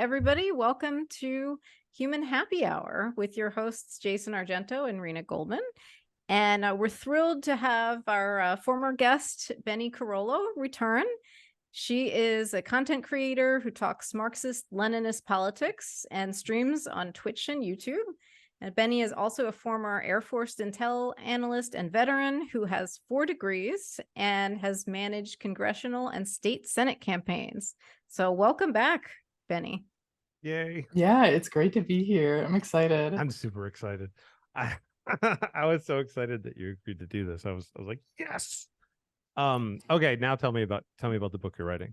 everybody. Welcome to Human Happy Hour with your hosts, Jason Argento and Rena Goldman. And we're thrilled to have our former guest, Bennie Carollo, return. She is a content creator who talks Marxist-Leninist politics and streams on Twitch and YouTube. And Bennie is also a former Air Force intel analyst and veteran who has 4 degrees and has managed congressional and state Senate campaigns. So welcome back, Bennie. Yay. Yeah, it's great to be here. I'm excited. I'm super excited. I was so excited that you agreed to do this. I was like, yes. Okay, now tell me about the book you're writing.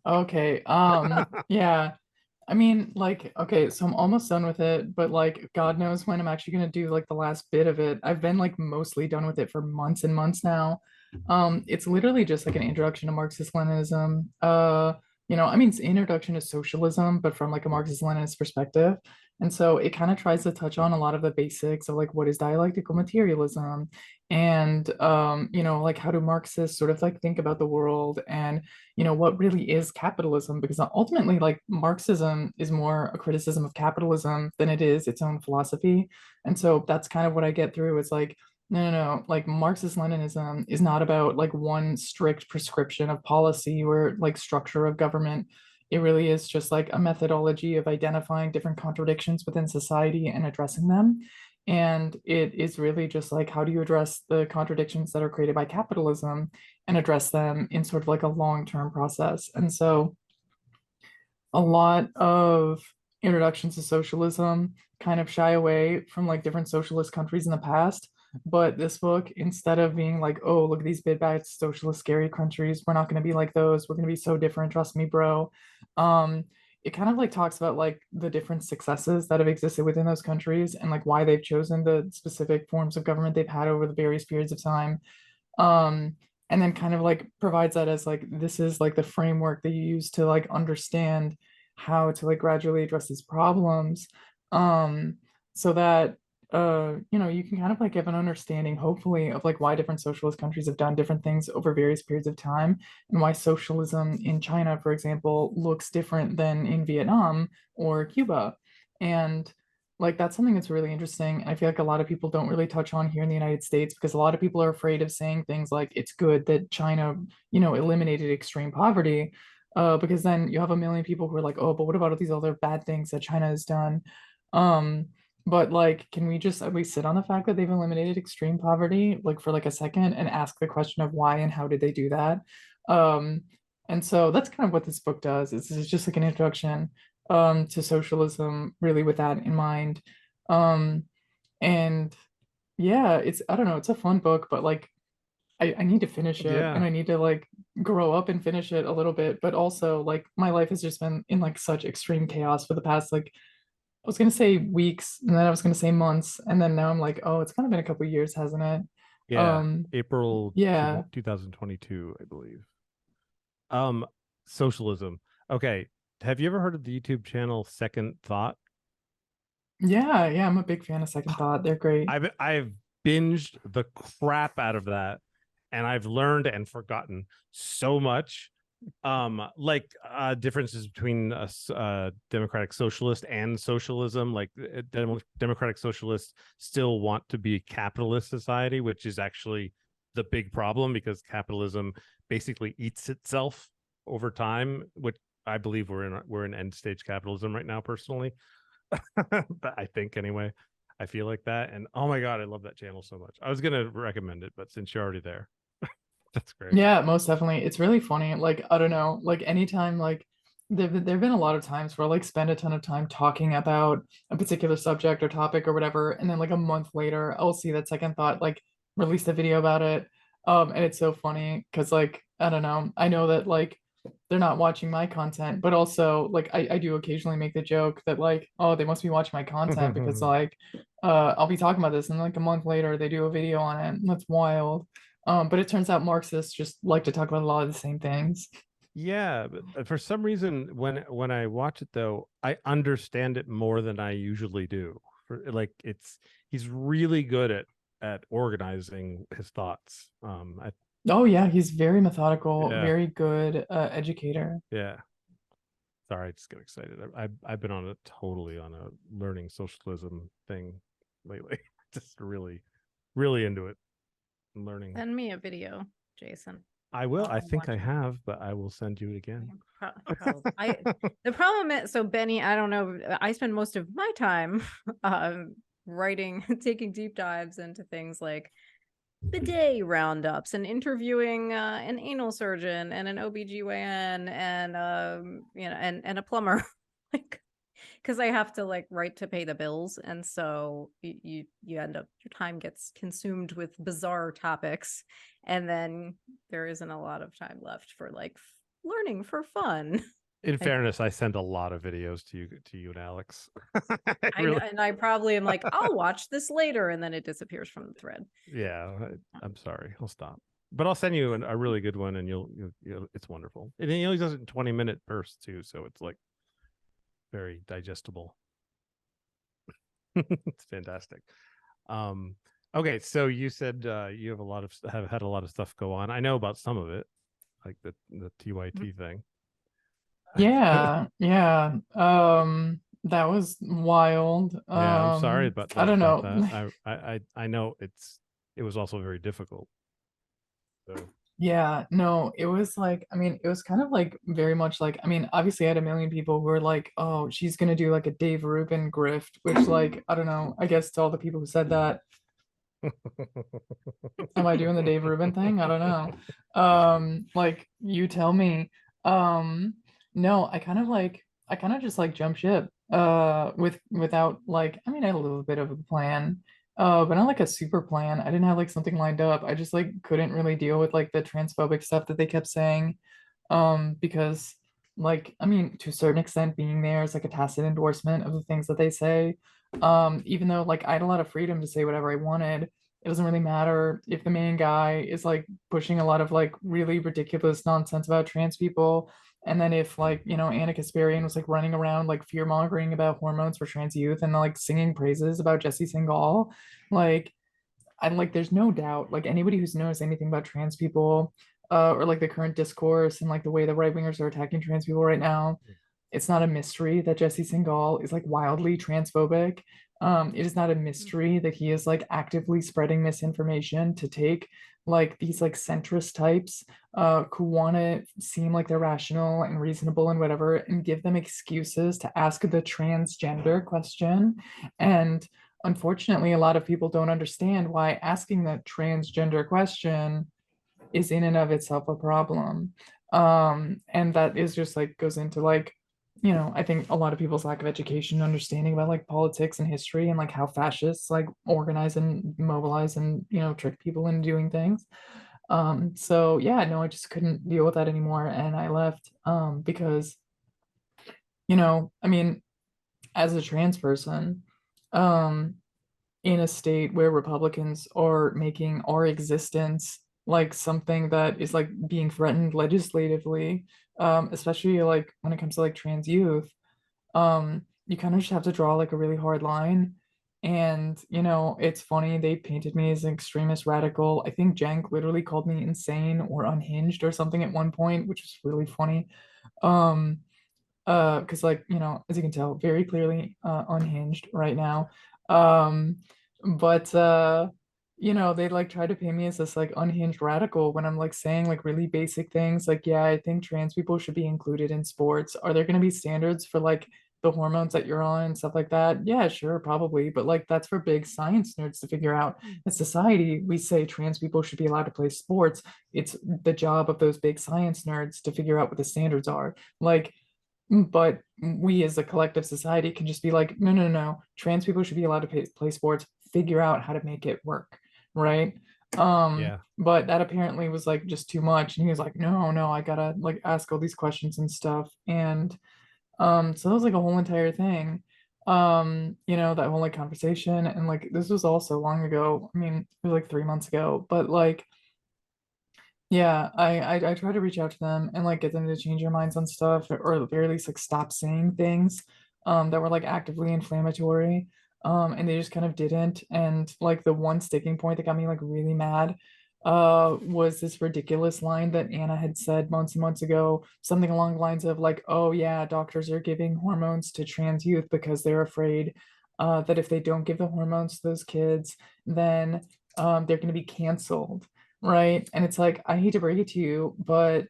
Okay. Yeah. I mean, like, okay, so I'm almost done with it, but like God knows when I'm actually gonna do like the last bit of it. I've been like mostly done with it for months and months now. It's literally just like an introduction to Marxist-Leninism. I mean, it's an introduction to socialism, but from like a Marxist-Leninist perspective. And so it kind of tries to touch on a lot of the basics of like what is dialectical materialism and like how do Marxists sort of like think about the world and what really is capitalism, because ultimately like Marxism is more a criticism of capitalism than it is its own philosophy. And so that's kind of what I get through. It's like no, like Marxist-Leninism is not about like one strict prescription of policy or like structure of government. It really is just like a methodology of identifying different contradictions within society and addressing them. And it is really just like, how do you address the contradictions that are created by capitalism and address them in sort of like a long-term process? And so a lot of introductions to socialism kind of shy away from like different socialist countries in the past. But this book, instead of being like, oh, look at these big bad socialist scary countries, we're not going to be like those, we're going to be so different, trust me, bro. It kind of like talks about like the different successes that have existed within those countries and like why they've chosen the specific forms of government they've had over the various periods of time. um and then kind of like provides that as like this is like the framework that you use to like understand how to like gradually address these problems, um so that you can kind of like give an understanding hopefully of like why different socialist countries have done different things over various periods of time and why socialism in China, for example, looks different than in Vietnam or Cuba. And like that's something that's really interesting. I feel like a lot of people don't really touch on here in the United States because a lot of people are afraid of saying things like it's good that China, eliminated extreme poverty, because then you have a million people who are like, oh, but what about all these other bad things that China has done? Um, but like, can we just at least sit on the fact that they've eliminated extreme poverty, like for like a second, and ask the question of why and how did they do that? Um, and so that's kind of what this book does. It's just like an introduction to socialism, really with that in mind. Um, and yeah, I don't know, it's a fun book, but like I need to finish it Yeah. and I need to like grow up and finish it a little bit. But also like my life has just been in like such extreme chaos for the past like I was gonna say weeks and then I was gonna say months. And then now I'm like, oh, it's kind of been a couple of years, hasn't it? Yeah. April Yeah. 2022, I believe. Socialism. Okay. Have you ever heard of the YouTube channel Second Thought? Yeah, I'm a big fan of Second Thought. They're great. I've binged the crap out of that, and I've learned and forgotten so much. Differences between democratic socialist and socialism. Like democratic socialists still want to be a capitalist society, which is actually the big problem because capitalism basically eats itself over time, which I believe we're in end stage capitalism right now personally. But I think anyway, I feel like that. And oh my God, I love that channel so much. I was going to recommend it, but since you're already there, that's great. Yeah, most definitely. It's really funny. Like, I don't know, like anytime like there've been a lot of times where I like spend a ton of time talking about a particular subject or topic or whatever, and then like a month later I'll see that Second Thought like released a video about it. And it's so funny because like I don't know, I know that like they're not watching my content, but also like I do occasionally make the joke that like, oh, they must be watching my content because like I'll be talking about this and like a month later they do a video on it. And that's wild. But it turns out Marxists just like to talk about a lot of the same things. Yeah, but for some reason, when I watch it though, I understand it more than I usually do. Like he's really good at organizing his thoughts. Oh yeah, he's very methodical, Yeah, very good educator. yeah. Sorry, I just get excited. I've been totally on a learning socialism thing lately. Just really, really into it. Learning. Send me a video, Jason. I will. I I'll think I watch it. have, but I will send you it again. The problem is, so Benny, I don't know. I spend most of my time writing, taking deep dives into things like bidet roundups and interviewing an anal surgeon and an OBGYN and and a plumber. Like, because I have to like write to pay the bills, and so you end up, your time gets consumed with bizarre topics, and then there isn't a lot of time left for like learning for fun. In fairness, I send a lot of videos to you and Alex. I know, and I probably am like, I'll watch this later, and then it disappears from the thread. Yeah, I'm sorry. I'll stop. But I'll send you a really good one, and you'll it's wonderful. And he does it in 20-minute bursts too, so it's like very digestible. It's fantastic. Okay, so you said you have had a lot of stuff go on. I know about some of it, like the TYT thing. Yeah, yeah. That was wild. Yeah, I'm sorry about that. I don't know. That. I know it was also very difficult. So Yeah, no, it was like, I mean, it was kind of like very much like, I mean, obviously I had a million people who were like, oh, she's gonna do like a Dave Rubin grift, which like, I don't know, I guess to all the people who said that, am I doing the Dave Rubin thing? I don't know. Like you tell me. No, I kind of just like jump ship without like, I mean, I had a little bit of a plan. But not like a super plan. I didn't have like something lined up. I just like couldn't really deal with like the transphobic stuff that they kept saying. Because like, I mean, to a certain extent being there is like a tacit endorsement of the things that they say. Even though like I had a lot of freedom to say whatever I wanted, it doesn't really matter if the main guy is like pushing a lot of like really ridiculous nonsense about trans people. And then if like, you know, Anna Kasparian was like running around like fear mongering about hormones for trans youth and like singing praises about Jesse Singal, like I like there's no doubt like anybody who's knows anything about trans people or like the current discourse and like the way the right wingers are attacking trans people right now, it's not a mystery that Jesse Singal is like wildly transphobic. It is not a mystery that he is like actively spreading misinformation to take like these like centrist types who want to seem like they're rational and reasonable and whatever and give them excuses to ask the transgender question. And unfortunately, a lot of people don't understand why asking that transgender question is in and of itself a problem. And that is just like goes into like, you know, I think a lot of people's lack of education, understanding about like politics and history and like how fascists like organize and mobilize and, you know, trick people into doing things. So yeah, no, I just couldn't deal with that anymore. And I left because, you know, I mean, as a trans person, um, in a state where Republicans are making our existence like something that is like being threatened legislatively, especially like when it comes to like trans youth, you kind of just have to draw like a really hard line. And you know, it's funny, they painted me as an extremist radical. I think Jank literally called me insane or unhinged or something at one point, which is really funny. Um, because like, you know, as you can tell, very clearly unhinged right now. Um, but you know, they like try to paint me as this like unhinged radical when I'm like saying like really basic things like, yeah, I think trans people should be included in sports. Are there going to be standards for like the hormones that you're on and stuff like that? Yeah, sure, probably. But like that's for big science nerds to figure out. As society, we say trans people should be allowed to play sports. It's the job of those big science nerds to figure out what the standards are. Like, but we as a collective society can just be like, no, no, no, trans people should be allowed to play sports, figure out how to make it work, right? yeah. But that apparently was like just too much. And he was like, no, no, I gotta like ask all these questions and stuff. And so that was like a whole entire thing. You know, that whole like conversation. And like this was all so long ago. I mean, it was like 3 months ago, but like yeah, I try to reach out to them and like get them to change their minds on stuff or at the very least like stop saying things that were like actively inflammatory. And they just kind of didn't. And like the one sticking point that got me like really mad was this ridiculous line that Anna had said months and months ago, something along the lines of like, oh yeah, doctors are giving hormones to trans youth because they're afraid that if they don't give the hormones to those kids, then they're going to be canceled, right? And it's like, I hate to break it to you, but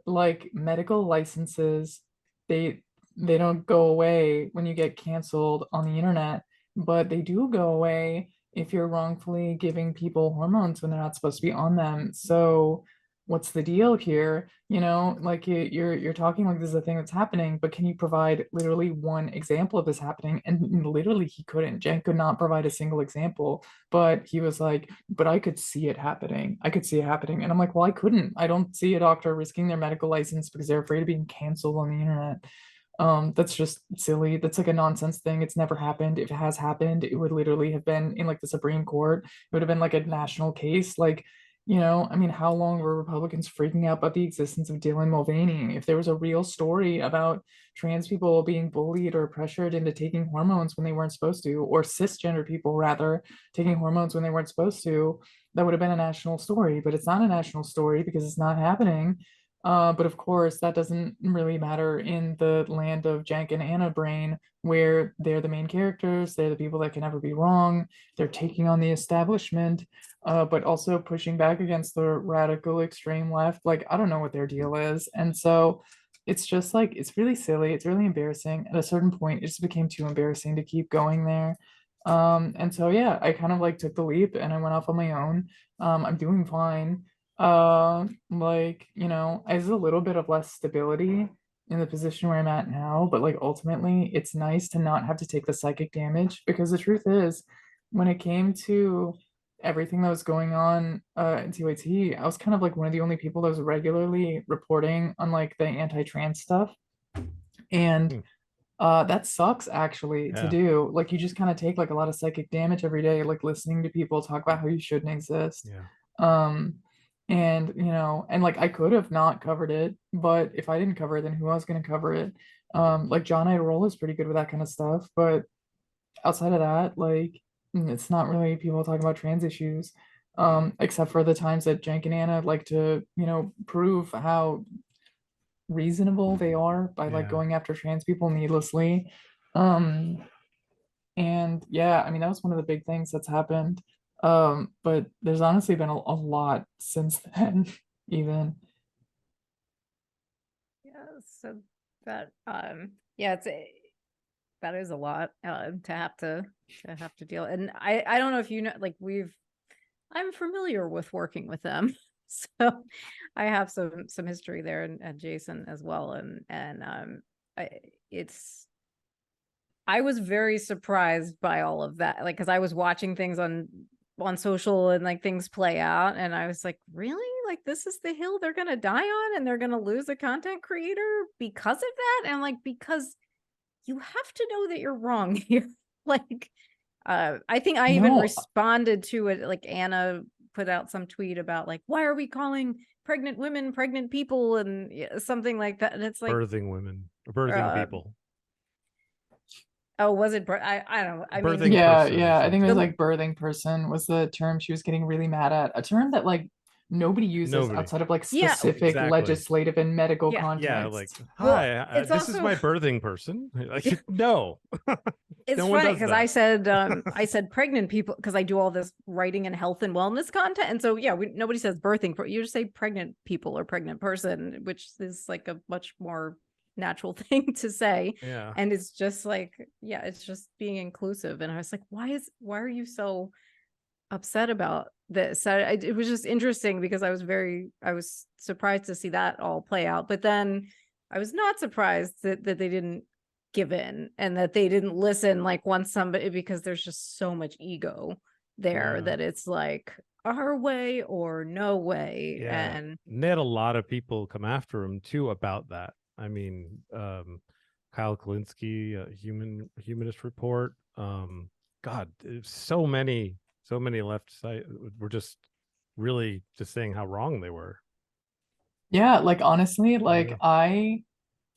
like medical licenses, they they don't go away when you get canceled on the internet, but they do go away if you're wrongfully giving people hormones when they're not supposed to be on them. So what's the deal here? You know, like you're talking like this is a thing that's happening, but can you provide literally one example of this happening? And literally he couldn't. Jen could not provide a single example, but he was like, but I could see it happening. I could see it happening. And I'm like, well, I couldn't. I don't see a doctor risking their medical license because they're afraid of being canceled on the internet. That's just silly. That's like a nonsense thing. It's never happened. If it has happened, it would literally have been in like the Supreme Court. It would have been like a national case. Like, you know, I mean, how long were Republicans freaking out about the existence of Dylan Mulvaney? If there was a real story about trans people being bullied or pressured into taking hormones when they weren't supposed to, or cisgender people rather taking hormones when they weren't supposed to, that would have been a national story. But it's not a national story because it's not happening. But of course, that doesn't really matter in the land of Jank and Anna brain, where they're the main characters, they're the people that can never be wrong, they're taking on the establishment, but also pushing back against the radical extreme left. Like, I don't know what their deal is. And so it's just like, it's really silly, it's really embarrassing. At a certain point, it just became too embarrassing to keep going there. And so, yeah, I kind of like took the leap and I went off on my own. I'm doing fine. Like, you know, there's a little bit of less stability in the position where I'm at now, but like ultimately it's nice to not have to take the psychic damage, because the truth is, when it came to everything that was going on in TYT, I was kind of like one of the only people that was regularly reporting on like the anti-trans stuff. And Hmm. that sucks actually to Yeah. do. Like you just kind of take like a lot of psychic damage every day, like listening to people talk about how you shouldn't exist. Yeah. Um, and you know, and like I could have not covered it, but if I didn't cover it, then who else gonna cover it? Like John Iroll is pretty good with that kind of stuff, but outside of that, like it's not really people talking about trans issues. Except for the times that Jank and Anna like to, you know, prove how reasonable they are by like Yeah. going after trans people needlessly. Um, and yeah, I mean, that was one of the big things that's happened. But there's honestly been a lot since then, even. Yeah, so that yeah, that is a lot to have to deal. And I don't know if you know, like I'm familiar with working with them. So I have some history there, and Jason as well. And I, it's I was very surprised by all of that. Like, because I was watching things on social and like things play out, and I was like, really? Like, this is the hill they're gonna die on, and they're gonna lose a content creator because of that? And I'm like, because you have to know that you're wrong here. Like, I think I even No, responded to it. Like Anna put out some tweet about like, why are we calling pregnant women pregnant people, and something like that. And it's like, Birthing women, birthing uh, people. oh, was it? I don't know. I mean, Birthing yeah, person or yeah. I think it was something. the like birthing person was the term she was getting really mad at. A term that like nobody uses Nobody. outside of like yeah, specific Exactly. legislative and medical yeah. Yeah, like, contexts. Well, hi, it's this is also my birthing person. Like, no, it's no one funny does because that. I said pregnant people because I do all this writing and health and wellness content, and so yeah, nobody says birthing. You just say pregnant people or pregnant person, which is like a much more natural thing to say. Yeah. And it's just like, yeah, it's just being inclusive. And I was like, why are you so upset about this? It was just interesting because I was surprised to see that all play out, but then I was not surprised that they didn't give in and that they didn't listen, like once somebody, because there's just so much ego there Yeah. that it's like our way or no way. Yeah. And And they had a lot of people come after him too about that. I mean, Kyle Kalinske, Humanist Report. God, so many left side were just really just saying how wrong they were. Yeah, like honestly, like Yeah.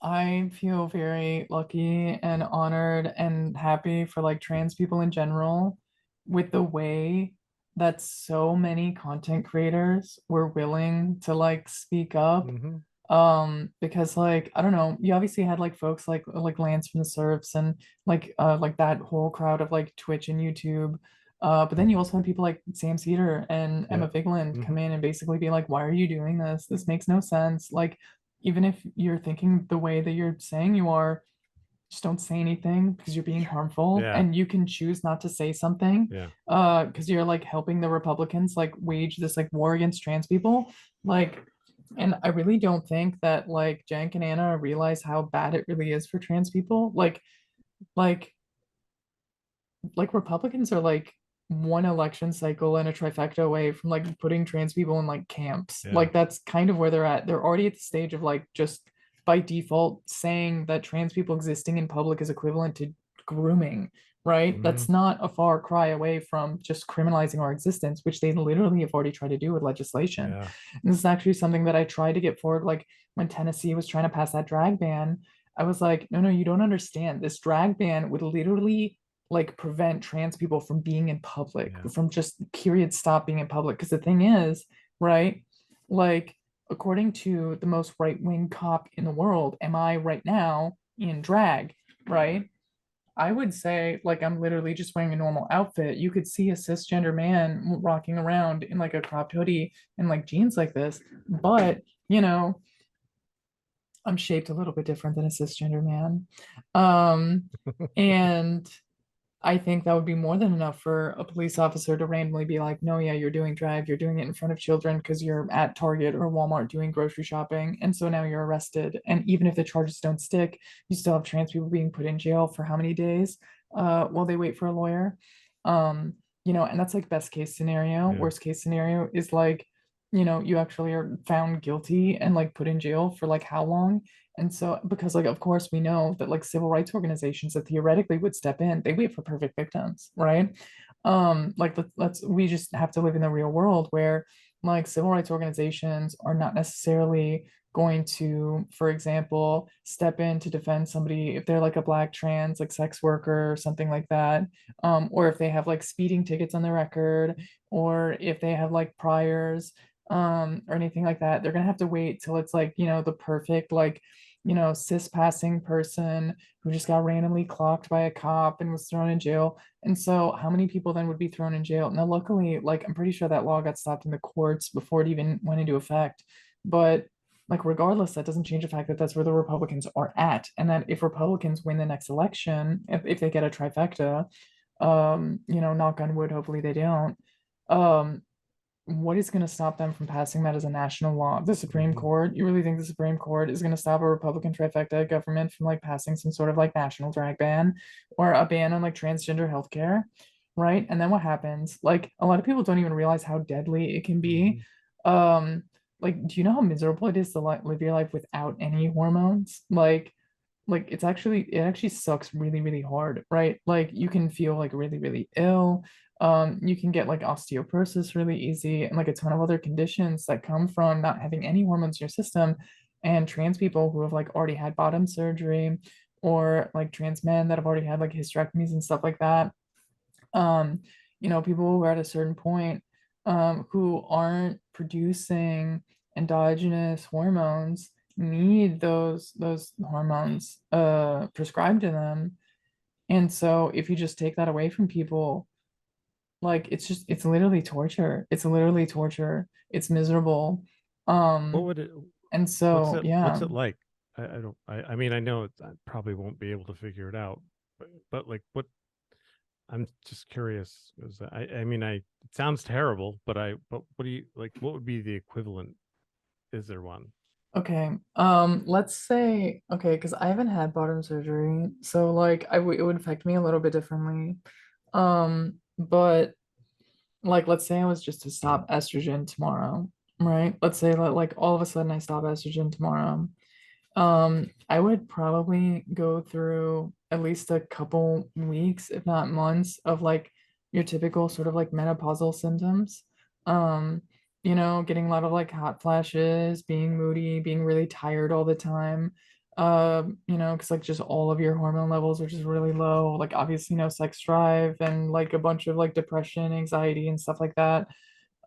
I feel very lucky and honored and happy for like trans people in general with the way that so many content creators were willing to like speak up. Mhm. Because like I don't know, you obviously had like folks like Lance from the Serfs and like that whole crowd of like Twitch and YouTube. But then you also had people like Sam Cedar and Emma Yeah. Vigeland come Mhm. in and basically be like, why are you doing this? This makes no sense. Like, even if you're thinking the way that you're saying you are, just don't say anything because you're being harmful, Yeah. and you can choose not to say something Yeah. because you're like helping the Republicans like wage this like war against trans people. Like, and I really don't think that like Jank and Anna realize how bad it really is for trans people. Like like Republicans are like one election cycle and a trifecta away from like putting trans people in like camps. Yeah. Like that's kind of where they're at. They're already at the stage of like just by default saying that trans people existing in public is equivalent to grooming, right? That's Mhm. not a far cry away from just criminalizing our existence, which they literally have already tried to do with legislation. Yeah. And this is actually something that I tried to get forward, like when Tennessee was trying to pass that drag ban. I was like, no, no, you don't understand. This drag ban would literally like prevent trans people from being in public, Yeah. from just period stop being in public. Because the thing is, right, like according to the most right-wing cop in the world, am I right now in drag, right? I would say like I'm literally just wearing a normal outfit. You could see a cisgender man rocking around in like a cropped hoodie and like jeans like this, but you know, I'm shaped a little bit different than a cisgender man. And I think that would be more than enough for a police officer to randomly be like, no, yeah, you're doing drag, you're doing it in front of children because you're at Target or Walmart doing grocery shopping. And so now you're arrested. And even if the charges don't stick, you still have trans people being put in jail for how many days while they wait for a lawyer. And that's like best case scenario. Yeah. Worst case scenario is like, you actually are found guilty and like put in jail for like how long? And so, because like, of course, we know that like civil rights organizations that theoretically would step in, they wait for perfect victims, right? Like let's we just have to live in the real world where like civil rights organizations are not necessarily going to, for example, step in to defend somebody if they're like a black trans like sex worker or something like that, or if they have like speeding tickets on their record, or if they have like priors, or anything like that. They're gonna have to wait till it's like the perfect like cis passing person who just got randomly clocked by a cop and was thrown in jail. And so, how many people then would be thrown in jail? Now, luckily, like I'm pretty sure that law got stopped in the courts before it even went into effect. But like, regardless, that doesn't change the fact that that's where the Republicans are at, and that if Republicans win the next election, if they get a trifecta, knock on wood, hopefully they don't. Um, what is going to stop them from passing that as a national law? The Supreme Mhm. Court? You really think the Supreme Court is going to stop a Republican trifecta government from like passing some sort of like national drag ban or a ban on like transgender healthcare? Right. And then what happens? Like a lot of people don't even realize how deadly it can be. Mhm. Um, like, do you know how miserable it is to like live your life without any hormones? Like it actually sucks really, really hard, right? Like you can feel like really, really ill. You can get like osteoporosis really easy and like a ton of other conditions that come from not having any hormones in your system. And trans people who have like already had bottom surgery, or like trans men that have already had like hysterectomies and stuff like that. um People who are at a certain point, who aren't producing endogenous hormones, need those hormones prescribed to them. And so if you just take that away from people, like it's literally torture. It's literally torture. It's miserable. What um would it and what's so it yeah. what's it like? I don't I mean I know I probably won't be able to figure it out, but like what I'm just curious because I mean it sounds terrible, but what do you like what would be the equivalent? Is there one? Okay. Let's say, okay, because I haven't had bottom surgery, so like it would affect me a little bit differently. But like let's say I was just to stop estrogen tomorrow, right? Let's say that like all of a sudden I stop estrogen tomorrow. I would probably go through at least a couple weeks, if not months, of like your typical sort of like menopausal symptoms. Um, getting a lot of like hot flashes, being moody, being really tired all the time, You know, because like just all of your hormone levels are just really low, like obviously no sex drive and like a bunch of like depression, anxiety and stuff like that.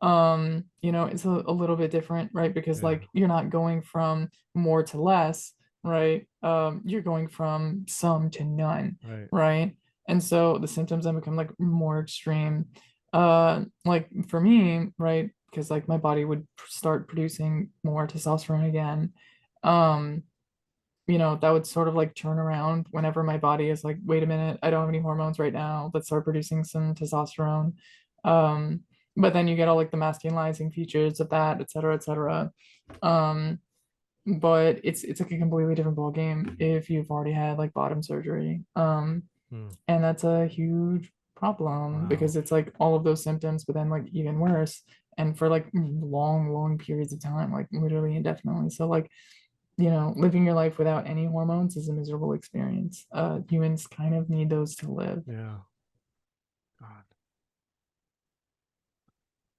You know, it's a little bit different, right? Because Yeah. like you're not going from more to less, right? You're going from some to none, Right. right? And so the symptoms then become like more extreme. Like for me, right? Because like my body would start producing more testosterone again. Um, you know, that would sort of like turn around whenever my body is like, wait a minute, I don't have any hormones right now. Let's start producing some testosterone. Um, but then you get all like the masculinizing features of that, et cetera, et cetera. Um, but it's like a completely different ball game if you've already had like bottom surgery. Hmm. And that's a huge problem Wow. because it's like all of those symptoms, but then like even worse, and for like long, long periods of time, like literally indefinitely. So like, you know, living your life without any hormones is a miserable experience. Humans kind of need those to live. Yeah. God.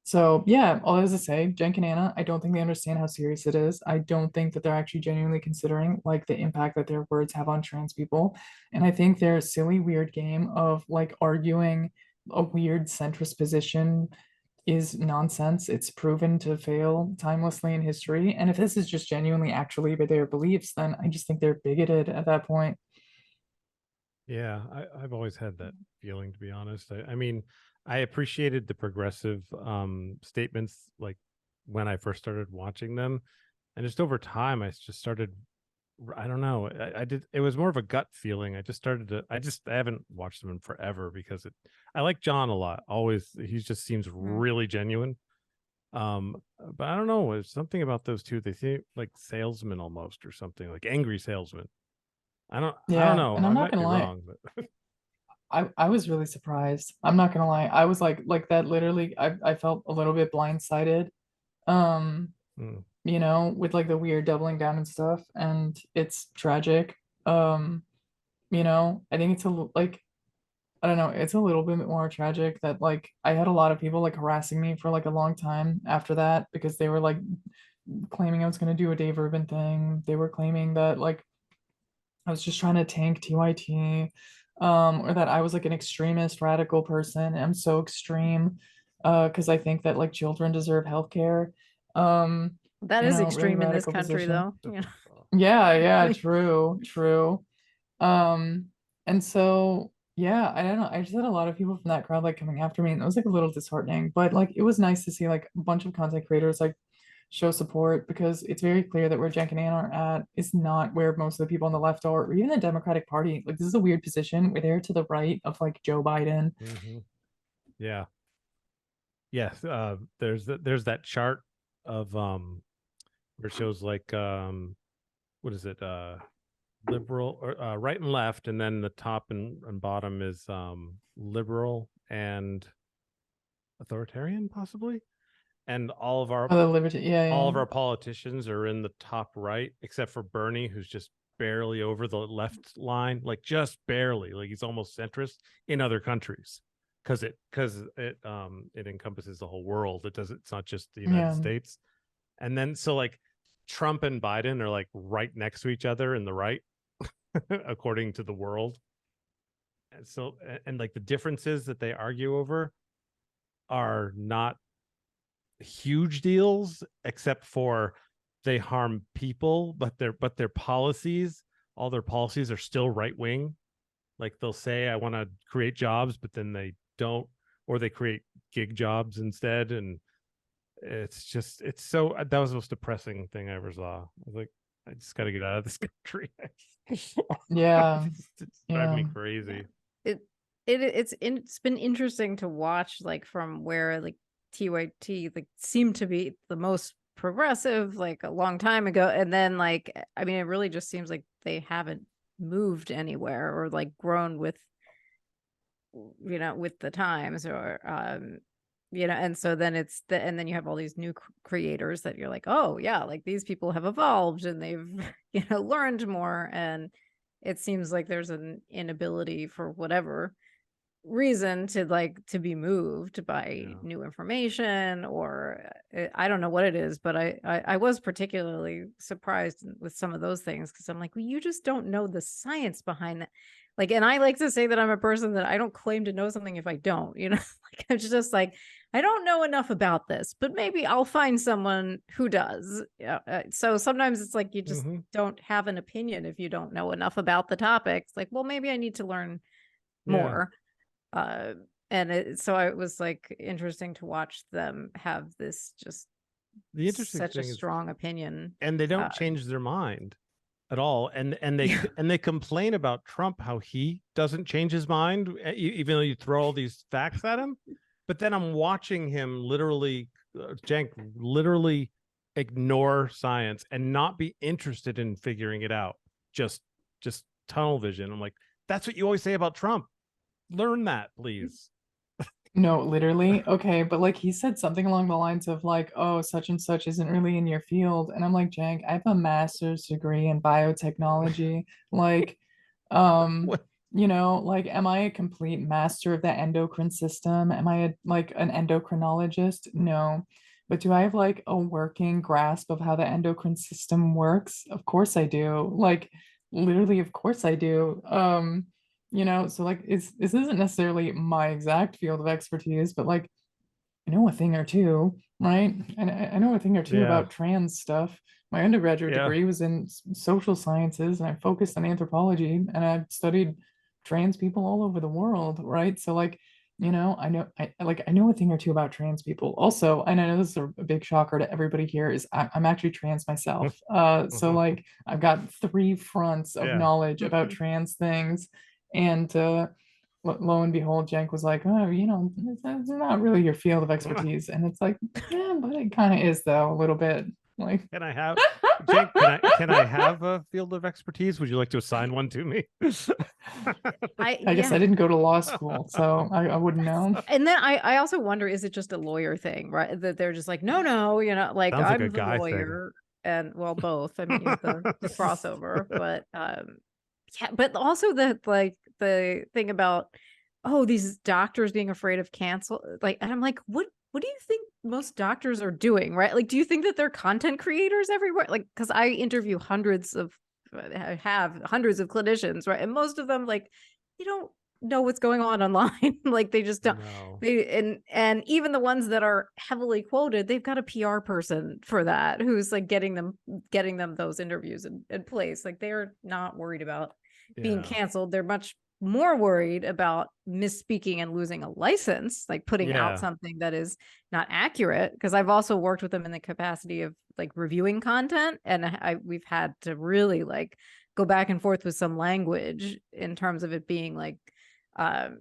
So yeah, all that is to say, Jen and Anna, I don't think they understand how serious it is. I don't think that they're actually genuinely considering like the impact that their words have on trans people. And I think their silly, weird game of like arguing a weird centrist position is nonsense. It's proven to fail timelessly in history. And if this is just genuinely actually their beliefs, then I just think they're bigoted at that point. Yeah, I've always had that feeling, to be honest. I mean, I appreciated the progressive statements like when I first started watching them, and just over time, I just started. I don't know. I did. It was more of a gut feeling. I just started to. I haven't watched them in forever because it. I like John a lot. Always, he just seems Mm. really genuine. But I don't know. There's something about those two. They seem like salesmen almost, or something like angry salesmen. I don't Yeah, know. and I'm I not might gonna be lie, wrong, but I was really surprised. I'm not gonna lie. I was like that literally I felt a little bit blindsided. Um, mm, you know, with like the weird doubling down and stuff, and it's tragic. Um, you know, I think it's like I don't know, it's a little bit more tragic that like I had a lot of people like harassing me for like a long time after that because they were like claiming I was gonna do a Dave Rubin thing. They were claiming that like I was just trying to tank TYT, or that I was like an extremist radical person. I'm so extreme, because I think that like children deserve healthcare. That You is know, really extreme in this radical country, position. though. You Yeah, yeah, know? true, true. Um, and so yeah, I don't know. I just had a lot of people from that crowd like coming after me, and it was like a little disheartening. But like it was nice to see like a bunch of content creators like show support because it's very clear that where Jen and Ann are at is not where most of the people on the left are, or even the Democratic Party. Like this is a weird position where they're to the right of like Joe Biden. hmm yeah, yes. There's that chart of where it shows like what is it liberal or right and left, and then the top and bottom is liberal and authoritarian, possibly, and Oh, the liberty, yeah, all yeah, of our politicians are in the top right, except for Bernie, who's just barely over the left line, like just barely, like he's almost centrist in other countries because it encompasses the whole world. It's not just the United yeah, States. And then so like Trump and Biden are like right next to each other in the right, according to the world. And so and like the differences that they argue over are not huge deals, except for they harm people, but their policies, all their policies are still right wing. Like they'll say, I want to create jobs, but then they don't, or they create gig jobs instead. And it's so that was the most depressing thing I ever saw. I was like, I just got to get out of this country. yeah, It's driving yeah, me crazy. it it's been interesting to watch, like, from where like TYT like seemed to be the most progressive like a long time ago, and then like I mean it really just seems like they haven't moved anywhere or like grown with, you know, with the times, or you know, and so then and then you have all these new creators that you're like, oh yeah, like these people have evolved and they've you know learned more, and it seems like there's an inability for whatever reason to be moved by Yeah. new information, or I don't know what it is, but I was particularly surprised with some of those things, because I'm like, well, you just don't know the science behind that. Like, and I like to say that I'm a person that I don't claim to know something if I don't, like I'm just like, I don't know enough about this, but maybe I'll find someone who does. Yeah. So sometimes it's like you just don't have an opinion if you don't know enough about the topics. Like, well, maybe I need to learn more. So it was like interesting to watch them have this just The interesting such a thing is, strong opinion. and they don't change their mind at all, and they complain about Trump, how he doesn't change his mind even though you throw all these facts at him. But then I'm watching him literally, Cenk, literally ignore science and not be interested in figuring it out. Just tunnel vision. I'm like, that's what you always say about Trump. Learn that, please. No, literally. Okay, but like he said something along the lines of like, oh, such and such isn't really in your field. And I'm like, Jank, I have a master's degree in biotechnology. Like, What? like, am I a complete master of the endocrine system? Am I like an endocrinologist? No. But do I have like a working grasp of how the endocrine system works? Of course I do. Like, literally, of course I do. So like this isn't necessarily my exact field of expertise, but like I know a thing or two, right? And I know a thing or two Yeah. about trans stuff. My undergraduate Yeah. degree was in social sciences, and I focused on anthropology, and I've studied trans people all over the world, right? So like, I know I know a thing or two about trans people. Also, and I know this is a big shocker to everybody here, is I'm actually trans myself. So like I've got 3 fronts of Yeah. knowledge about trans things. And lo and behold, Jenk was like, oh, it's not really your field of expertise. And it's like, yeah, but it kind of is though, a little bit. Like, Can I have, Cenk, can I have a field of expertise? Would you like to assign one to me? I guess I didn't go to law school, so I wouldn't know. And then I also wonder, is it just a lawyer thing, right? That they're just like, no, like Sounds like I'm a the guy lawyer, and well, both. I mean, the crossover, but yeah, but also the thing about, oh, these doctors being afraid of cancel, like, and I'm like, what do you think most doctors are doing, right? Like, do you think that they're content creators everywhere? Like, because I interview I have hundreds of clinicians, right? And most of them, like, you don't know what's going on online. Like, they just don't. No. And even the ones that are heavily quoted, they've got a PR person for that who's like getting them those interviews in place. Like, they're not worried about being canceled. They're much more worried about misspeaking and losing a license, like putting out something that is not accurate. Because I've also worked with them in the capacity of like reviewing content, and we've had to really like go back and forth with some language in terms of it being like a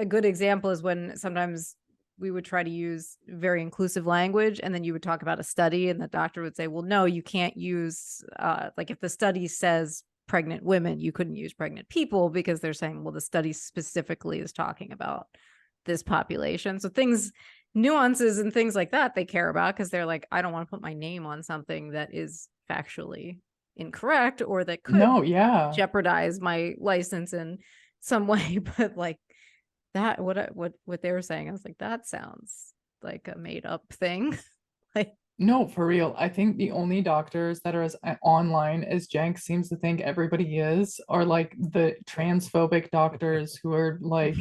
good example is when sometimes we would try to use very inclusive language, and then you would talk about a study, and the doctor would say, well, no, you can't use like if the study says pregnant women, you couldn't use pregnant people, because they're saying, well, the study specifically is talking about this population. So nuances and things like that they care about, because they're like, I don't want to put my name on something that is factually incorrect or that could jeopardize my license in some way. But like that, what they were saying, I was like, that sounds like a made up thing. Like, no, for real. I think the only doctors that are as online as Jank seems to think everybody is are like the transphobic doctors who are like,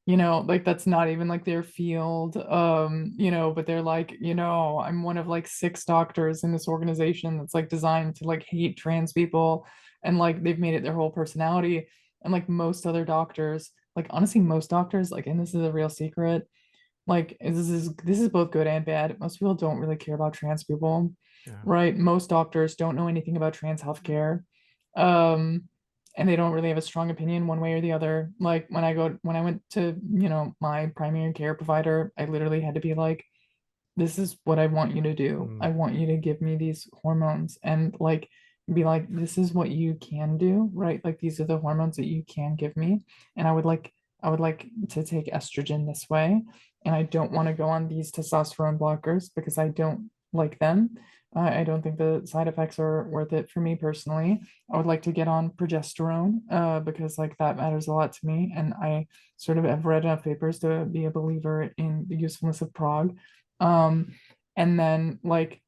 like that's not even like their field. But they're like, I'm one of like 6 doctors in this organization that's like designed to like hate trans people, and like they've made it their whole personality. And like most other doctors, like honestly, most doctors, like, and this is a real secret, like this is both good and bad. Most people don't really care about trans people, right? Most doctors don't know anything about trans healthcare, and they don't really have a strong opinion one way or the other. Like when I went to my primary care provider, I literally had to be like, this is what I want you to do. I want you to give me these hormones, and like be like, this is what you can do, right? Like these are the hormones that you can give me, and I would like to take estrogen this way, and I don't want to go on these testosterone blockers because I don't like them. I don't think the side effects are worth it for me personally. I would like to get on progesterone because like that matters a lot to me, and I sort of have read enough papers to be a believer in the usefulness of prog. Um, and then like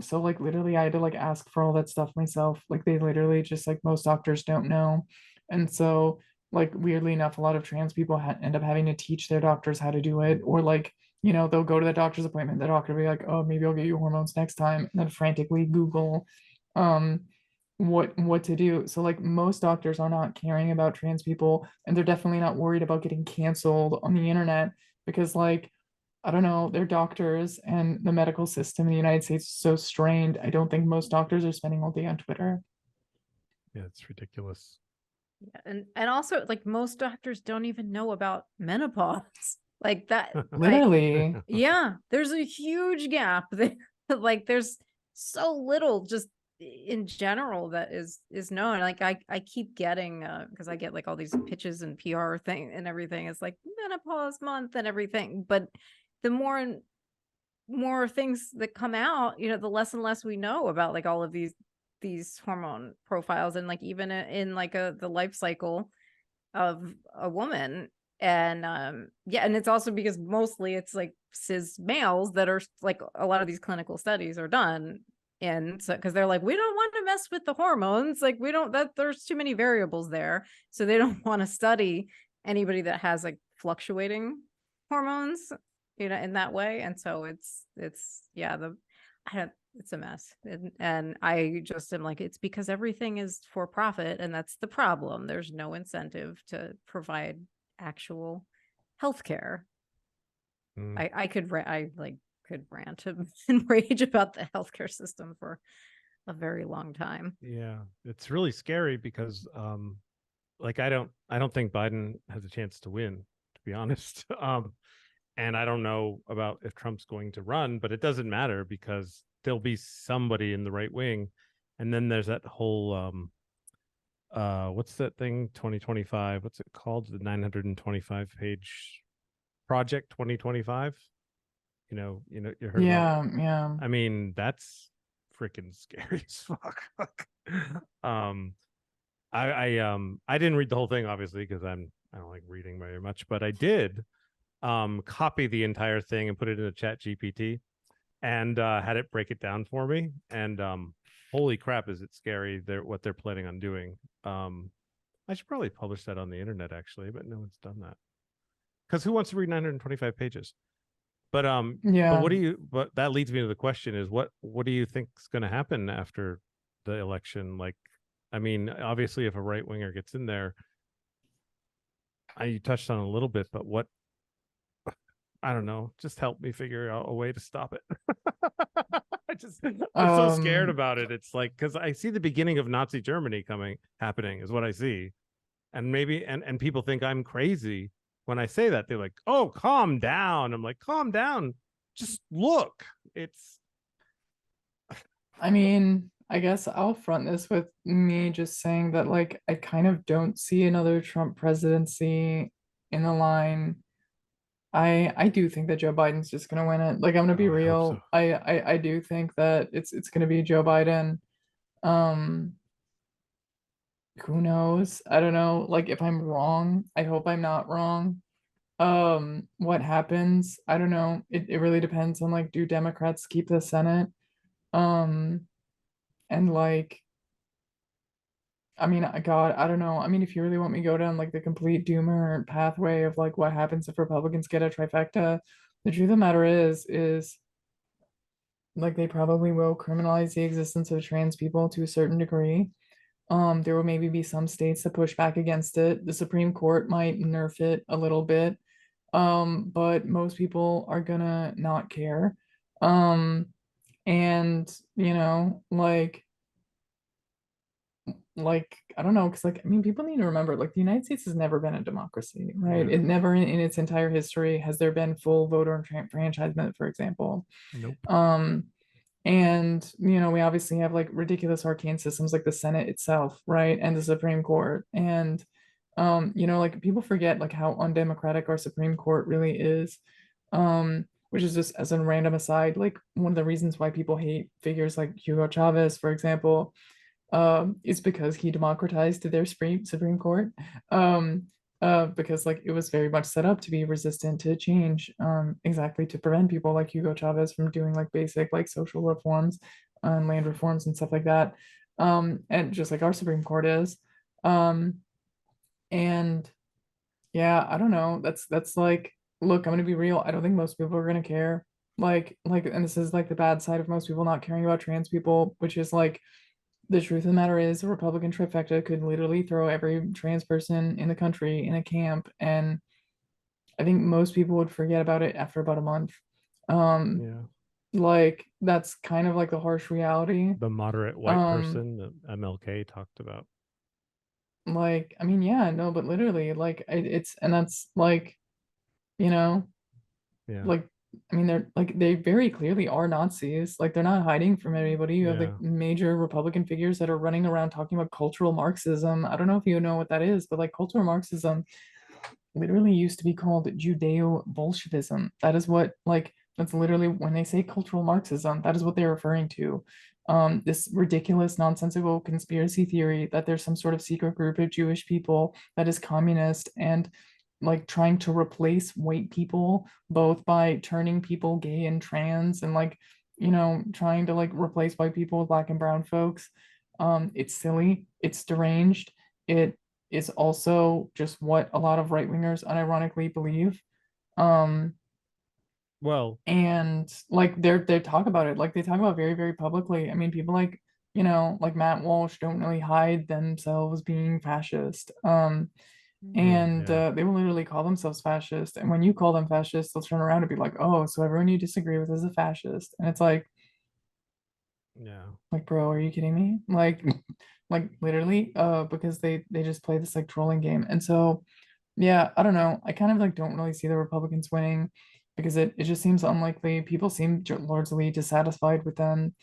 so like literally I had to like ask for all that stuff myself. Like they literally just like most doctors don't know, and so like weirdly enough, a lot of trans people end up having to teach their doctors how to do it, or like they'll go to the doctor's appointment, the doctor will be like, oh, maybe I'll get you hormones next time, and then frantically Google um what to do. So like most doctors are not caring about trans people, and they're definitely not worried about getting canceled on the internet because like I don't know, they're doctors, and the medical system in the United States is so strained. I don't think most doctors are spending all day on Twitter. Yeah, it's ridiculous. Yeah, and also like most doctors don't even know about menopause. Like that, Literally. yeah, there's a huge gap there. Like there's so little just in general that is known. Like I keep getting because I get like all these pitches and PR thing and everything. It's like menopause month and everything. But the more and more things that come out, the less and less we know about like all of these hormone profiles, and like even in like the life cycle of a woman. And yeah, and it's also because mostly it's like cis males that are like a lot of these clinical studies are done in, so because they're like, we don't want to mess with the hormones, like we don't, that there's too many variables there, so they don't want to study anybody that has like fluctuating hormones, in that way. And so it's yeah, I don't, it's a mess. And I just am like, it's because everything is for profit, and that's the problem. There's no incentive to provide actual healthcare. I could rant and rage about the healthcare system for a very long time. Yeah, it's really scary because like I don't think Biden has a chance to win, to be honest. And I don't know about if Trump's going to run, but it doesn't matter because there'll be somebody in the right wing. And then there's that whole what's that thing, 2025, what's it called, the 925 page project 2025, you heard about it? Yeah. I mean, that's freaking scary as fuck. um I didn't read the whole thing obviously because I don't like reading very much, but I did copy the entire thing and put it in a chat GPT and had it break it down for me. And holy crap, is it scary what they're planning on doing. I should probably publish that on the internet actually, but no one's done that. Because who wants to read 925 pages? But Yeah. but that leads me to the question is what do you think is going to happen after the election? Like, I mean, obviously if a right winger gets in there, you touched on a little bit, but what, I don't know, just help me figure out a way to stop it. I'm so scared about it. It's like, because I see the beginning of Nazi Germany happening is what I see. And maybe, and people think I'm crazy when I say that. They're like, oh, calm down. I'm like, calm down. Just look. I mean, I guess I'll front this with me just saying that like I kind of don't see another Trump presidency in the line. I do think that Joe Biden's just gonna win it. Like I'm gonna be Oh, I hope so. real. I do think that it's gonna be Joe Biden. Um, who knows? I don't know. Like if I'm wrong, I hope I'm not wrong. What happens? I don't know. It really depends on like, do Democrats keep the Senate? Um, and like I mean, God, I don't know. I mean, if you really want me to go down like the complete doomer pathway of like what happens if Republicans get a trifecta, the truth of the matter is like they probably will criminalize the existence of trans people to a certain degree. There will maybe be some states that push back against it. The Supreme Court might nerf it a little bit. But most people are gonna not care. Um, and like I don't know, because like I mean, people need to remember, like the United States has never been a democracy, right? Yeah. It never in its entire history has there been full voter enfranchisement, for example. Nope. And we obviously have like ridiculous arcane systems like the Senate itself, right? And the Supreme Court. And like people forget like how undemocratic our Supreme Court really is. which is just as a random aside, like one of the reasons why people hate figures like Hugo Chavez, for example, is because he democratized their Supreme Court. Because like it was very much set up to be resistant to change, exactly to prevent people like Hugo Chavez from doing like basic like social reforms and land reforms and stuff like that. And just like our Supreme Court is. And yeah, I don't know. That's like, look, I'm gonna be real. I don't think most people are gonna care. And this is like the bad side of most people not caring about trans people, which is like the truth of the matter is the Republican trifecta could literally throw every trans person in the country in a camp, and I think most people would forget about it after about a month. Yeah. Like that's kind of like the harsh reality. The moderate white person that MLK talked about. Like, I mean, yeah, no, but literally, like it's and that's like, you know, Yeah. like I mean, they very clearly are Nazis. Like they're not hiding from anybody. You have Yeah. like major Republican figures that are running around talking about cultural Marxism. I don't know if you know what that is, but like cultural Marxism literally used to be called Judeo-Bolshevism. That is what like that's literally when they say cultural Marxism, that is what they're referring to. This ridiculous, nonsensical conspiracy theory that there's some sort of secret group of Jewish people that is communist and like trying to replace white people both by turning people gay and trans and like trying to like replace white people with black and brown folks. It's silly, it's deranged, it is also just what a lot of right-wingers unironically believe. Well, And like they talk about it, like they talk about very, very publicly. I mean, people like, like Matt Walsh don't really hide themselves being fascist. And yeah. they will literally call themselves fascist. And when you call them fascist, they'll turn around and be like, oh, so everyone you disagree with is a fascist. And it's Yeah. like, bro, are you kidding me? Like, like literally, because they just play this like trolling game. And so, yeah, I don't know. I kind of like don't really see the Republicans winning because it just seems unlikely. People seem largely dissatisfied with them.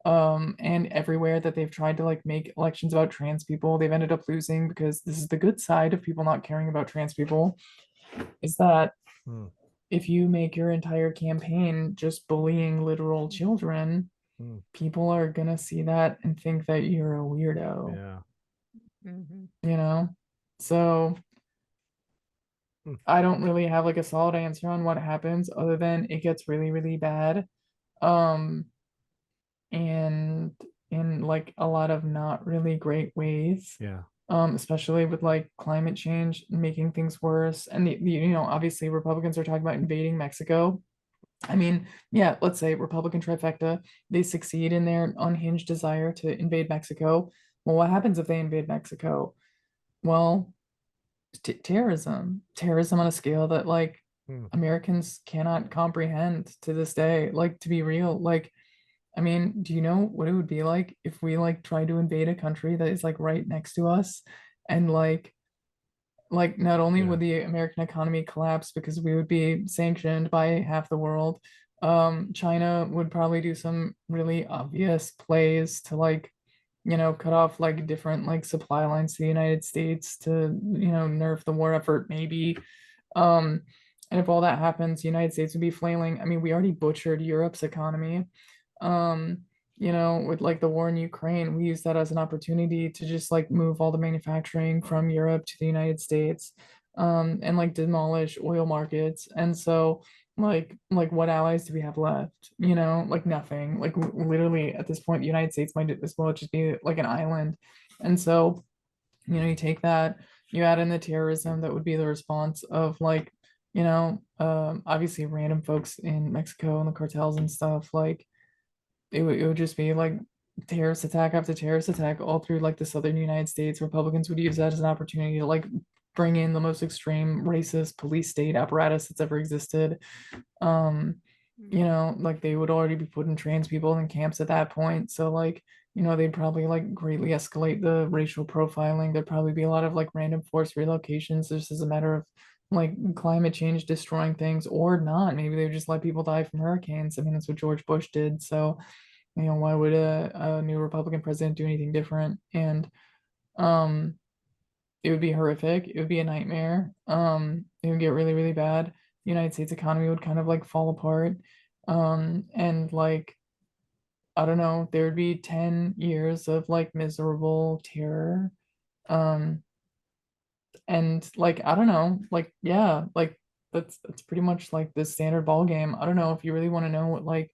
And everywhere that they've tried to like make elections about trans people, they've ended up losing because this is the good side of people not caring about trans people, is that Hmm. if you make your entire campaign just bullying literal children, Hmm. people are gonna see that and think that you're a weirdo, Yeah. you know? So Hmm. I don't really have like a solid answer on what happens other than it gets really, really bad. Um, and in like a lot of not really great ways. Yeah. Especially with like climate change making things worse. And obviously Republicans are talking about invading Mexico. I mean, yeah, let's say Republican trifecta, they succeed in their unhinged desire to invade Mexico. Well, what happens if they invade Mexico? Well, terrorism on a scale that like Hmm. Americans cannot comprehend to this day. Like to be real, like I mean, do you know what it would be like if we like tried to invade a country that is like right next to us and like not only Yeah. would the American economy collapse because we would be sanctioned by half the world, China would probably do some really obvious plays to like, cut off like different like supply lines to the United States to, nerf the war effort maybe. Um, and if all that happens, the United States would be flailing. I mean, we already butchered Europe's economy. Um, with like the war in Ukraine, we use that as an opportunity to just like move all the manufacturing from Europe to the United States, and like demolish oil markets. And so, like what allies do we have left? Like nothing. Like literally at this point, the United States might as well just be like an island. And so, you take that, you add in the terrorism that would be the response of like, obviously random folks in Mexico and the cartels and stuff. Like it would just be like terrorist attack after terrorist attack all through like the southern United States. Republicans would use that as an opportunity to like bring in the most extreme racist police state apparatus that's ever existed. Like they would already be putting trans people in camps at that point. So like, they'd probably like greatly escalate the racial profiling. There'd probably be a lot of like random forced relocations. This is a matter of like climate change destroying things or not. Maybe they just let people die from hurricanes. I mean, that's what George Bush did. So, why would a new Republican president do anything different? And it would be horrific. It would be a nightmare. It would get really, really bad. the United States economy would kind of like fall apart. And like, I don't know, there would be 10 years of like miserable terror. Um, and like, I don't know, like, yeah, like that's pretty much like the standard ball game. I don't know if you really want to know what like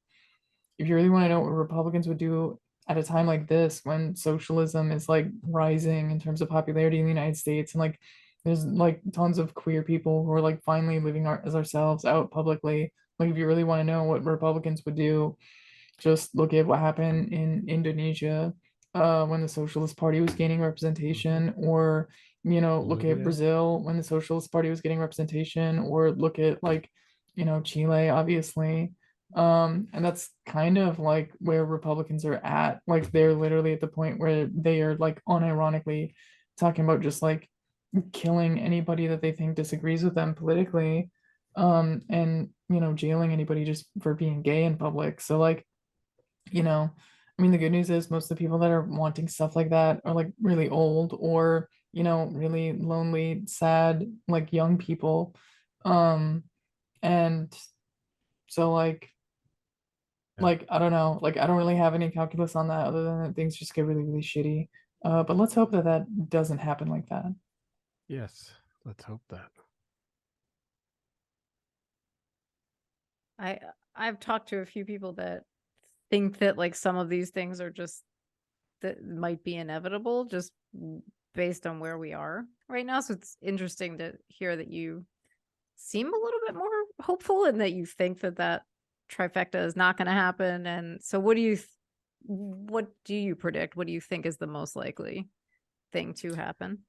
if you really want to know what Republicans would do at a time like this when socialism is like rising in terms of popularity in the United States, and like there's like tons of queer people who are like finally living as ourselves out publicly. Like if you really want to know what Republicans would do, just look at what happened in Indonesia when the Socialist Party was gaining representation, or look at Bolivia. Brazil when the Socialist Party was getting representation, or look at like Chile, obviously. And that's kind of like where Republicans are at. Like they're literally at the point where they are like unironically talking about just like killing anybody that they think disagrees with them politically, and jailing anybody just for being gay in public. So like, I mean, the good news is most of the people that are wanting stuff like that are like really old, or really lonely, sad, like young people. um and so Yeah. I don't know, like I don't really have any calculus on that other than that things just get really shitty. But let's hope that that doesn't happen like that. Yes, let's hope that. I've talked to a few people that think that like some of these things are just that might be inevitable just based on where we are right now. So it's interesting to hear that you seem a little bit more hopeful and that you think that that trifecta is not going to happen. And so what do you predict? What do you think is the most likely thing to happen?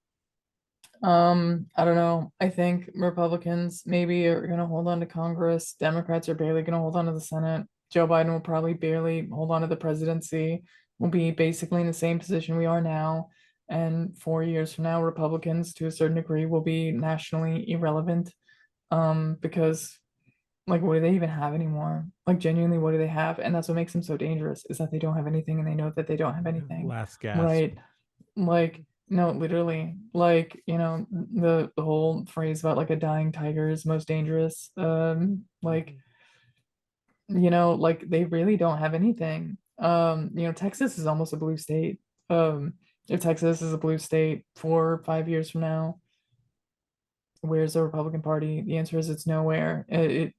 I don't know. I think Republicans maybe are going to hold on to Congress. Democrats are barely going to hold on to the Senate. Joe Biden will probably barely hold on to the presidency. We'll be basically in the same position we are now. And 4 years from now, Republicans, to a certain degree, will be nationally irrelevant. Because like, what do they even have anymore? Like, genuinely, what do they have? And that's what makes them so dangerous, is that they don't have anything, and they know that they don't have anything. Last gasp. Right. Like, no, literally, like, the whole phrase about like a dying tiger is most dangerous. Like, like they really don't have anything. Texas is almost a blue state. If Texas is a blue state 4 or 5 years from now, where's the Republican Party? The answer is it's nowhere. It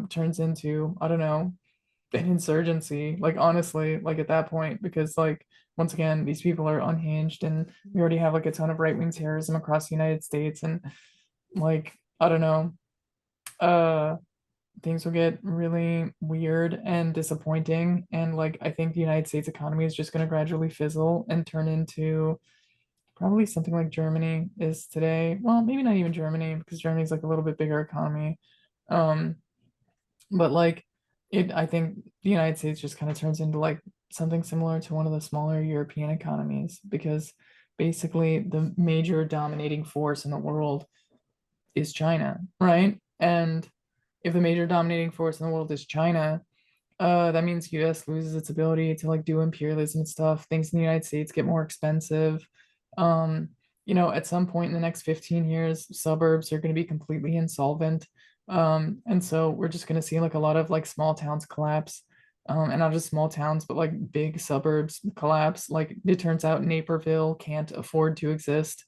turns into, I don't know, an insurgency, like honestly, like at that point, because like once again, these people are unhinged, and we already have like a ton of right-wing terrorism across the United States, and like, I don't know, uh things will get really weird and disappointing, and like I think the United States economy is just going to gradually fizzle and turn into probably something like Germany is today. Well, maybe not even Germany, because Germany's like a little bit bigger economy. um but like I think the United States just kind of turns into like something similar to one of the smaller European economies, because basically the major dominating force in the world is China, right? And if the major dominating force in the world is China, that means US loses its ability to like do imperialism and stuff. Things in the United States get more expensive. Um, at some point in the next 15 years, suburbs are going to be completely insolvent. And so we're just going to see like a lot of like small towns collapse. And not just small towns, but like big suburbs collapse. Like it turns out Naperville can't afford to exist.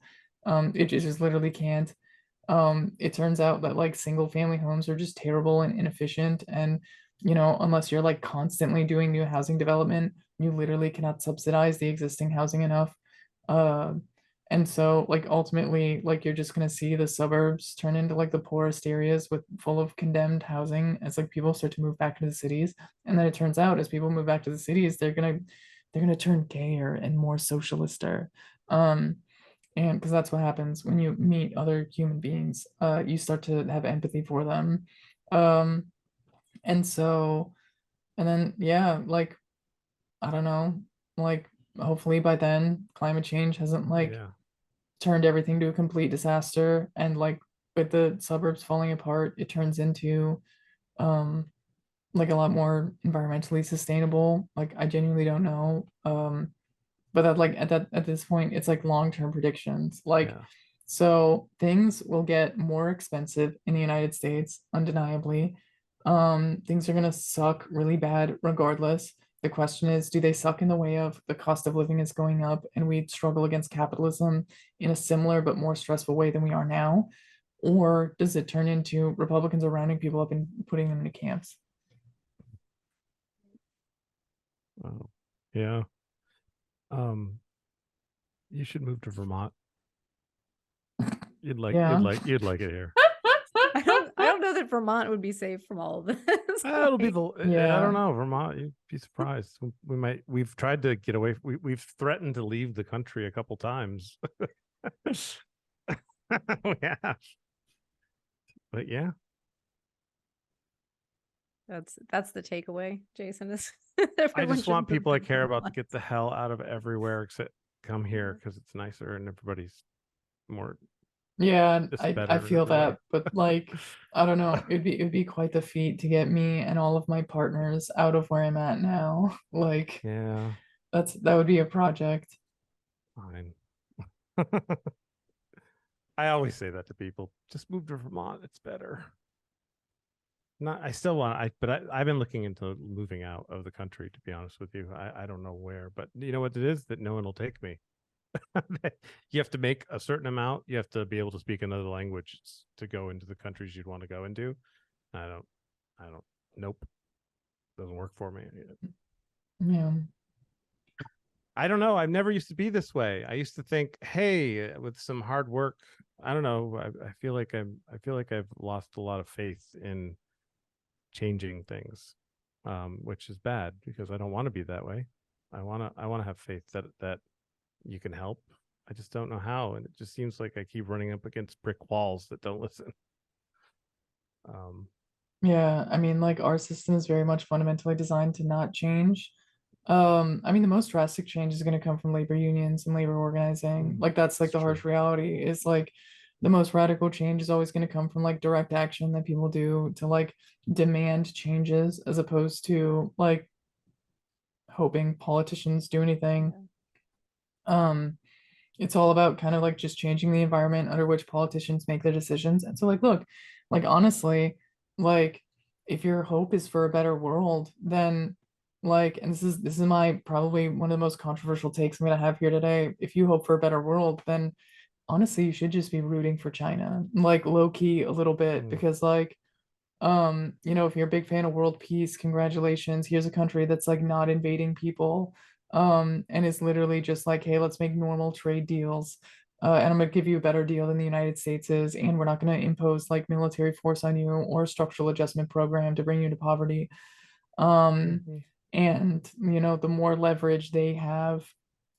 It just literally can't. It turns out that like single family homes are just terrible and inefficient, and unless you're like constantly doing new housing development, you literally cannot subsidize the existing housing enough. uh and so like ultimately, like you're just going to see the suburbs turn into like the poorest areas with full of condemned housing as like people start to move back into the cities. And then it turns out as people move back to the cities, they're going to turn gayer and more socialister. um and because that's what happens when you meet other human beings, you start to have empathy for them. um and so, and then yeah, like I don't know, like hopefully by then climate change hasn't like Yeah. turned everything to a complete disaster, and like with the suburbs falling apart, it turns into um like a lot more environmentally sustainable. Like I genuinely don't know. But that like at this point it's like long-term predictions. Like Yeah. So things will get more expensive in the United States, undeniably. Things are gonna suck really bad regardless. The question is, do they suck in the way of the cost of living is going up and we struggle against capitalism in a similar but more stressful way than we are now? Or does it turn into Republicans are rounding people up and putting them into camps? Oh, yeah. You should move to Vermont. You'd like Yeah. you'd like it here. I don't know that Vermont would be safe from all of this. It'll be the I Yeah. don't know, Vermont. You'd be surprised. We've tried to get away. We've threatened to leave the country a couple times. Yeah, but yeah, That's the takeaway, Jason, is I everyone just want should move people I to care about to Vermont. get the hell out of everywhere except come here because it's nicer and everybody's more Yeah, just I better in feel every way. that, but like I don't know, it'd be quite the feat to get me and all of my partners out of where I'm at now. Like Yeah, that would be a project. fine. I always say that to people. Just move to Vermont. It's better. Not, I still want. I've been looking into moving out of the country. To be honest with you, I don't know where, but you know what it is that no one will take me. You have to make a certain amount. You have to be able to speak another language to go into the countries you'd want to go into. I don't. Nope, doesn't work for me. Yeah. I don't know. I've never used to be this way. I used to think, hey, with some hard work, I don't know. I feel like I feel like I've lost a lot of faith in changing things, which is bad because I don't want to be that way. I want to have faith that you can help. I just don't know how, and it just seems like I keep running up against brick walls that don't listen. Yeah, I mean, like our system is very much fundamentally designed to not change. I mean, the most drastic change is going to come from labor unions and labor organizing. Like that's like It's the true. harsh reality is like the most radical change is always going to come from like direct action that people do to like demand changes as opposed to like hoping politicians do anything. Um, it's all about kind of like just changing the environment under which politicians make their decisions. And so like look, like honestly, like if your hope is for a better world, then like and this is my probably one of the most controversial takes I'm gonna have here today. If you hope for a better world, then honestly you should just be rooting for China, like low key a little bit, Mm, because like you know, if you're a big fan of world peace, congratulations. Here's a country that's like not invading people, and it's literally just like, hey, let's make normal trade deals. And I'm gonna give you a better deal than the United States is, and we're not gonna impose like military force on you or a structural adjustment program to bring you to poverty. Um, mhm. and you know, the more leverage they have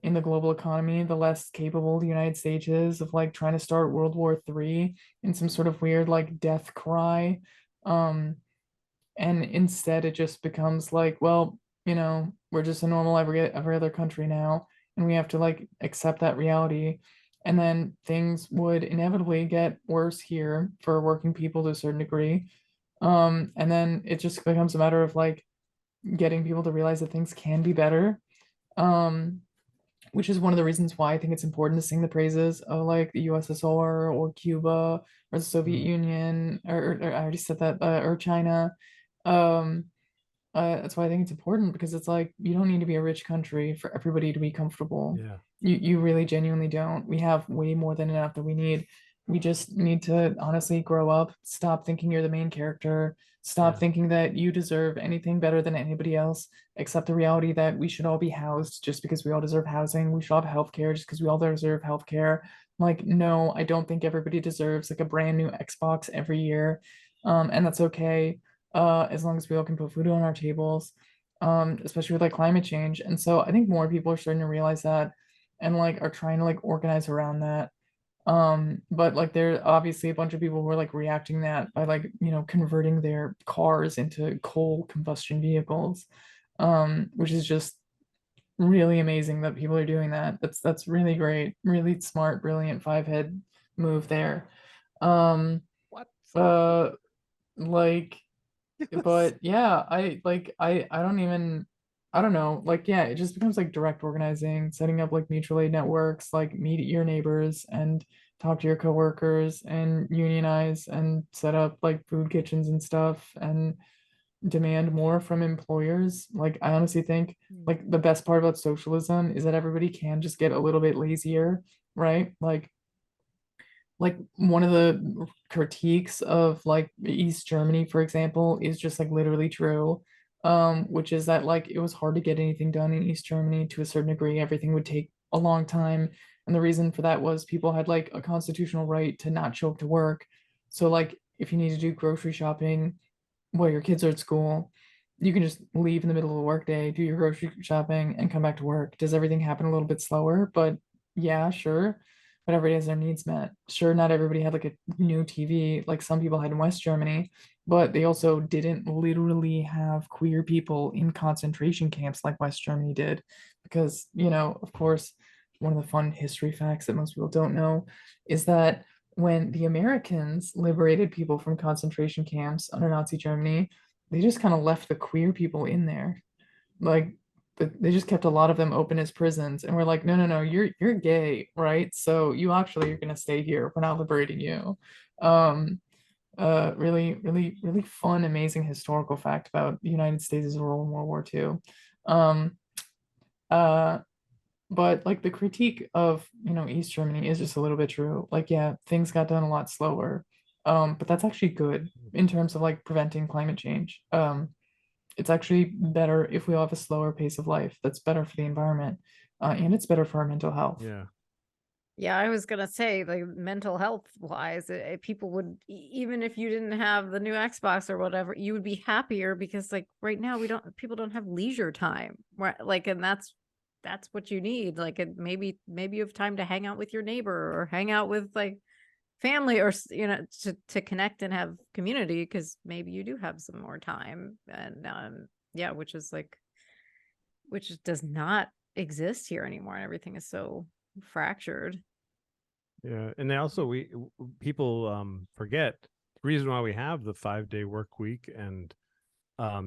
in the global economy, the less capable the United States is of like trying to start World War III in some sort of weird like death cry. Um, and instead it just becomes like, well, you know, we're just a normal every other country now, and we have to like accept that reality. And then things would inevitably get worse here for working people to a certain degree. And then it just becomes a matter of like getting people to realize that things can be better. Um, which is one of the reasons why I think it's important to sing the praises of like the USSR or Cuba or the Soviet Mm, Union, or I already said that, or China. Um, that's why I think it's important, because it's like you don't need to be a rich country for everybody to be comfortable. yeah, You really genuinely don't. We have way more than enough that we need. We just need to honestly grow up, stop thinking you're the main character, stop yeah, thinking that you deserve anything better than anybody else, accept the reality that we should all be housed just because we all deserve housing. We should all have healthcare just because we all deserve healthcare. Like, no, I don't think everybody deserves like a brand new Xbox every year. And that's okay, as long as we all can put food on our tables, especially with like climate change. And so I think more people are starting to realize that and like are trying to like organize around that. But like there are obviously a bunch of people who are like reacting that by like, you know, converting their cars into coal combustion vehicles, which is just really amazing that people are doing that. That's really great, really smart, brilliant five head move there. Um, what? uh, like Yes. but yeah, I don't even, I don't know, like yeah, it just becomes like direct organizing, setting up like mutual aid networks, like meet your neighbors and talk to your coworkers and unionize and set up like food kitchens and stuff and demand more from employers. Like I honestly think like the best part about socialism is that everybody can just get a little bit lazier, right? Like one of the critiques of like East Germany, for example, is just like literally true. Which is that like it was hard to get anything done in East Germany to a certain degree. Everything would take a long time. And the reason for that was people had like a constitutional right to not show up to work. So like if you need to do grocery shopping while your kids are at school, you can just leave in the middle of the workday, do your grocery shopping, and come back to work. Does everything happen a little bit slower? But yeah, sure. But everybody has their needs met. Sure, not everybody had like a new TV like some people had in West Germany, but they also didn't literally have queer people in concentration camps like West Germany did. Because, you know, of course, one of the fun history facts that most people don't know is that when the Americans liberated people from concentration camps under Nazi Germany, they just kind of left the queer people in there. Like they just kept a lot of them open as prisons and we're like, no, no, no, you're gay, right? So you actually are gonna stay here. We're not liberating you. Um, really, really, really fun, amazing historical fact about the United States' role in World War II. Um, uh, but like the critique of East Germany is just a little bit true. Like, yeah, things got done a lot slower. But that's actually good in terms of like preventing climate change. It's actually better if we all have a slower pace of life. That's better for the environment, and it's better for our mental health. Yeah. Yeah, I was gonna say, like, mental health wise, people would, even if you didn't have the new Xbox or whatever, you would be happier because, like, right now people don't have leisure time, right? Like, and that's what you need. Like, maybe you have time to hang out with your neighbor or hang out with like family or to connect and have community because maybe you do have some more time and yeah, which does not exist here anymore, and everything is so fractured. Yeah, and they also people forget the reason why we have the 5-day work week and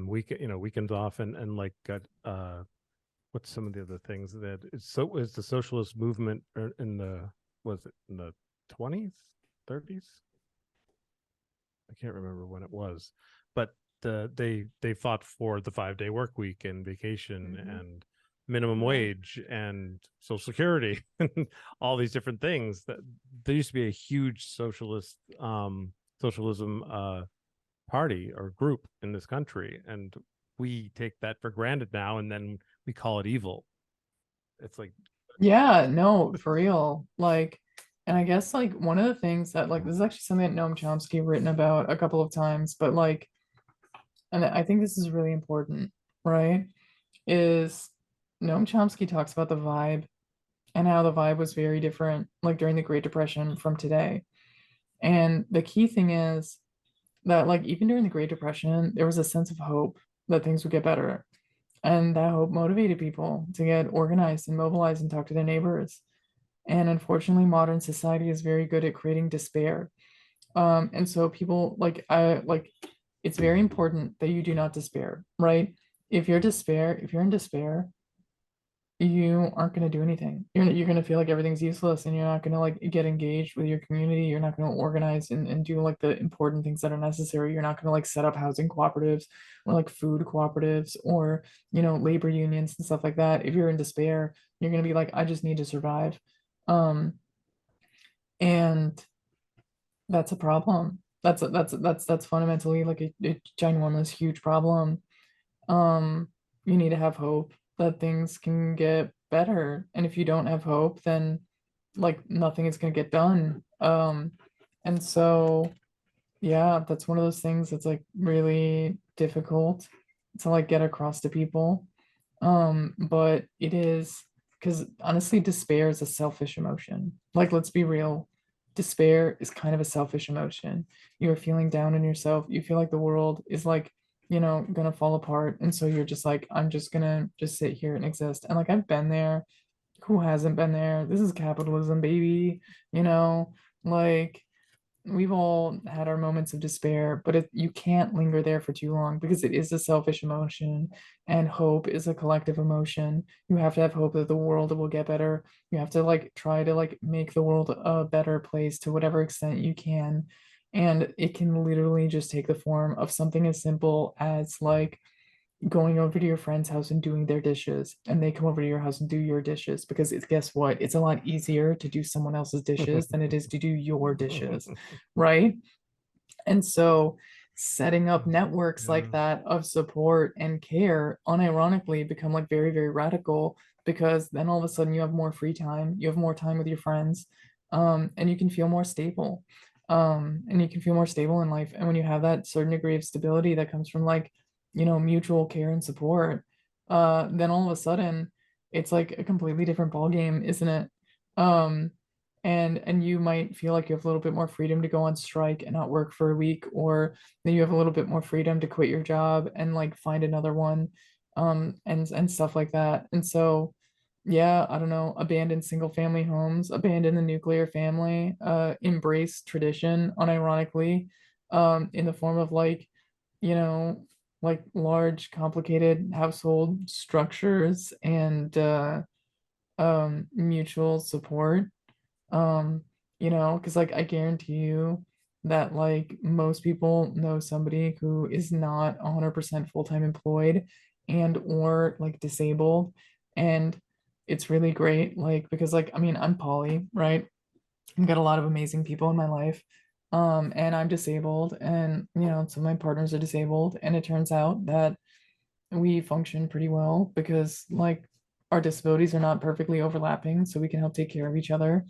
weekends off and like what's some of the other things that is the socialist movement in the was it in the 20s 30s, I can't remember when it was, but they fought for the 5-day work week and vacation and minimum wage and social security and all these different things. That there used to be a huge socialism party or group in this country, and we take that for granted now, and then we call it evil. It's like, Yeah, no, for real. Like, and I guess like one of the things that like this is actually something that Noam Chomsky written about a couple of times, but like, and I think this is really important, right? Is Noam Chomsky talks about the vibe and how the vibe was very different, like during the Great Depression from today. And the key thing is that like even during the Great Depression, there was a sense of hope that things would get better. And that hope motivated people to get organized and mobilized and talk to their neighbors. And unfortunately, modern society is very good at creating despair. And so people like it's very important that you do not despair, right? If you're in despair, you aren't going to do anything. You're going to feel like everything's useless and you're not going to like get engaged with your community. You're not going to organize and do like the important things that are necessary. You're not going to like set up housing cooperatives or like food cooperatives or, labor unions and stuff like that. If you're in despair, you're going to be like, I just need to survive. And that's a problem. That's fundamentally like a ginormous, huge problem. You need to have hope that things can get better. And if you don't have hope, then like nothing is gonna get done. And so yeah, that's one of those things that's like really difficult to like get across to people. But it is because honestly, despair is a selfish emotion. Like, let's be real. Despair is kind of a selfish emotion. You're feeling down on yourself. You feel like the world is like, gonna fall apart. And so you're just like, I'm just gonna just sit here and exist. And like, I've been there. Who hasn't been there? This is capitalism, baby. You know, like we've all had our moments of despair, but you can't linger there for too long because it is a selfish emotion, and hope is a collective emotion. You have to have hope that the world will get better. You have to like try to like make the world a better place to whatever extent you can. And it can literally just take the form of something as simple as like going over to your friend's house and doing their dishes, and they come over to your house and do your dishes, because it's, guess what, it's a lot easier to do someone else's dishes than it is to do your dishes, right? And so setting up networks like that of support and care unironically become like very, very radical, because then all of a sudden you have more free time, you have more time with your friends, and you can feel more stable. And you can feel more stable in life. And when you have that certain degree of stability that comes from like, mutual care and support, then all of a sudden it's like a completely different ball game, isn't it? Um, and you might feel like you have a little bit more freedom to go on strike and not work for a week, or then you have a little bit more freedom to quit your job and like find another one, and stuff like that. And so yeah, I don't know, abandon single family homes, abandon the nuclear family, embrace tradition unironically, in the form of like, you know like large complicated household structures and mutual support. um because like I guarantee you that like most people know somebody who is not 100% full-time employed and or like disabled. And it's really great, like, because like, I mean, I'm poly, right? I've got a lot of amazing people in my life, and I'm disabled, and some of my partners are disabled, and it turns out that we function pretty well because like our disabilities are not perfectly overlapping, so we can help take care of each other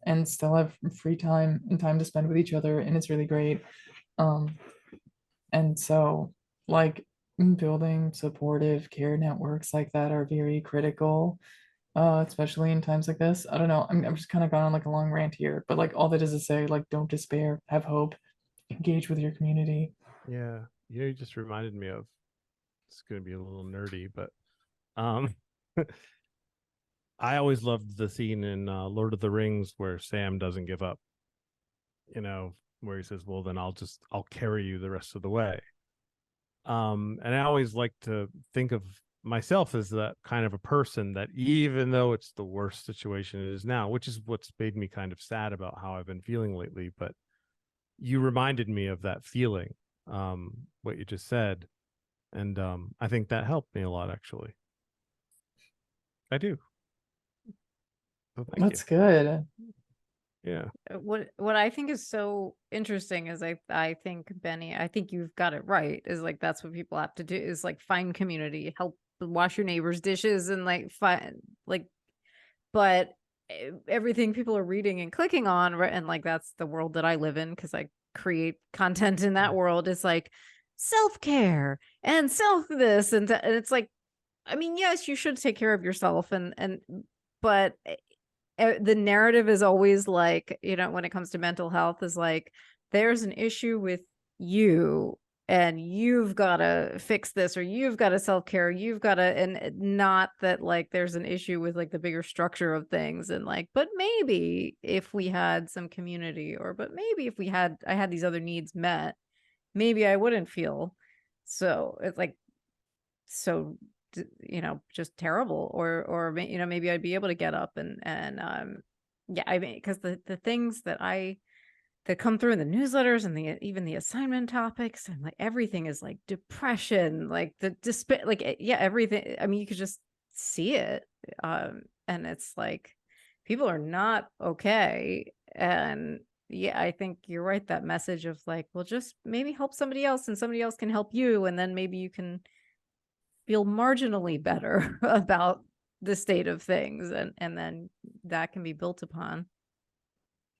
and still have free time and time to spend with each other, and it's really great. um and so like building supportive care networks like that are very critical, especially in times like this. I don't know, I'm just kind of gone on like a long rant here, but like all that is to say, like, don't despair, have hope, engage with your community. Yeah, you just reminded me of, it's going to be a little nerdy, but um I always loved the scene in Lord of the Rings where Sam doesn't give up, where he says, well, then I'll carry you the rest of the way. And I always like to think of myself as that kind of a person, that even though it's the worst situation it is now, which is what's made me kind of sad about how I've been feeling lately, but you reminded me of that feeling, what you just said. And I think that helped me a lot, actually. I do. So thank That's you. good. Yeah. What I think is so interesting is I think, Benny, I think you've got it right, is like that's what people have to do, is like find community, help wash your neighbor's dishes, and like find like, but everything people are reading and clicking on, right, and like that's the world that I live in because I create content in that world, is like self-care and self this and it's like, I mean, yes, you should take care of yourself, and but the narrative is always like, when it comes to mental health, is like there's an issue with you and you've got to fix this, or you've got to self-care, you've got to, and not that like there's an issue with like the bigger structure of things, and like, but maybe if we had some community, or but maybe if I had these other needs met, maybe I wouldn't feel so, it's like, so just terrible, or maybe I'd be able to get up and yeah, I mean, because the things that come through in the newsletters and even the assignment topics, and like everything is like depression, like the despair, like, yeah, everything, I mean, you could just see it, and it's like people are not okay. And yeah, I think you're right, that message of like, well, just maybe help somebody else and somebody else can help you, and then maybe you can feel marginally better about the state of things, and then that can be built upon.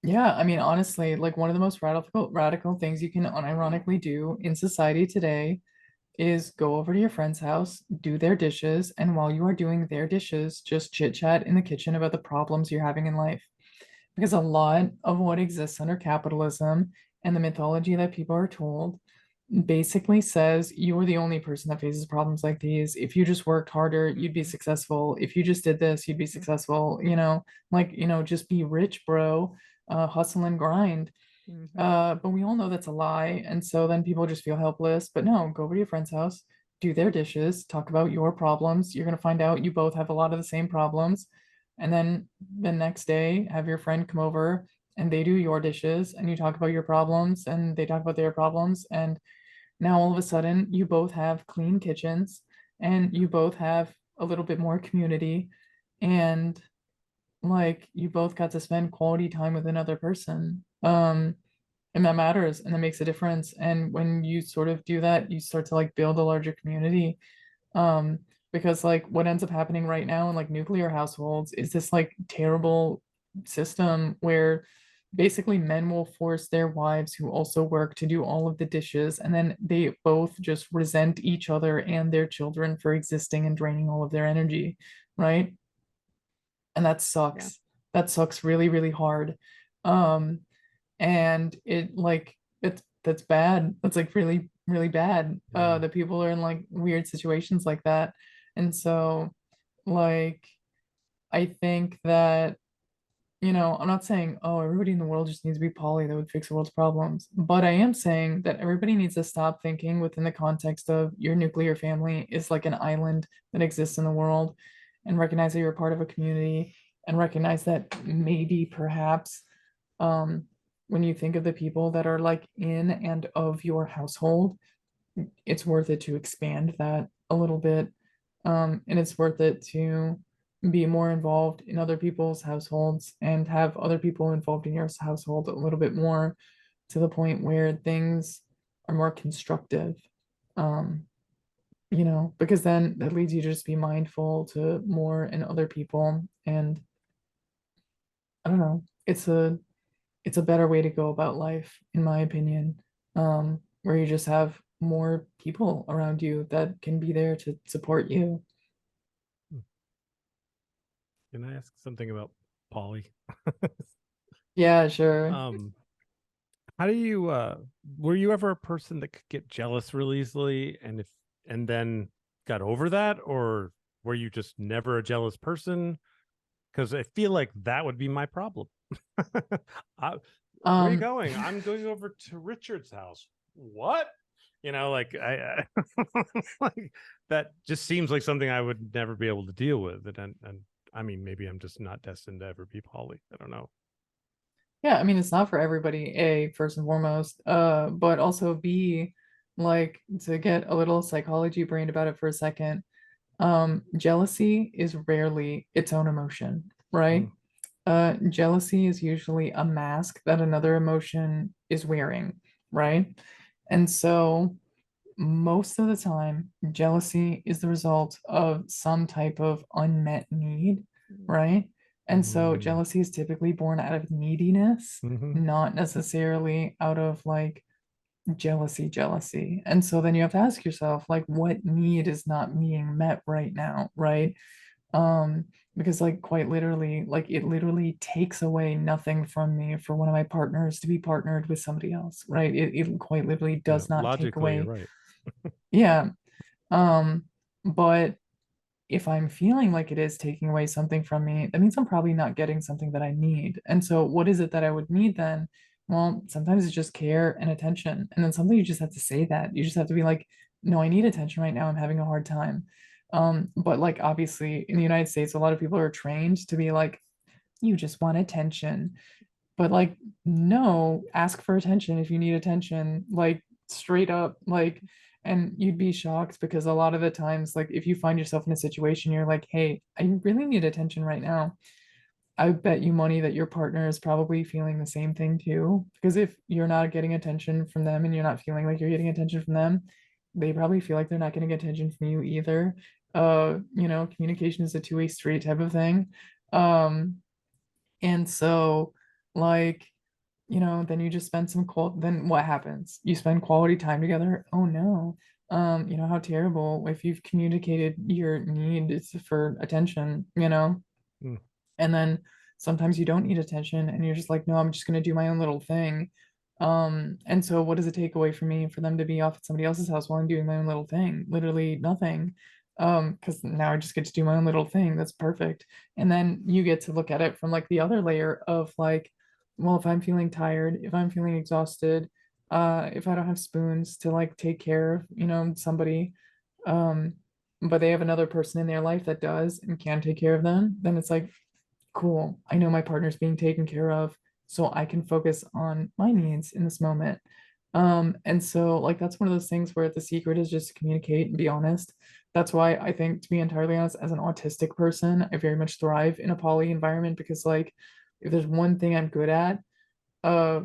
Yeah, I mean, honestly, like one of the most radical things you can unironically do in society today is go over to your friend's house, do their dishes, and while you are doing their dishes, just chit chat in the kitchen about the problems you're having in life. Because a lot of what exists under capitalism and the mythology that people are told basically says you are the only person that faces problems like these. If you just worked harder, you'd be successful. If you just did this, you'd be successful. Like, just be rich, bro. Hustle and grind. But we all know that's a lie. And so then people just feel helpless. But no, go over to your friend's house, do their dishes, talk about your problems. You're going to find out you both have a lot of the same problems. And then the next day, have your friend come over and they do your dishes and you talk about your problems and they talk about their problems. And now all of a sudden, you both have clean kitchens and you both have a little bit more community. And like you both got to spend quality time with another person. And that matters and that makes a difference. And when you sort of do that, you start to like build a larger community. Um, because like what ends up happening right now in like nuclear households is this like terrible system where basically men will force their wives who also work to do all of the dishes, and then they both just resent each other and their children for existing and draining all of their energy, right? And that sucks. That sucks really, really hard. Um, and it like that's bad. That's like really, really bad. That people are in like weird situations like that. And so like I think that, you know, I'm not saying, oh, everybody in the world just needs to be poly, that would fix the world's problems. But I am saying that everybody needs to stop thinking within the context of your nuclear family is like an island that exists in the world, and recognize that you're a part of a community, and recognize that maybe perhaps um, when you think of the people that are like in and of your household, it's worth it to expand that a little bit. And it's worth it to be more involved in other people's households and have other people involved in your household a little bit more, to the point where things are more constructive. Um, you know, because then that leads you to just be mindful to more and other people. And I don't know, it's a better way to go about life, in my opinion, where you just have more people around you that can be there to support you. Can I ask something about poly? Yeah, sure. How do you were you ever a person that could get jealous really easily and then got over that, or were you just never a jealous person? Because I feel like that would be my problem. Where are you Um, going? I'm going over to Richard's house. What? You know, like like that just seems like something I would never be able to deal with. And I mean, maybe I'm just not destined to ever be poly. I don't know. yeah, I mean, it's not for everybody, A, first and foremost, but also B, like to get a little psychology brained about it for a second. Jealousy is rarely its own emotion, right? Mm, Jealousy is usually a mask that another emotion is wearing, right? And so most of the time, jealousy is the result of some type of unmet need, right? And so mm, jealousy is typically born out of neediness, mhm. not necessarily out of like jealousy. And so then you have to ask yourself, like, what need is not being met right now, right? Um, because like quite literally, like it literally takes away nothing from me for one of my partners to be partnered with somebody else, right? It quite literally Yeah, does not take logically, you're away. right. Yeah. Um, but if I'm feeling like it is taking away something from me, that means I'm probably not getting something that I need. And so what is it that I would need then? Well, sometimes it's just care and attention. And then sometimes you just have to say that. You just have to be like, no, I need attention right now. I'm having a hard time. But like obviously in the United States, a lot of people are trained to be like, you just want attention. But like, no, ask for attention if you need attention, like straight up, like, and you'd be shocked because a lot of the times, like, if you find yourself in a situation, you're like, hey, I really need attention right now. I bet you money that your partner is probably feeling the same thing too. Because if you're not getting attention from them and you're not feeling like you're getting attention from them, they probably feel like they're not getting attention from you either. You know, communication is a two-way street type of thing. Um, and so, like, you know, then you just spend some then what happens? You spend quality time together. Oh no. You know, how terrible if you've communicated your need for attention, you know, Mm, and then sometimes you don't need attention and you're just like, no, I'm just gonna do my own little thing. And so what does it take away from me for them to be off at somebody else's house while I'm doing my own little thing? Literally nothing. Because now I just get to do my own little thing. That's perfect. And then you get to look at it from like the other layer of like, well, if I'm feeling tired, if I'm feeling exhausted, if I don't have spoons to like take care of, somebody, um, but they have another person in their life that does and can take care of them, then it's like, cool, I know my partner's being taken care of, so I can focus on my needs in this moment. And so like that's one of those things where the secret is just to communicate and be honest. That's why I think, to be entirely honest, as an autistic person, I very much thrive in a poly environment, because like if there's one thing I'm good at, uh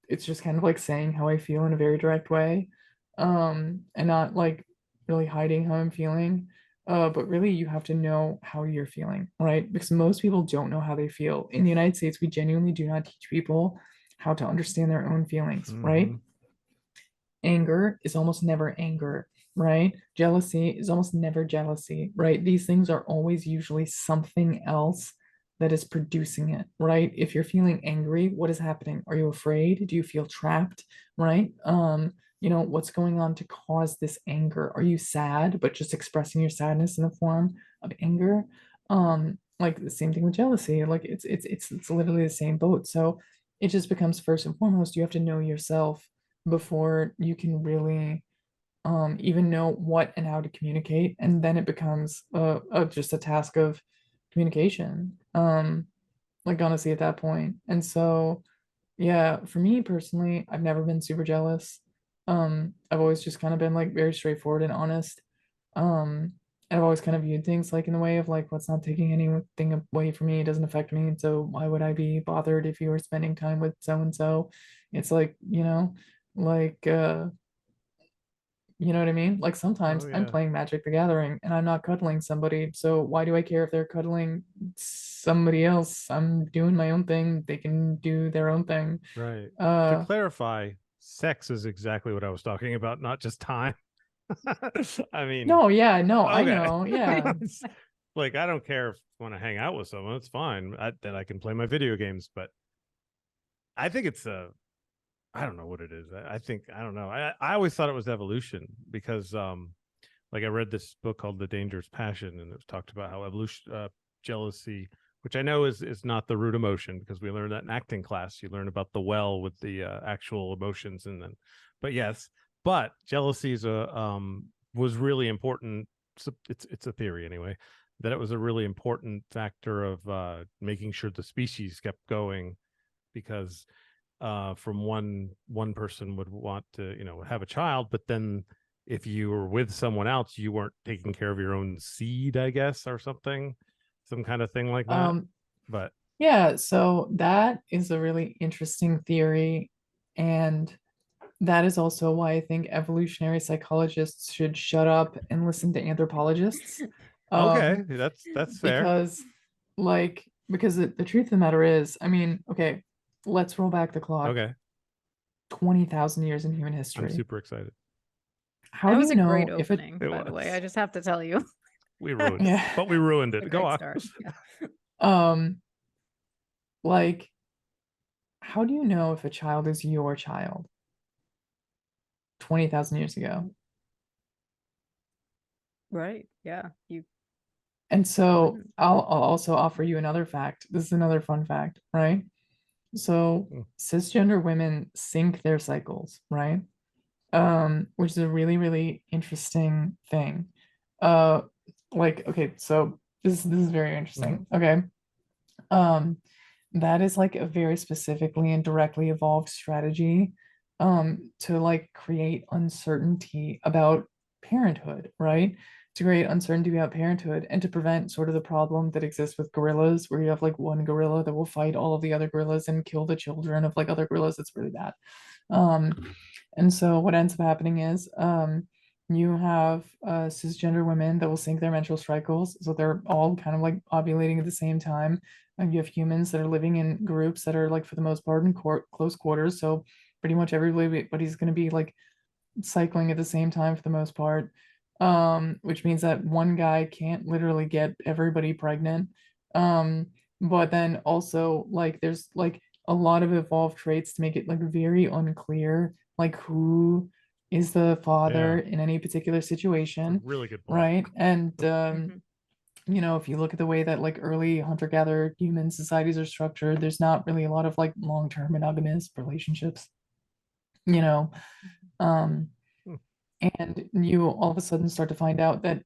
it's just kind of like saying how I feel in a very direct way, and not like really hiding how I'm feeling. But really, you have to know how you're feeling, right? Because most people don't know how they feel. In the United States, we genuinely do not teach people how to understand their own feelings, right? Anger is almost never anger, right? Jealousy is almost never jealousy, right? These things are always usually something else that is producing it, right? If you're feeling angry, what is happening? Are you afraid? Do you feel trapped, right? What's going on to cause this anger? Are you sad, but just expressing your sadness in the form of anger? Like the same thing with jealousy. Like it's literally the same boat. So it just becomes, first and foremost, you have to know yourself before you can really even know what and how to communicate, and then it becomes just a task of communication, like honestly at that point. And so yeah, for me personally, I've never been super jealous. I've always just kind of been like very straightforward and honest. And I've always kind of viewed things like in the way of like, what's not taking anything away from me, it doesn't affect me, so why would I be bothered if you were spending time with so and so? It's like, like you know what I mean? Like sometimes Oh I'm yeah. playing Magic the Gathering and I'm not cuddling somebody. So why do I care if they're cuddling somebody else? I'm doing my own thing. They can do their own thing. Right. To Uh clarify, sex is exactly what I was talking about, not just time. I mean, no, yeah, no, I okay. know. Yeah. Like, I don't care if I want to hang out with someone, it's fine. Then I can play my video games, but I think it's I don't know what it is. I think I don't know. I always thought it was evolution because like I read this book called The Dangerous Passion, and it talked about how evolution jealousy, which I know is not the root emotion, because we learned that in acting class. You learn about the well with the actual emotions, and then, but yes, but jealousy is a was really important. It's a theory anyway, that it was a really important factor of making sure the species kept going, because from one person would want to have a child, but then if you were with someone else, you weren't taking care of your own seed, I guess, or something, some kind of thing like that. But Yeah, so that is a really interesting theory. And that is also why I think evolutionary psychologists should shut up and listen to anthropologists. okay, that's fair. Because because the truth of the matter is, I mean, okay, let's roll back the clock Okay, 20,000 years in human I'm history. super excited. How That do was you a great know if it opening, It by the way. was. I just have to tell you. We ruined it, yeah. but we ruined A it. Go great on. start. Yeah. Like, how do you know if a child is your child 20,000 years ago? Right. Yeah. You And so wouldn't. I'll also offer you another fact. This is another fun fact, right? So Mm. cisgender women sync their cycles, right? Which is a really, really interesting thing. Uh, okay, so this is very interesting. Okay. Um, that is like a very specifically and directly evolved strategy to like create uncertainty about parenthood, right? To create uncertainty about parenthood and to prevent sort of the problem that exists with gorillas, where you have like one gorilla that will fight all of the other gorillas and kill the children of like other gorillas. It's really bad. And so what ends up happening is you have cisgender women that will sync their menstrual cycles, so they're all kind of like ovulating at the same time. And you have humans that are living in groups that are like for the most part in close quarters, so pretty much everybody's going to be like cycling at the same time for the most part, which means that one guy can't literally get everybody pregnant. But then also like there's like a lot of evolved traits to make it like very unclear like who is the father Yeah, in any particular it's a situation, really good point. right? And Mhm. you know, if you look at the way that like early hunter-gatherer human societies are structured, there's not really a lot of like long-term monogamous relationships, you know. Um, Hmm. and you all of a sudden start to find out that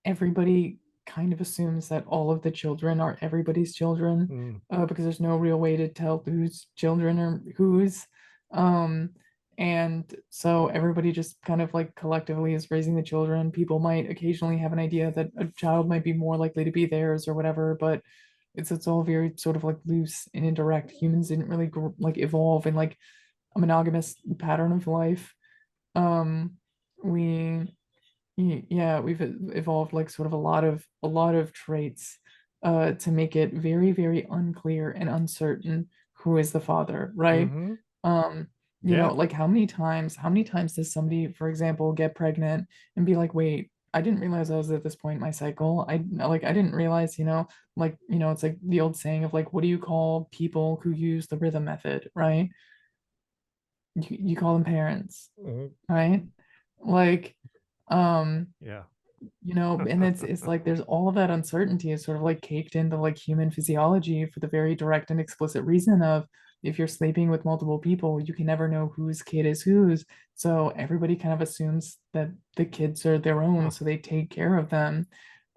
everybody kind of assumes that all of the children are everybody's children, Mm. because there's no real way to tell whose children are whose. Um, and so everybody just kind of like collectively is raising the children. People might occasionally have an idea that a child might be more likely to be theirs or whatever, but it's all very sort of like loose and indirect. Humans didn't really like evolve in like a monogamous pattern of life. Um, we yeah, we've evolved like sort of a lot of traits to make it very, very unclear and uncertain who is the father, right? Mm-hmm. Um, you know, Yeah. like how many times does somebody, for example, get pregnant and be like, wait, I didn't realize I was at this point in my cycle. I didn't realize, it's like the old saying of like, what do you call people who use the rhythm method, right? You call them parents, Mhm. right? Like, um, Yeah. and it's like there's all of that uncertainty is sort of like caked into like human physiology for the very direct and explicit reason of if you're sleeping with multiple people, you can never know whose kid is whose. So everybody kind of assumes that the kids are their own, so they take care of them.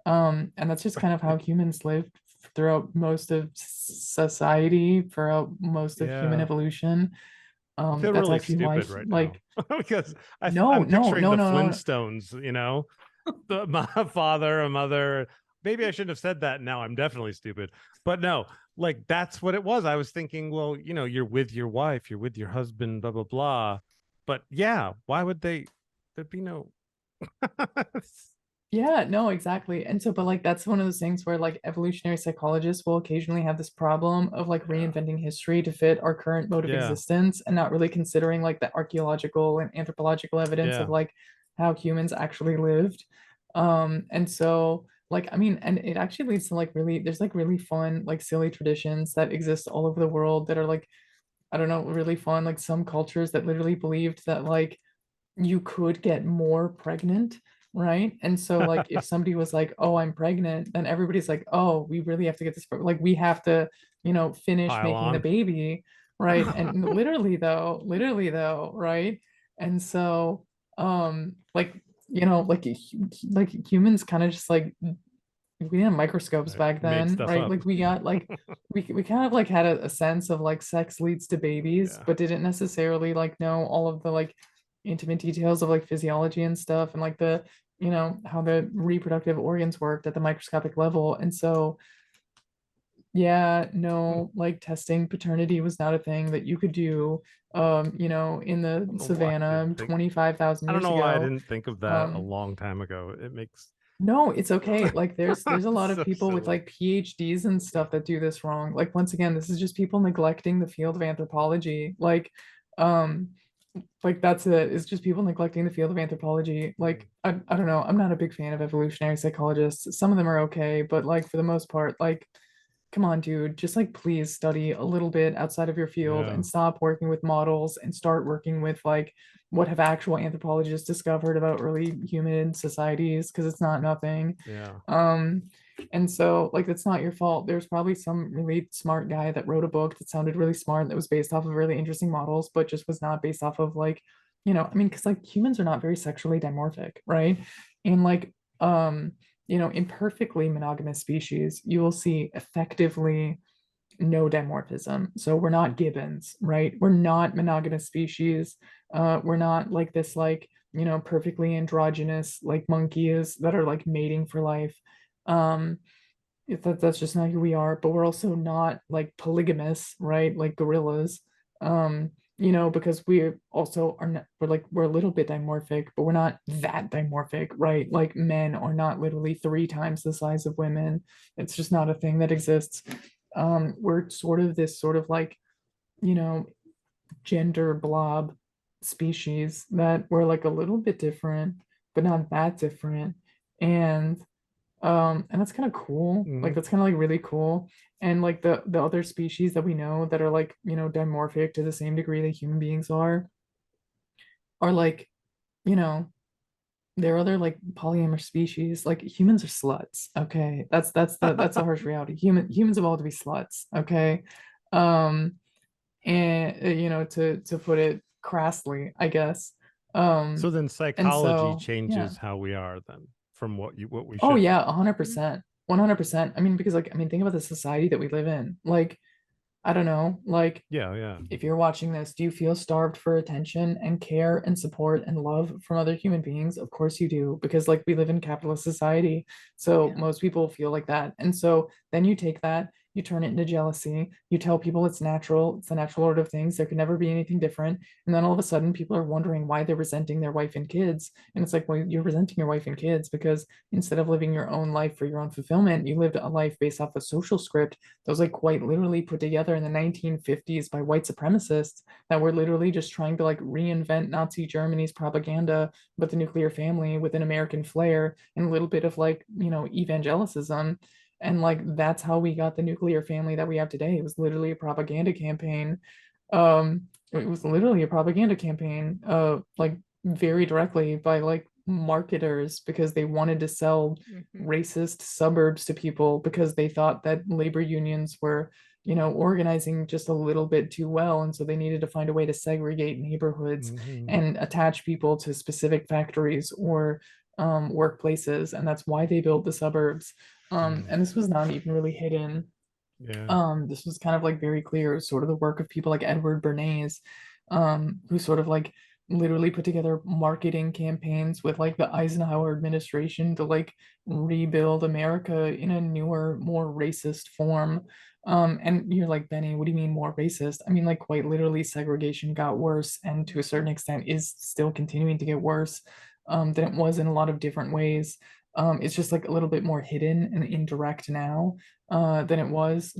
And that's just kind of how humans lived throughout most of society, throughout most of human Yeah. evolution. I feel That's really actually why, stupid right now because no, I'm no, picturing no, the no, no. Flintstones, my father, a mother. Maybe I shouldn't have said that. Now I'm definitely stupid. But no, like that's what it was. I was thinking, well, you're with your wife, you're with your husband, blah, blah, blah. But yeah, why would there'd be no. Yeah, no, exactly. And so, but like that's one of those things where like evolutionary psychologists will occasionally have this problem of like Yeah. reinventing history to fit our current mode of Yeah. existence and not really considering like the archaeological and anthropological evidence of Yeah. like how humans actually lived. And so like I mean, and it actually leads to like really there's like really fun, like silly traditions that exist all over the world that are like, I don't know, really fun. Like some cultures that literally believed that like you could get more pregnant, right? And so like if somebody was like, "Oh, I'm pregnant," then everybody's like, "Oh, we really have to get this like we have to, finish Pile making the on. baby," right? And literally though, right? And so like like humans kind of just like we didn't have microscopes Right. back Made then, stuff right? up. Like we got like we kind of like had a sense of like sex leads to babies, Yeah. but didn't necessarily like know all of the like intimate details of like physiology and stuff and like the how the reproductive organs worked at the microscopic level. And so yeah, Hmm. no, like testing paternity was not a thing that you could do in I the don't know why I savannah didn't think. 25,000 I don't years know why I ago. didn't think of that a um long time ago. It makes No, it's okay. Like there's a lot of so people with silly. like PhDs and stuff that do this wrong. Like once again, this is just people neglecting the field of anthropology. Um like that's it. It's just people neglecting the field of anthropology. Mm. Like I don't know. I'm not a big fan of evolutionary psychologists. Some of them are okay, but like for the most part, like come on, dude, just like please study a little bit outside of your field Yeah. and stop working with models and start working with like what have actual anthropologists discovered about early human societies because it's not nothing. Yeah. Um, and so like that's not your fault. There's probably some really smart guy that wrote a book that sounded really smart that was based off of really interesting models, but just was not based off of like, I mean, because like humans are not very sexually dimorphic, right? And like in perfectly monogamous species, you will see effectively no dimorphism. So we're not gibbons, right? We're not monogamous species. We're not like this, like, perfectly androgynous, like monkeys that are like mating for life. Um, that's just not who we are, but we're also not like polygamous, right? Like gorillas. Because we also are not, we're a little bit dimorphic, but we're not that dimorphic, right? Like men are not literally 3 times the size of women. It's just not a thing that exists. We're sort of this sort of like, you know, gender blob species that we're like a little bit different, but not that different. And that's kind of cool. Like Hmm. that's kind of like really cool. And like the other species that we know that are like, dimorphic to the same degree that human beings are like, you know, there are other like polyamorous species. Like humans are sluts. Okay, that's the harsh reality. Humans evolved to be sluts. Okay, um, and to put it crassly, I guess. So then And psychology so yeah. changes how we are then from what we Oh should be. yeah, 100%. 100%. I mean, because like, I mean, think about the society that we live in. Like, I don't know, like Yeah, yeah. if you're watching this, do you feel starved for attention and care and support and love from other human beings? Of course you do, because like we live in capitalist society. So Yeah. most people feel like that. And so then you take that, you turn it into jealousy, you tell people it's natural, it's the natural order of things, there can never be anything different. And then all of a sudden people are wondering why they're resenting their wife and kids. And it's like, well, you're resenting your wife and kids because instead of living your own life for your own fulfillment, you lived a life based off a social script that was like quite literally put together in the 1950s by white supremacists that were literally just trying to like reinvent Nazi Germany's propaganda, but the nuclear family with an American flair and a little bit of like, evangelicism. And like that's how we got the nuclear family that we have today. It was literally a propaganda campaign. It was literally a propaganda campaign, like very directly by like marketers because they wanted to sell racist suburbs to people because they thought that labor unions were, organizing just a little bit too well. And so they needed to find a way to segregate neighborhoods Mhm. and attach people to specific factories or workplaces. And that's why they built the suburbs. And this was not even really hidden. Yeah. This was kind of like very clear, sort of the work of people like Edward Bernays, who sort of like literally put together marketing campaigns with like the Eisenhower administration to like rebuild America in a newer, more racist form. And you're like, Benny, what do you mean more racist? I mean, like quite literally segregation got worse and to a certain extent is still continuing to get worse than it was in a lot of different ways. It's just like a little bit more hidden and indirect now than it was,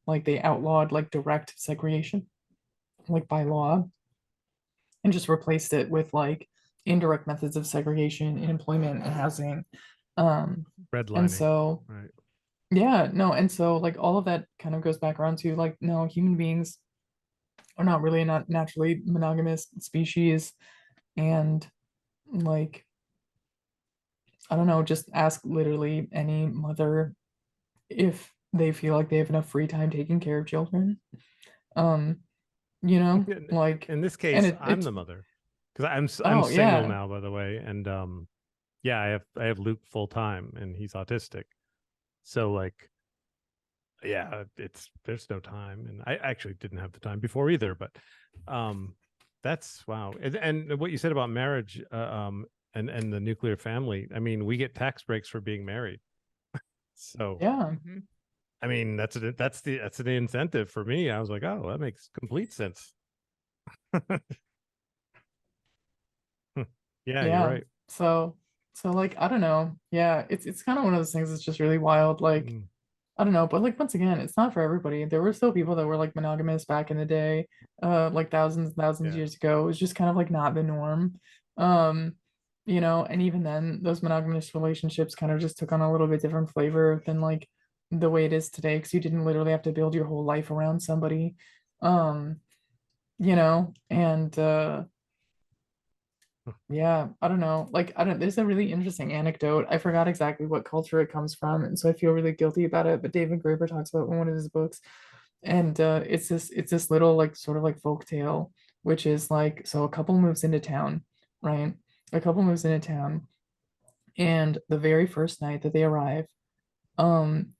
like they outlawed like direct segregation, like by law, and just replaced it with like indirect methods of segregation in employment and housing. And Redlining. so, Right. yeah, no, and so like all of that kind of goes back around to like, no, human beings are not really not naturally monogamous species. And like, I don't know, just ask literally any mother if they feel like they have enough free time taking care of children. Um, In like, in this and case, I'm it's, the mother because I'm oh single yeah, now, by the way, and yeah, I have Luke full time, and he's autistic, so like, yeah, there's no time, and I actually didn't have the time before either, but um, that's wow, and what you said about marriage, and the nuclear family, I mean, we get tax breaks for being married, so yeah, I mean, that's the incentive for me. I was like, oh, that makes complete sense. Yeah, you're yeah. right. So like, I don't know. Yeah, it's kind of one of those things that's just really wild. Like, Mm, I don't know, but like once again, it's not for everybody. There were still people that were like monogamous back in the day, like thousands and thousands of yeah. years ago. It was just kind of like not the norm. Um, and even then, those monogamous relationships kind of just took on a little bit different flavor than like the way it is today, because you didn't literally have to build your whole life around somebody. Um, and yeah, I don't know. Like, I don't, there's a really interesting anecdote. I forgot exactly what culture it comes from, and so I feel really guilty about it. But David Graeber talks about it in one of his books, and it's this little like sort of like folk tale, which is like, so a couple moves into town, right? A couple moves into town, and the very first night that they arrive,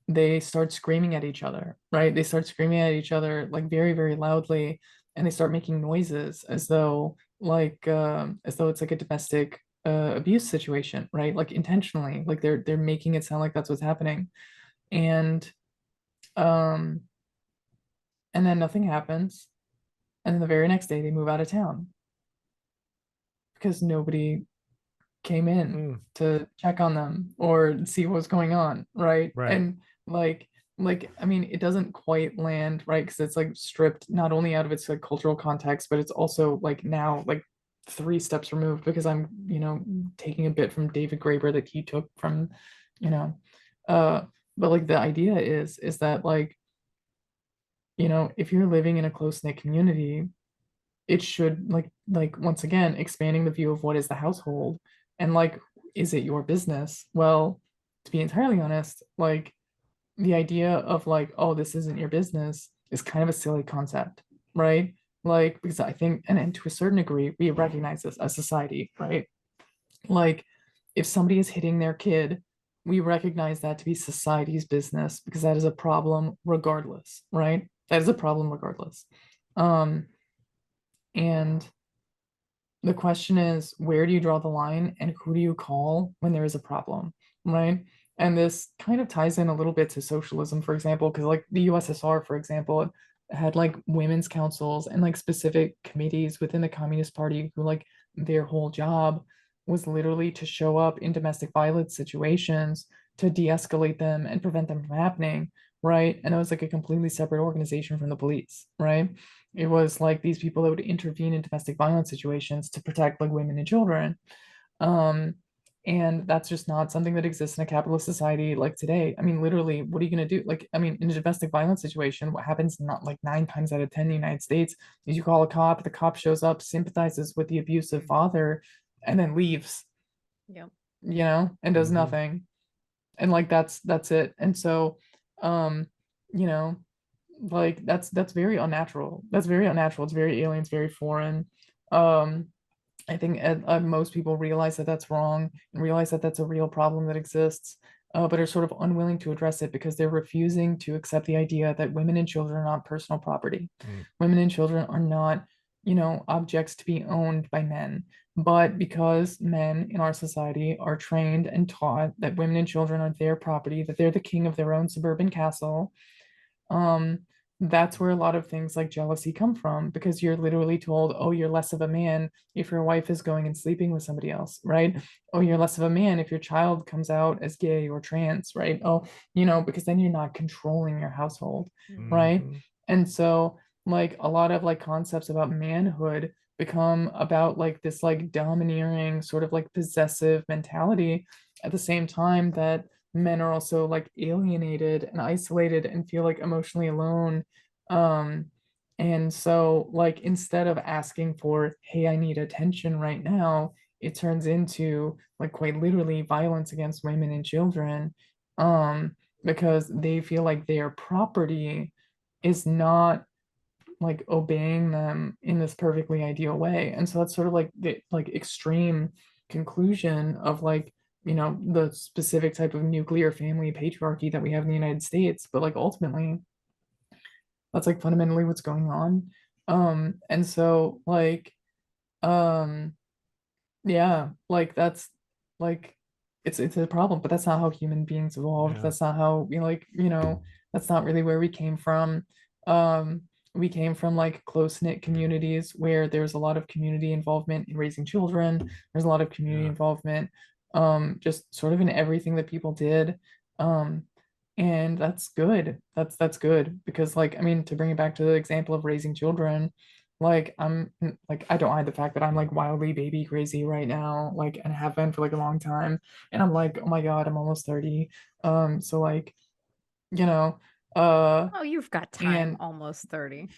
they start screaming at each other, right? They start screaming at each other like very, very loudly, and they start making noises as though it's like a domestic abuse situation, right? Like intentionally, like they're making it sound like that's what's happening. And um and then nothing happens. And then the very next day they move out of town because nobody came in Mm, to check on them or see what was going on, right? right. And like I mean, it doesn't quite land, right? Because it's like stripped not only out of its like cultural context, but it's also like now like three steps removed because I'm, taking a bit from David Graeber that he took from, you know, uh, but like the idea is that like, if you're living in a close-knit community, it should like once again expanding the view of what is the household and like is it your business? Well, to be entirely honest, like the idea of like, oh, this isn't your business is kind of a silly concept, right? Like, because I think, and to a certain degree, we recognize this as society, right? Like, if somebody is hitting their kid, we recognize that to be society's business because that is a problem regardless, right? That is a problem regardless. And the question is, where do you draw the line and who do you call when there is a problem, right? And this kind of ties in a little bit to socialism, for example, because like the USSR, for example, had like women's councils and like specific committees within the Communist Party who like their whole job was literally to show up in domestic violence situations to de-escalate them and prevent them from happening, right? And it was like a completely separate organization from the police, right? It was like these people that would intervene in domestic violence situations to protect like women and children. Um, and that's just not something that exists in a capitalist society like today. I mean, literally, what are you going to do? Like, I mean, in a domestic violence situation, what happens not like 9 times out of 10 in the United States is you call a cop, the cop shows up, sympathizes with the abusive father, and then leaves. Yep. You know, and does nothing. And like that's it. And so, you know, like that's very unnatural. That's very unnatural. It's very alien. It's very foreign. I think most people realize that that's wrong and realize that that's a real problem that exists, but are sort of unwilling to address it because they're refusing to accept the idea that women and children are not personal property. Women and children are not, you know, objects to be owned by men. But because men in our society are trained and taught that women and children are their property, that they're the king of their own suburban castle, um, that's where a lot of things like jealousy come from because you're literally told, oh, you're less of a man if your wife is going and sleeping with somebody else, right? Oh, you're less of a man if your child comes out as gay or trans, right? Oh, you know, because then you're not controlling your household, right? And so, like, a lot of like concepts about manhood become about like this like domineering sort of like possessive mentality at the same time that men are also like alienated and isolated and feel like emotionally alone. Um, and so like instead of asking for, hey, I need attention right now, it turns into like quite literally violence against women and children, because they feel like their property is not like obeying them in this perfectly ideal way. And so that's sort of like the like extreme conclusion of like, you know, the specific type of nuclear family patriarchy that we have in the United States. But like ultimately, that's like fundamentally what's going on. And so like, um, yeah, like that's like it's a problem, but that's not how human beings evolved. Yeah. That's not how we like, you know, that's not really where we came from. Um, we came from like close-knit communities where there's a lot of community involvement in raising children. There's a lot of community Yeah. involvement, just sort of in everything that people did. Um, and that's good. That's good because like I mean, to bring it back to the example of raising children, like I'm like I don't hide the fact that I'm like wildly baby crazy right now, like and have been for like a long time. And I'm like, oh my God, I'm almost 30. So like, you know, Oh, you've got time, and almost 30.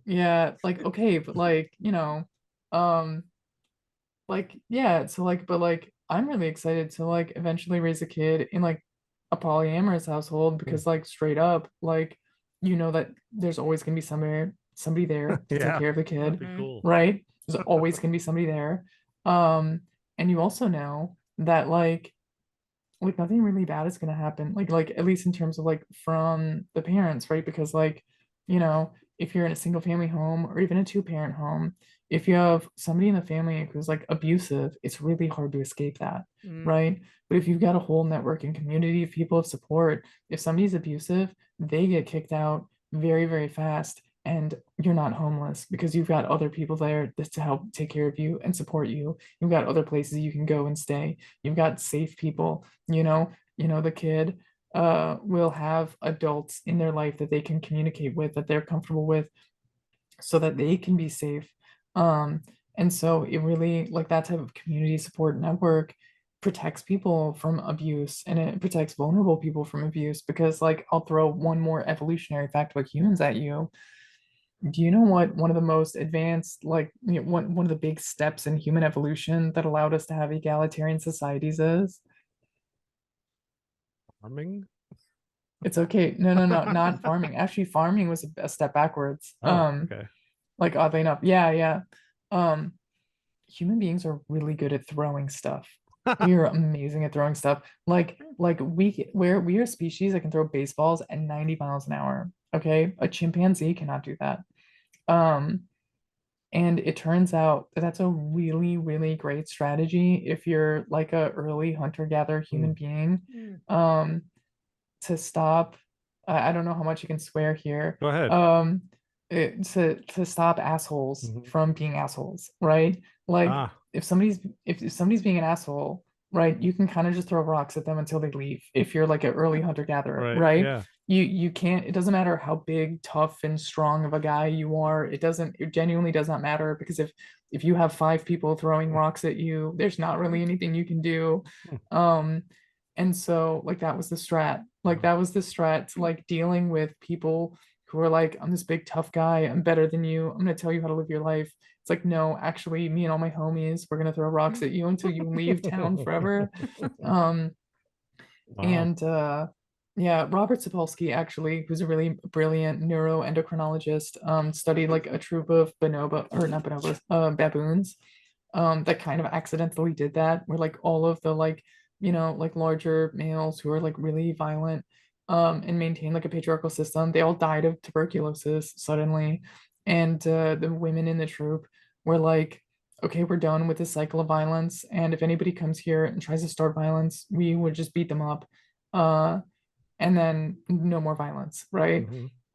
yeah, like okay, but like, you know, um, like yeah, so like, but like I'm really excited to like eventually raise a kid in like a polyamorous household because like straight up, like you know that there's always gonna be somebody there to take Yeah. care of the That'd kid, be cool. right? There's always gonna be somebody there. And you also know that like nothing really bad is gonna happen. Like at least in terms of like from the parents, right? Because like, you know, if you're in a single family home or even a two-parent home, if you have somebody in the family who's like abusive, it's really hard to escape that, right? But if you've got a whole network and community of people of support, if somebody's abusive, they get kicked out very, very fast. And you're not homeless because you've got other people there to help take care of you and support you. You've got other places you can go and stay. You've got safe people, the kid will have adults in their life that they can communicate with, that they're comfortable with, so that they can be safe. Um, and so it really like that type of community support network protects people from abuse and it protects vulnerable people from abuse because like I'll throw one more evolutionary fact about humans at you. do you know what one of the most advanced, like, one of the big steps in human evolution that allowed us to have egalitarian societies is? Farming? It's okay. No, not farming. Actually, farming was a step backwards. Oh, okay. Like oddly enough, yeah. Um, Human beings are really good at throwing stuff. We are amazing at throwing stuff. Like we are a species that can throw baseballs at 90 miles an hour. Okay, a chimpanzee cannot do that. Um, and it turns out that that's a really, really great strategy if you're like a early hunter-gatherer human being. Um, to stop, I don't know how much you can swear here. Go ahead. To stop assholes Mhm. from being assholes, right? Like Ah, if somebody's being an asshole, right, you can kind of just throw rocks at them until they leave. If you're like an early hunter-gatherer, right. right? Yeah. You can't, it doesn't matter how big, tough, and strong of a guy you are. It genuinely does not matter, because if you have 5 people throwing rocks at you, there's not really anything you can do. Um, and so like that was the strat. Like that was the strat to like dealing with people who are like, I'm this big tough guy, I'm better than you, I'm gonna tell you how to live your life. It's like, no, actually, me and all my homies, we're gonna throw rocks at you until you leave town forever. Um, Wow. and yeah, Robert Sapolsky, actually, who's a really brilliant neuroendocrinologist, studied like a troop of bonobo, or not bonobos, baboons, that kind of accidentally did that, where like all of the like, like larger males who are like really violent, and maintain like a patriarchal system, they all died of tuberculosis suddenly. And the women in the troop were like, okay, we're done with this cycle of violence. And if anybody comes here and tries to start violence, we would just beat them up. Uh, and then no more violence, right?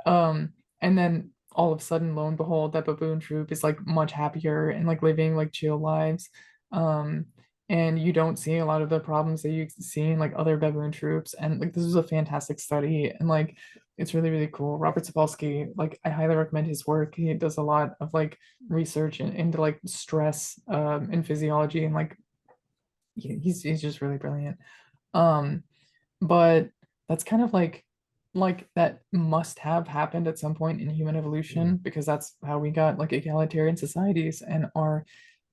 Mhm. And then all of a sudden, lo and behold, that baboon troop is like much happier and like living like chill lives. Um, and you don't see a lot of the problems that you see in like other baboon troops. And like this is a fantastic study, and like it's really, really cool. Robert Sapolsky, like I highly recommend his work. He does a lot of like research into like stress, and physiology, and like he's just really brilliant. Um, but that's kind of like that must have happened at some point in human evolution, because that's how we got like egalitarian societies and our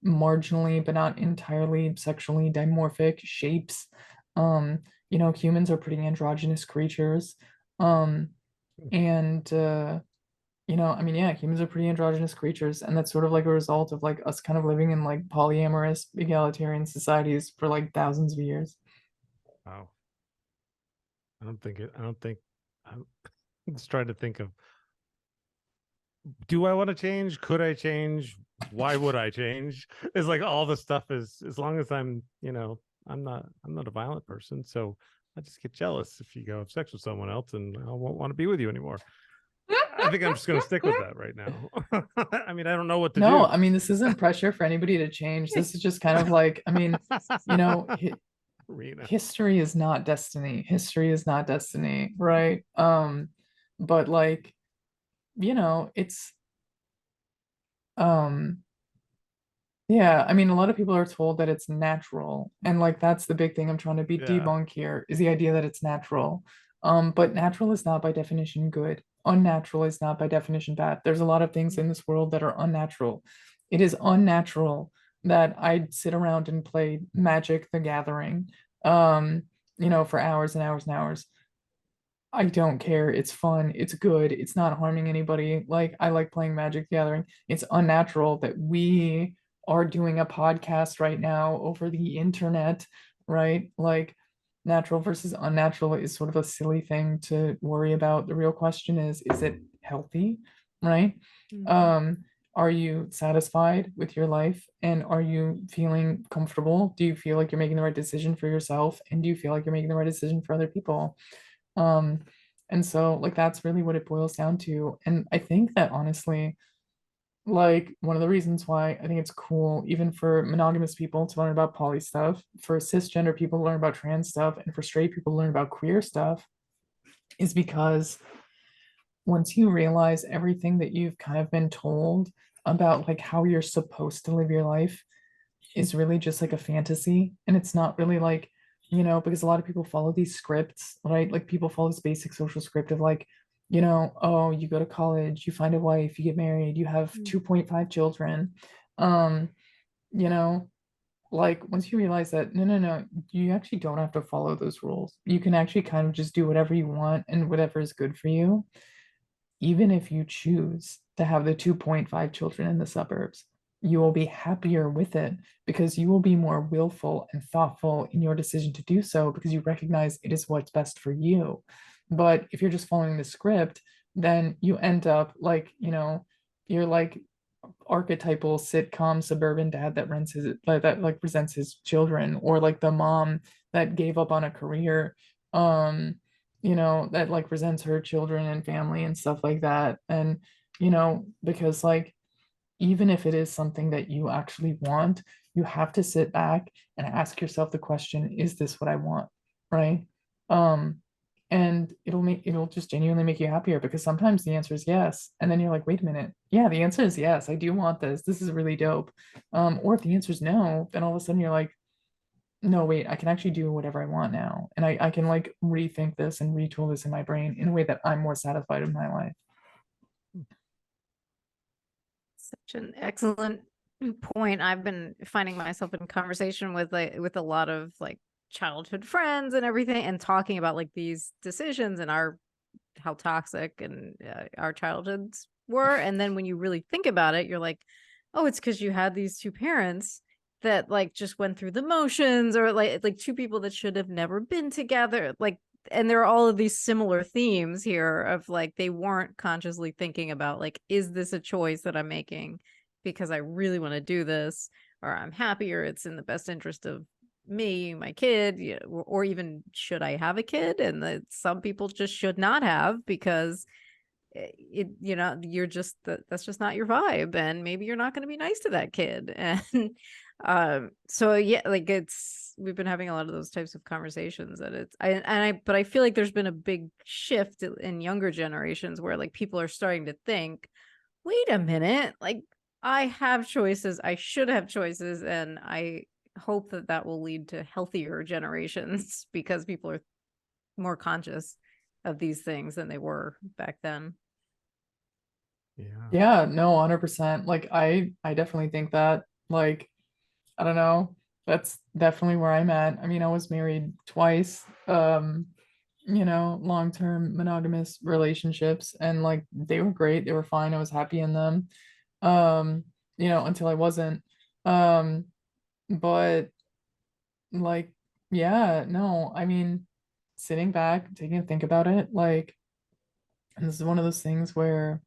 marginally but not entirely sexually dimorphic shapes. um Humans are pretty androgynous creatures. um and I mean, yeah, humans are pretty androgynous creatures, and that's sort of like a result of like us kind of living in like polyamorous egalitarian societies for like thousands of years. Wow. I don't think I'm just trying to think of, do I want to change? Could I change? Why would I change? It's like all the stuff is, as long as I'm not a violent person. So I just get jealous if you go have sex with someone else, and I won't want to be with you anymore. I think I'm just going to stick with that right now. I mean, I don't know what to No, do. I mean, this isn't pressure for anybody to change. This is just kind of like, I mean, Rena. history is not destiny. History is not destiny, right? But like, it's um yeah, I mean, a lot of people are told that it's natural, and like that's the big thing I'm trying to be Yeah. debunk here, is the idea that it's natural. But natural is not by definition good. Unnatural is not by definition bad. There's a lot of things in this world that are unnatural. It is unnatural that I'd sit around and play Magic the Gathering, for hours and hours and hours. I don't care. It's fun. It's good. It's not harming anybody. Like, I like playing Magic the Gathering. It's unnatural that we are doing a podcast right now over the internet, right? Like, natural versus unnatural is sort of a silly thing to worry about. The real question is it healthy, right? Um, are you satisfied with your life, and are you feeling comfortable? Do you feel like you're making the right decision for yourself? And do you feel like you're making the right decision for other people? Um, and so like that's really what it boils down to. And I think that honestly, like one of the reasons why I think it's cool, even for monogamous people to learn about poly stuff, for cisgender people to learn about trans stuff, and for straight people to learn about queer stuff, is because once you realize everything that you've kind of been told about like how you're supposed to live your life is really just like a fantasy, and it's not really like, because a lot of people follow these scripts, right? Like people follow this basic social script of like, you know, oh, you go to college, you find a wife, you get married, you have 2.5 children. Um, you know, like once you realize that no, you actually don't have to follow those rules. You can actually kind of just do whatever you want and whatever is good for you, even if you choose to have the 2.5 children in the suburbs. You will be happier with it because you will be more willful and thoughtful in your decision to do so because you recognize it is what's best for you. But if you're just following the script, then you end up like, you know, you're like archetypal sitcom suburban dad that rents his that like presents his children, or like the mom that gave up on a career, um you know, that like presents her children and family and stuff like that. And you know, because like even if it is something that you actually want, you have to sit back and ask yourself the question, is this what I want? Right? Um, and it'll just genuinely make you happier because sometimes the answer is yes. And then you're like, wait a minute. Yeah, the answer is yes. I do want this. This is really dope. Or if the answer is no, then all of a sudden you're like, no, wait, I can actually do whatever I want now. And I can like rethink this and retool this in my brain in a way that I'm more satisfied with my life. Such an excellent point. I've been finding myself in conversation with a lot of like childhood friends and everything, and talking about like these decisions and how toxic and our childhoods were. And then when you really think about it, you're like, oh, it's because you had these two parents that like just went through the motions, or like two people that should have never been together. Like, and there are all of these similar themes here of like they weren't consciously thinking about like, is this a choice that I'm making because I really want to do this, or I'm happy, or it's in the best interest of me, my kid, you know, or even should I have a kid? And that some people just should not have because it, you know, you're just that's just not your vibe, and maybe you're not going to be nice to that kid. And so yeah, like we've been having a lot of those types of conversations, that but I feel like there's been a big shift in younger generations where like people are starting to think, wait a minute, like I have choices, I should have choices, and I hope that that will lead to healthier generations because people are more conscious of these things than they were back then. Yeah, no, 100%. Like I definitely think that, like, I don't know, that's definitely where I'm at. I mean, I was married twice, you know, long-term monogamous relationships, and like they were great, they were fine, I was happy in them. Um, you know, until I wasn't. Um, but like, yeah, no, I mean, sitting back, taking a think about it, like, and this is one of those things where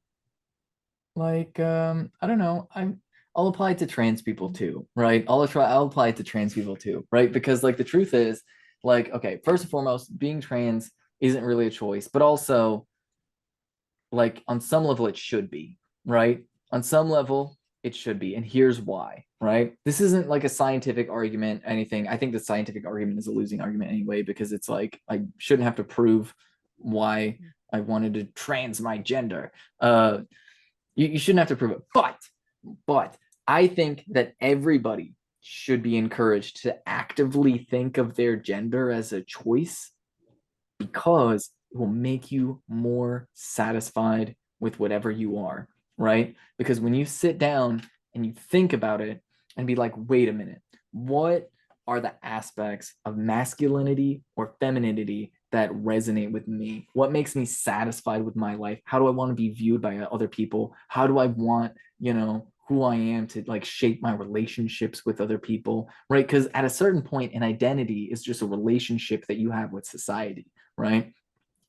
like I don't know, I'll apply it to trans people too, right? I'll apply it to trans people too, right? Because like the truth is, like, okay, first and foremost, being trans isn't really a choice, but also like on some level it should be, right? On some level it should be. And here's why, right? This isn't like a scientific argument, anything. I think the scientific argument is a losing argument anyway, because it's like I shouldn't have to prove why I wanted to trans my gender. You shouldn't have to prove it. But I think that everybody should be encouraged to actively think of their gender as a choice, because it will make you more satisfied with whatever you are, right? Because when you sit down and you think about it and be like, wait a minute, what are the aspects of masculinity or femininity that resonate with me? What makes me satisfied with my life? How do I want to be viewed by other people? How do I want, you know, who I am to like shape my relationships with other people, right? Because at a certain point, an identity is just a relationship that you have with society, right?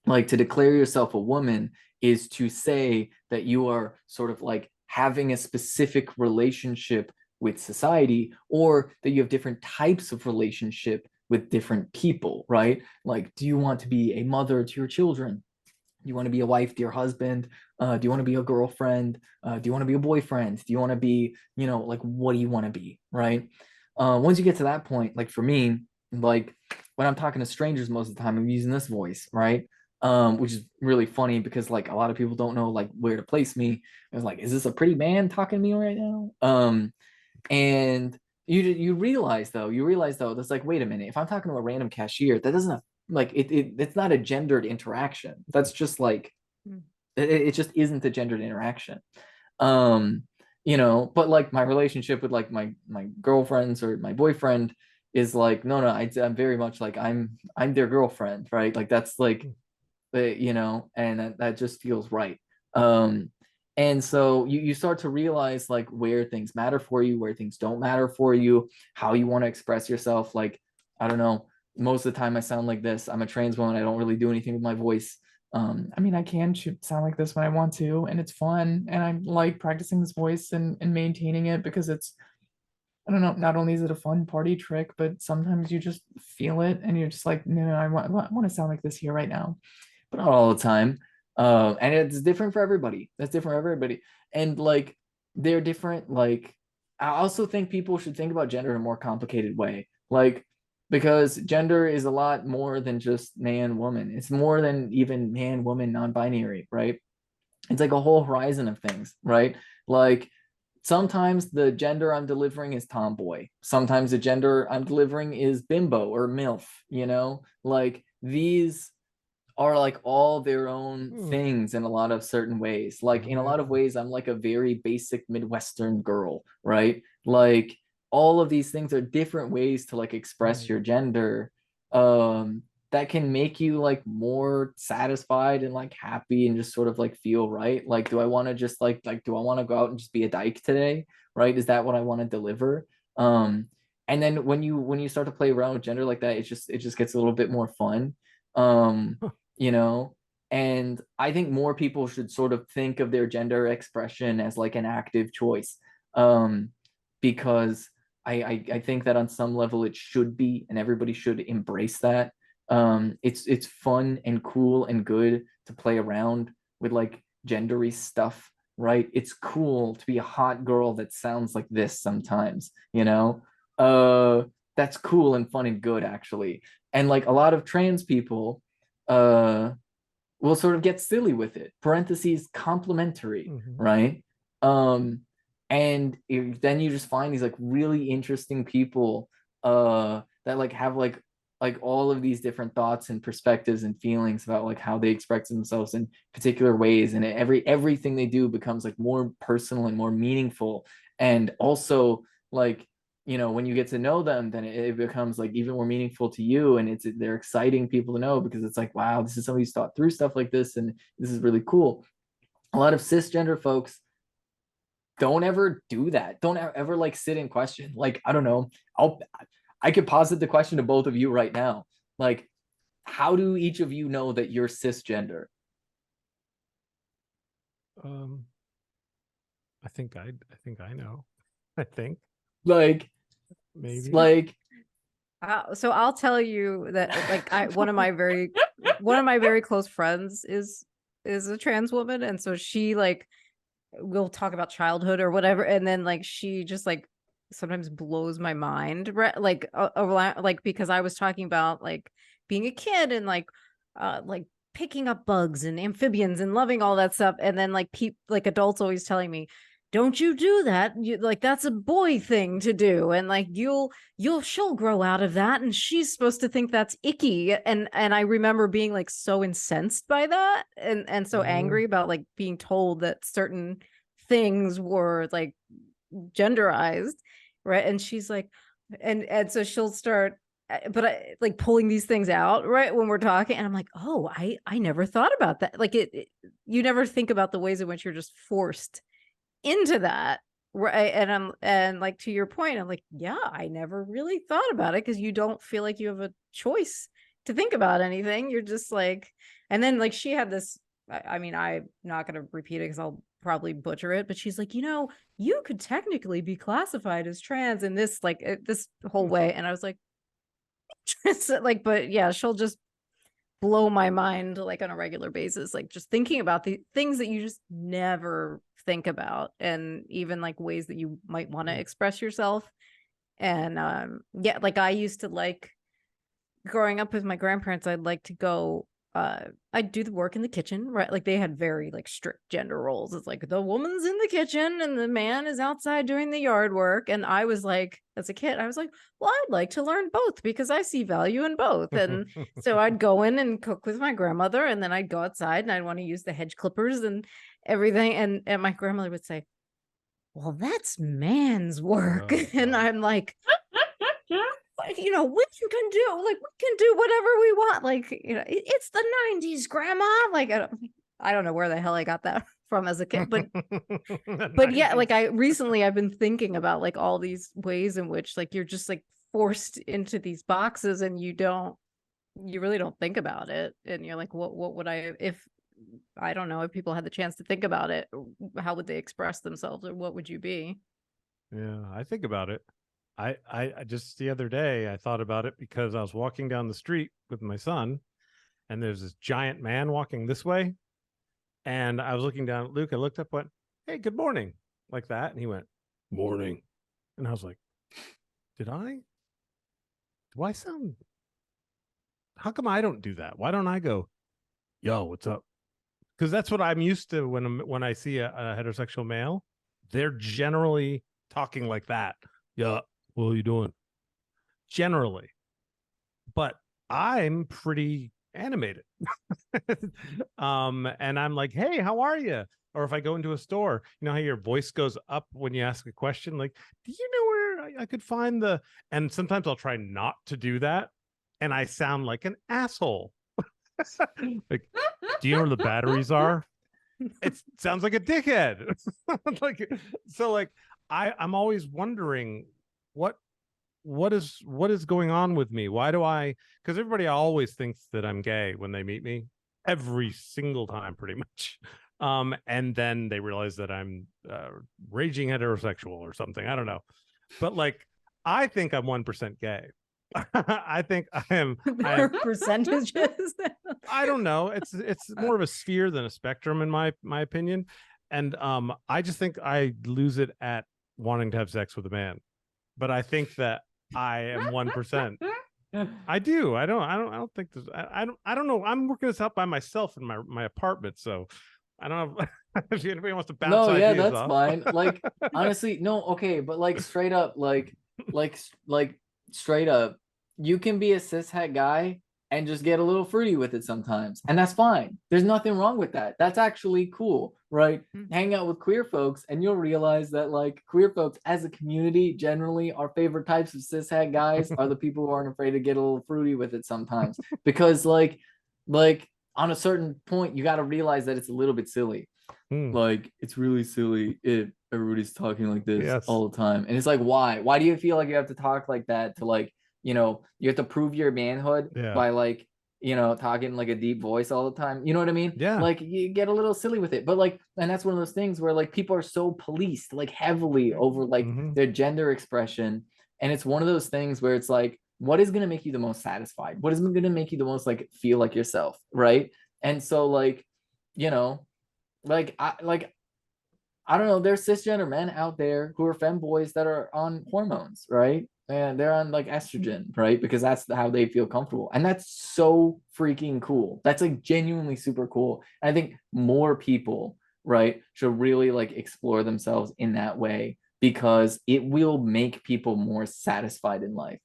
Like to declare yourself a woman is to say that you are sort of like having a specific relationship with society, or that you have different types of relationship with different people, right? Like, do you want to be a mother to your children? Do you want to be a wife to your husband? Do you want to be a girlfriend? Do you want to be a boyfriend? Do you want to be, you know, like, what do you want to be, right? Once you get to that point, like for me, like when I'm talking to strangers most of the time, I'm using this voice, right? Which is really funny because like a lot of people don't know like where to place me. I was like, is this a pretty man talking to me right now? And you realize though, that's like, wait a minute, if I'm talking to a random cashier, that doesn't have, like it's not a gendered interaction. That's just like Mm. It just isn't a gendered interaction. You know, but like my relationship with like my girlfriends or my boyfriend is like, no, I'm very much like I'm their girlfriend, right? Like that's like, you know, and that just feels right. And so you start to realize like where things matter for you, where things don't matter for you, how you want to express yourself. Like, I don't know, most of the time I sound like this. I'm a trans woman. I don't really do anything with my voice. I mean, I can sound like this when I want to, and it's fun, and I like practicing this voice and maintaining it because it's, I don't know, not only is it a fun party trick, but sometimes you just feel it and you're just like, no, I want to sound like this here right now. But not all the time. And it's different for everybody. That's different for everybody. And like they're different. Like I also think people should think about gender in a more complicated way. Like because gender is a lot more than just man, woman. It's more than even man, woman, non-binary, right? It's like a whole horizon of things, right? Like sometimes the gender I'm delivering is tomboy. Sometimes the gender I'm delivering is bimbo or MILF, you know? Like these are like all their own things in a lot of certain ways. Like in a lot of ways, I'm like a very basic Midwestern girl, right? Like all of these things are different ways to like express your gender that can make you like more satisfied and like happy and just sort of like feel right. Like, do I want to just like do I want to go out and just be a dyke today? Right? Is that what I want to deliver? And then when you start to play around with gender like that, it just gets a little bit more fun. You know, and I think more people should sort of think of their gender expression as like an active choice, because I think that on some level it should be, and everybody should embrace that. It's fun and cool and good to play around with like gendery stuff, right? It's cool to be a hot girl that sounds like this sometimes, you know. That's cool and fun and good actually. And like a lot of trans people will sort of get silly with it, parentheses complementary, right? And then you just find these like really interesting people that like have like all of these different thoughts and perspectives and feelings about like how they express themselves in particular ways, and everything they do becomes like more personal and more meaningful. And also like, you know, when you get to know them, then it becomes like even more meaningful to you, and they're exciting people to know because it's like, wow, this is somebody who's thought through stuff like this, and this is really cool. A lot of cisgender folks don't ever do that. Don't ever like sit in question. Like, I don't know, I could posit the question to both of you right now. Like, how do each of you know that you're cisgender? I think I know. I think Like maybe like So I'll tell you that like one of my very close friends is a trans woman, and so she like we'll talk about childhood or whatever, and then like she just like sometimes blows my mind, right? Like like because I was talking about like being a kid and like picking up bugs and amphibians and loving all that stuff, and then like like adults always telling me, don't you do that, you like that's a boy thing to do, and like she'll grow out of that, and she's supposed to think that's icky. And I remember being like so incensed by that, and so angry about like being told that certain things were like genderized, right? And she's like, and so she'll start but I like pulling these things out right when we're talking, and I'm like, oh, I never thought about that. Like you never think about the ways in which you're just forced into that, right? And like to your point, I'm like, yeah, I never really thought about it, because you don't feel like you have a choice to think about anything. You're just like, and then like she had this, I mean, I'm not going to repeat it because I'll probably butcher it, but she's like, you know, you could technically be classified as trans in this like this whole way. And I was like, like, but yeah, she'll just blow my mind like on a regular basis, like just thinking about the things that you just never think about, and even like ways that you might want to express yourself. And yeah, like I used to like growing up with my grandparents, I'd like to go I'd do the work in the kitchen, right? Like they had very like strict gender roles. It's like the woman's in the kitchen and the man is outside doing the yard work. And I was like, as a kid, I was like, well, I'd like to learn both because I see value in both. And so I'd go in and cook with my grandmother, and then I'd go outside and I'd want to use the hedge clippers and everything. And my grandmother would say, well, that's man's work. Oh, And God. I'm like, you know, women can do, like, we can do whatever we want. Like, you know, it's the 90s, grandma. Like, I don't know where the hell I got that from as a kid, but yeah, like I've been thinking about like all these ways in which like you're just like forced into these boxes and you really don't think about it. And you're like, what would if I don't know, if people had the chance to think about it, how would they express themselves, or what would you be? Yeah, I think about it. I just the other day I thought about it because I was walking down the street with my son, and there's this giant man walking this way, and I was looking down at Luke. I looked up, went, "Hey, good morning," like that, and he went, "Morning," and I was like, Do I sound? How come I don't do that? Why don't I go, "Yo, what's up"? Because that's what I'm used to when I see a heterosexual male. They're generally talking like that. Yeah, what are you doing? Generally, but I'm pretty animated. And I'm like, "Hey, how are you?" Or if I go into a store, you know how your voice goes up when you ask a question, like, "Do you know where I could find the?" And sometimes I'll try not to do that, and I sound like an asshole. Like, "Do you know where the batteries are?" It sounds like a dickhead. Like, so like I'm always wondering what is going on with me. Why do I? Because everybody always thinks that I'm gay when they meet me, every single time pretty much. And then they realize that I'm raging heterosexual or something. I don't know, but like I think I'm 1% gay. I think I am Percentages. I don't know. It's more of a sphere than a spectrum in my opinion. And I just think I lose it at wanting to have sex with a man. But I think that I am 1%. I do. I don't think there's I don't know. I'm working this out by myself in my apartment, so I don't know if anybody wants to bounce No, yeah, ideas that's off. fine. Like honestly, no, okay, but like straight up, like straight up, you can be a cishet guy and just get a little fruity with it sometimes, and that's fine. There's nothing wrong with that. That's actually cool, right? Hang out with queer folks, and you'll realize that like queer folks as a community, generally, our favorite types of cishet guys are the people who aren't afraid to get a little fruity with it sometimes, because like on a certain point, you got to realize that it's a little bit silly. Like it's really silly if everybody's talking like this all the time, and it's like, why do you feel like you have to talk like that to like, you know, you have to prove your manhood by like, you know, talking like a deep voice all the time, you know what I mean? Like you get a little silly with it, but like, and that's one of those things where like people are so policed like heavily over like their gender expression, and it's one of those things where it's like, what is going to make you the most satisfied? What is going to make you the most like feel like yourself, right? And so like, you know, like I don't know, there's cisgender men out there who are femboys that are on hormones, right? And they're on like estrogen, right? Because that's how they feel comfortable. And that's so freaking cool. That's like genuinely super cool. And I think more people, right, should really like explore themselves in that way, because it will make people more satisfied in life.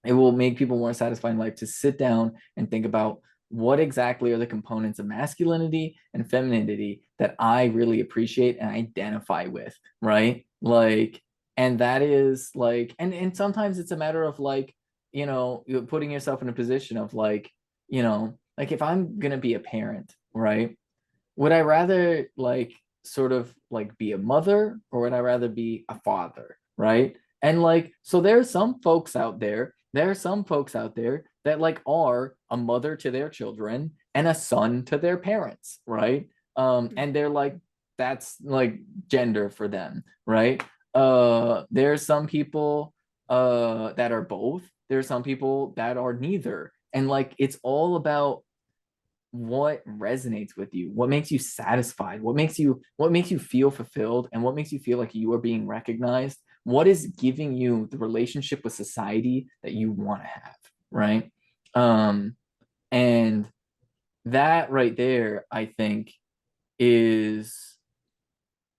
It will make people more satisfied in life to sit down and think about what exactly are the components of masculinity and femininity that I really appreciate and identify with, right? Like, and that is like, and sometimes it's a matter of like, you know, you're putting yourself in a position of like, you know, like if I'm gonna be a parent, right? Would I rather like sort of like be a mother, or would I rather be a father, right? And like, so there are some folks out there that like are a mother to their children and a son to their parents, right? And they're like, that's like gender for them, right? There's some people that are both. There's some people that are neither. And like, it's all about what resonates with you, what makes you satisfied, what makes you feel fulfilled, and what makes you feel like you are being recognized, what is giving you the relationship with society that you want to have, right? And that right there, I think, is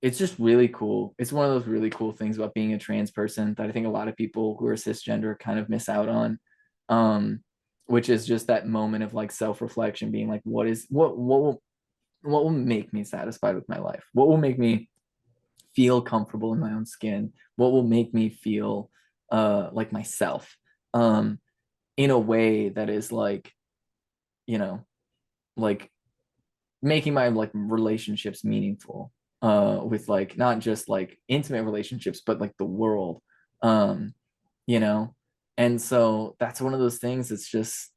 it's just really cool. It's one of those really cool things about being a trans person that I think a lot of people who are cisgender kind of miss out on. Which is just that moment of like self-reflection, being like, what will make me satisfied with my life? What will make me feel comfortable in my own skin? What will make me feel like myself? In a way that is like, you know, like making my like relationships meaningful, with like not just like intimate relationships, but like the world. Um, you know, and so that's one of those things. It's just,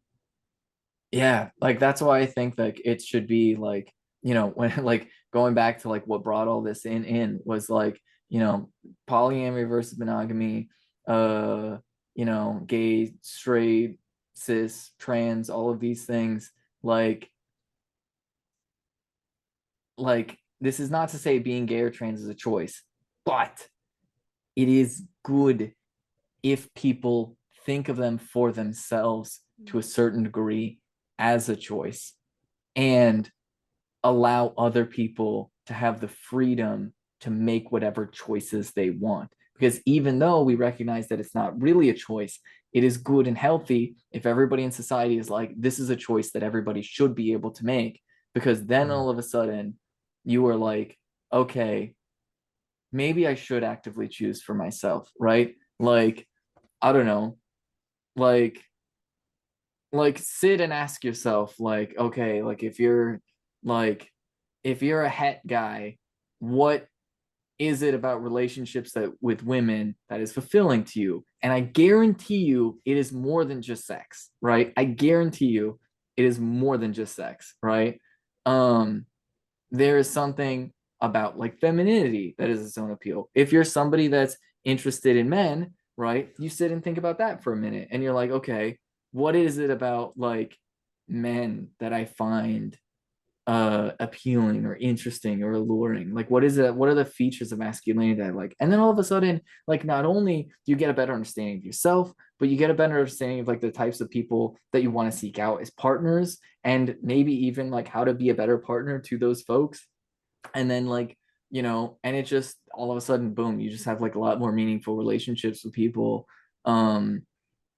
yeah, like that's why I think like it should be like, when like going back to like what brought all this in was like, polyamory versus monogamy, gay, straight, cis, trans, all of these things, like this is not to say being gay or trans is a choice, but it is good if people think of them for themselves to a certain degree as a choice, and allow other people to have the freedom to make whatever choices they want. Because even though we recognize that it's not really a choice, it is good and healthy if everybody in society is like, this is a choice that everybody should be able to make. Because then all of a sudden you are like, okay, maybe I should actively choose for myself, right? Like, I don't know, like sit and ask yourself, like, okay, like if you're a het guy, what is it about relationships that with women that is fulfilling to you? And I guarantee you it is more than just sex, right? I guarantee you it is more than just sex, right? There is something about like femininity that is its own appeal. If you're somebody that's interested in men, right, you sit and think about that for a minute and you're like, okay, what is it about like men that I find appealing or interesting or alluring? Like, what is it? What are the features of masculinity that I like? And then all of a sudden, like, not only do you get a better understanding of yourself, but you get a better understanding of like the types of people that you want to seek out as partners, and maybe even like how to be a better partner to those folks. And then like, and it just all of a sudden, boom, you just have like a lot more meaningful relationships with people.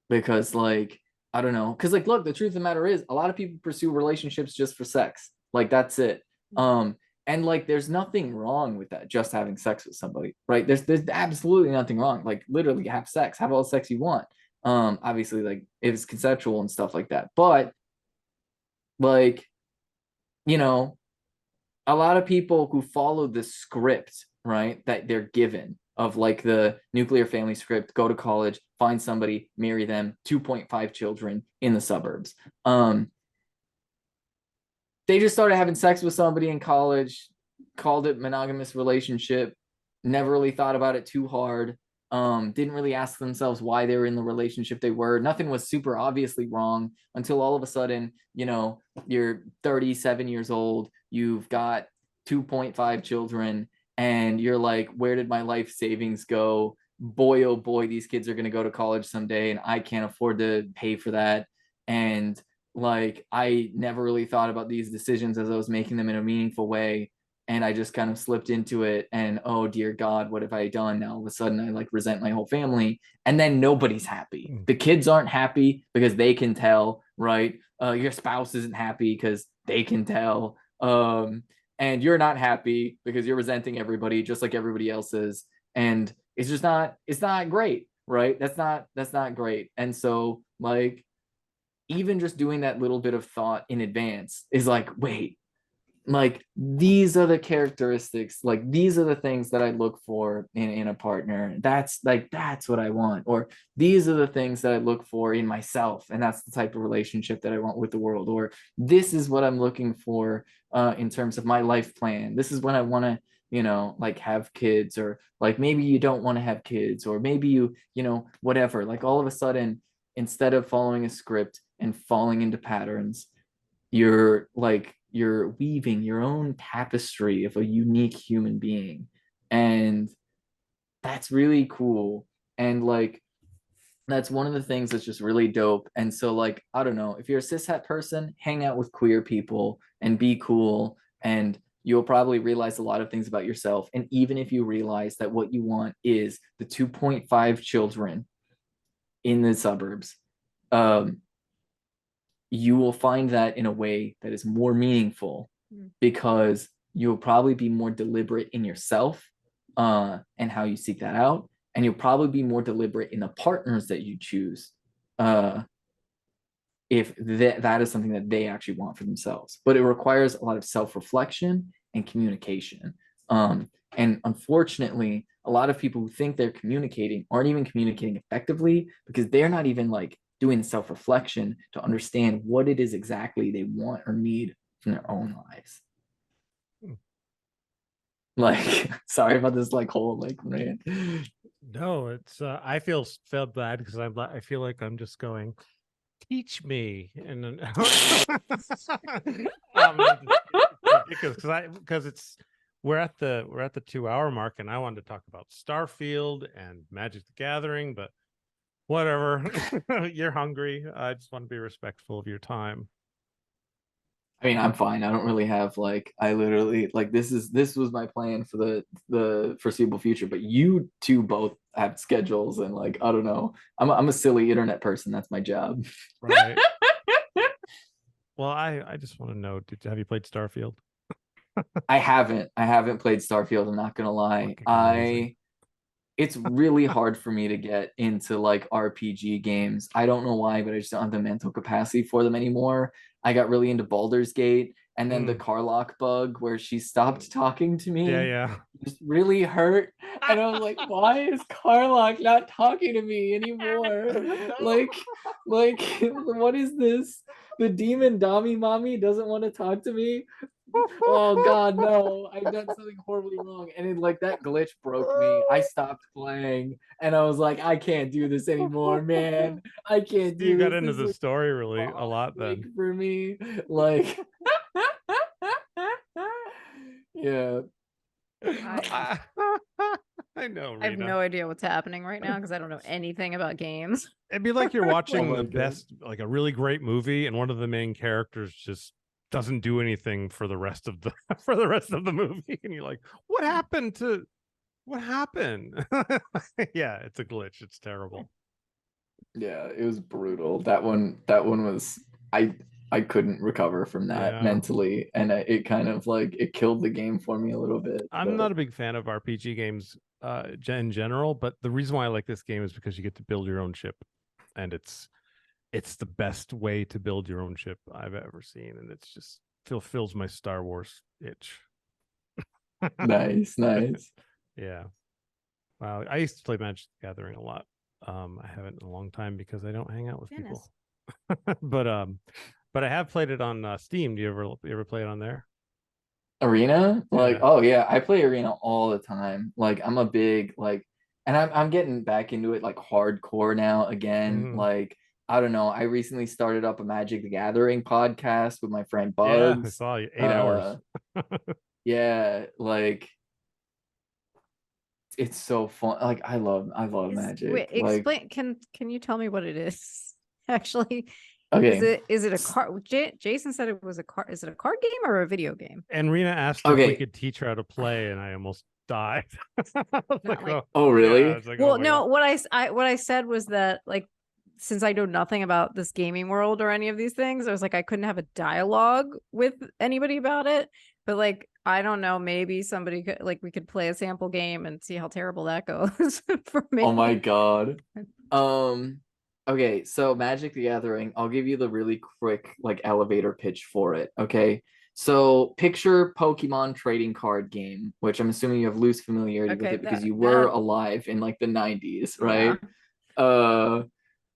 Because like, I don't know, because like, look, the truth of the matter is a lot of people pursue relationships just for sex, like that's it. And like there's nothing wrong with that, just having sex with somebody, right? There's absolutely nothing wrong, like literally have sex, have all the sex you want. Obviously, like if it's consensual and stuff like that, but like, you know a lot of people who follow the script, right, that they're given of like the nuclear family script, go to college, find somebody, marry them, 2.5 children in the suburbs. They just started having sex with somebody in college, called it monogamous relationship, never really thought about it too hard, didn't really ask themselves why they were in the relationship they were. Nothing was super obviously wrong until all of a sudden, you're 37 years old, you've got 2.5 children, and you're like, where did my life savings go? Boy, oh boy, these kids are going to go to college someday, and I can't afford to pay for that. And like, I never really thought about these decisions as I was making them in a meaningful way, and I just kind of slipped into it, and oh dear God, what have I done? Now all of a sudden I like resent my whole family, and then nobody's happy. The kids aren't happy because they can tell, right? Your spouse isn't happy because they can tell, and you're not happy because you're resenting everybody just like everybody else is, and it's not great, right? That's not great. And so like, even just doing that little bit of thought in advance is like, wait, like these are the characteristics, like these are the things that I look for in a partner. That's what I want. Or these are the things that I look for in myself, and that's the type of relationship that I want with the world. Or this is what I'm looking for in terms of my life plan. This is when I want to, like have kids, or like maybe you don't want to have kids, or maybe whatever. Like all of a sudden, instead of following a script and falling into patterns, you're weaving your own tapestry of a unique human being, and that's really cool. And like, That's one of the things that's just really dope. And so, like, I don't know, if you're a cishet person, hang out with queer people and be cool, and you'll probably realize a lot of things about yourself. And even if you realize that what you want is the 2.5 children in the suburbs, you will find that in a way that is more meaningful, because you'll probably be more deliberate in yourself and how you seek that out. And you'll probably be more deliberate in the partners that you choose if that is something that they actually want for themselves. But it requires a lot of self-reflection and communication. And unfortunately, a lot of people who think they're communicating aren't even communicating effectively, because they're not even like doing self-reflection to understand what it is exactly they want or need from their own lives. Like, sorry about this like whole like rant. No, it's I felt bad because I feel like I'm just going, teach me, and then because we're at the 2 hour mark, and I wanted to talk about Starfield and Magic the Gathering, but whatever. You're hungry. I just want to be respectful of your time. I mean, I'm fine. I don't really have like, I literally like, this was my plan for the foreseeable future, but you two both have schedules, and like, I don't know. I'm a silly internet person. That's my job. Right. Well, I just want to know, have you played Starfield? I haven't played Starfield. I'm not gonna lie. It's really hard for me to get into like RPG games. I don't know why, but I just don't have the mental capacity for them anymore. I got really into Baldur's Gate, and then the Carlock bug where she stopped talking to me. Yeah. Just really hurt. And I was like, why is Carlock not talking to me anymore? Like, what is this? The demon Dami Mommy doesn't want to talk to me. Oh God, no! I've done something horribly wrong, and it, like that glitch broke me. I stopped playing, and I was like, I can't do this anymore, man. I can't do You got this. into This the is story really a lot then. for me. Like, yeah. I know, Rena. I have no idea what's happening right now because I don't know anything about games. It'd be like you're watching my the God. best, like a really great movie, and one of the main characters just doesn't do anything for the rest of the movie, and you're like, what happened? Yeah, it's a glitch. It's terrible. Yeah, it was brutal. That one was, I couldn't recover from that mentally, and it kind of like it killed the game for me a little bit. I'm not a big fan of RPG games in general, but the reason why I like this game is because you get to build your own ship, and it's the best way to build your own ship I've ever seen, and it's just fills my Star Wars itch. Nice. Yeah. Wow. I used to play Magic the Gathering a lot. I haven't in a long time because I don't hang out with people. But I have played it on Steam. Do you ever play it on there? Arena? Like, Yeah. oh yeah, I play Arena all the time. Like, I'm a big like, and I'm getting back into it like hardcore now again. Like, I don't know. I recently started up a Magic the Gathering podcast with my friend Bugs. Yeah, I saw you. 8 hours. Yeah, like it's so fun. Like, I love Magic. Wait, like, explain. Can you tell me what it is? Actually, okay. Is it a card? Jason said it was a card. Is it a card game or a video game? And Rena asked if we could teach her how to play, and I almost died. Oh really? Yeah, like, well, oh no. God. What I said was that like, since I know nothing about this gaming world or any of these things, I was like, I couldn't have a dialogue with anybody about it. But like, I don't know, maybe somebody could, like, we could play a sample game and see how terrible that goes for me. Oh my God. Okay, so Magic the Gathering, I'll give you the really quick like elevator pitch for it. Okay. So picture Pokemon trading card game, which I'm assuming you have loose familiarity with it because you were alive in like the 90s, right? Yeah.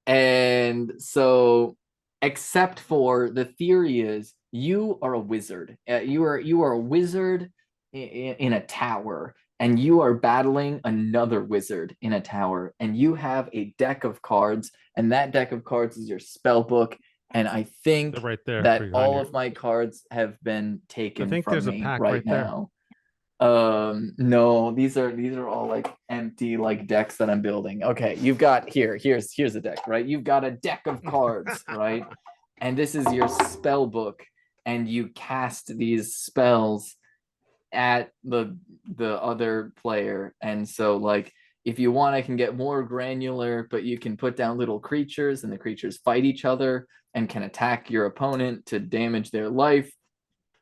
And so except for the theory is you are a wizard. You are a wizard in a tower, and you are battling another wizard in a tower, and you have a deck of cards, and that deck of cards is your spell book. And I think right there that all of my cards have been taken from there's me a pack right now. No, these are all like empty like decks that I'm building. Okay, you've got here's a deck, right? You've got a deck of cards, right? And this is your spell book, and you cast these spells at the other player. And so like if you want, I can get more granular, but you can put down little creatures and the creatures fight each other and can attack your opponent to damage their life.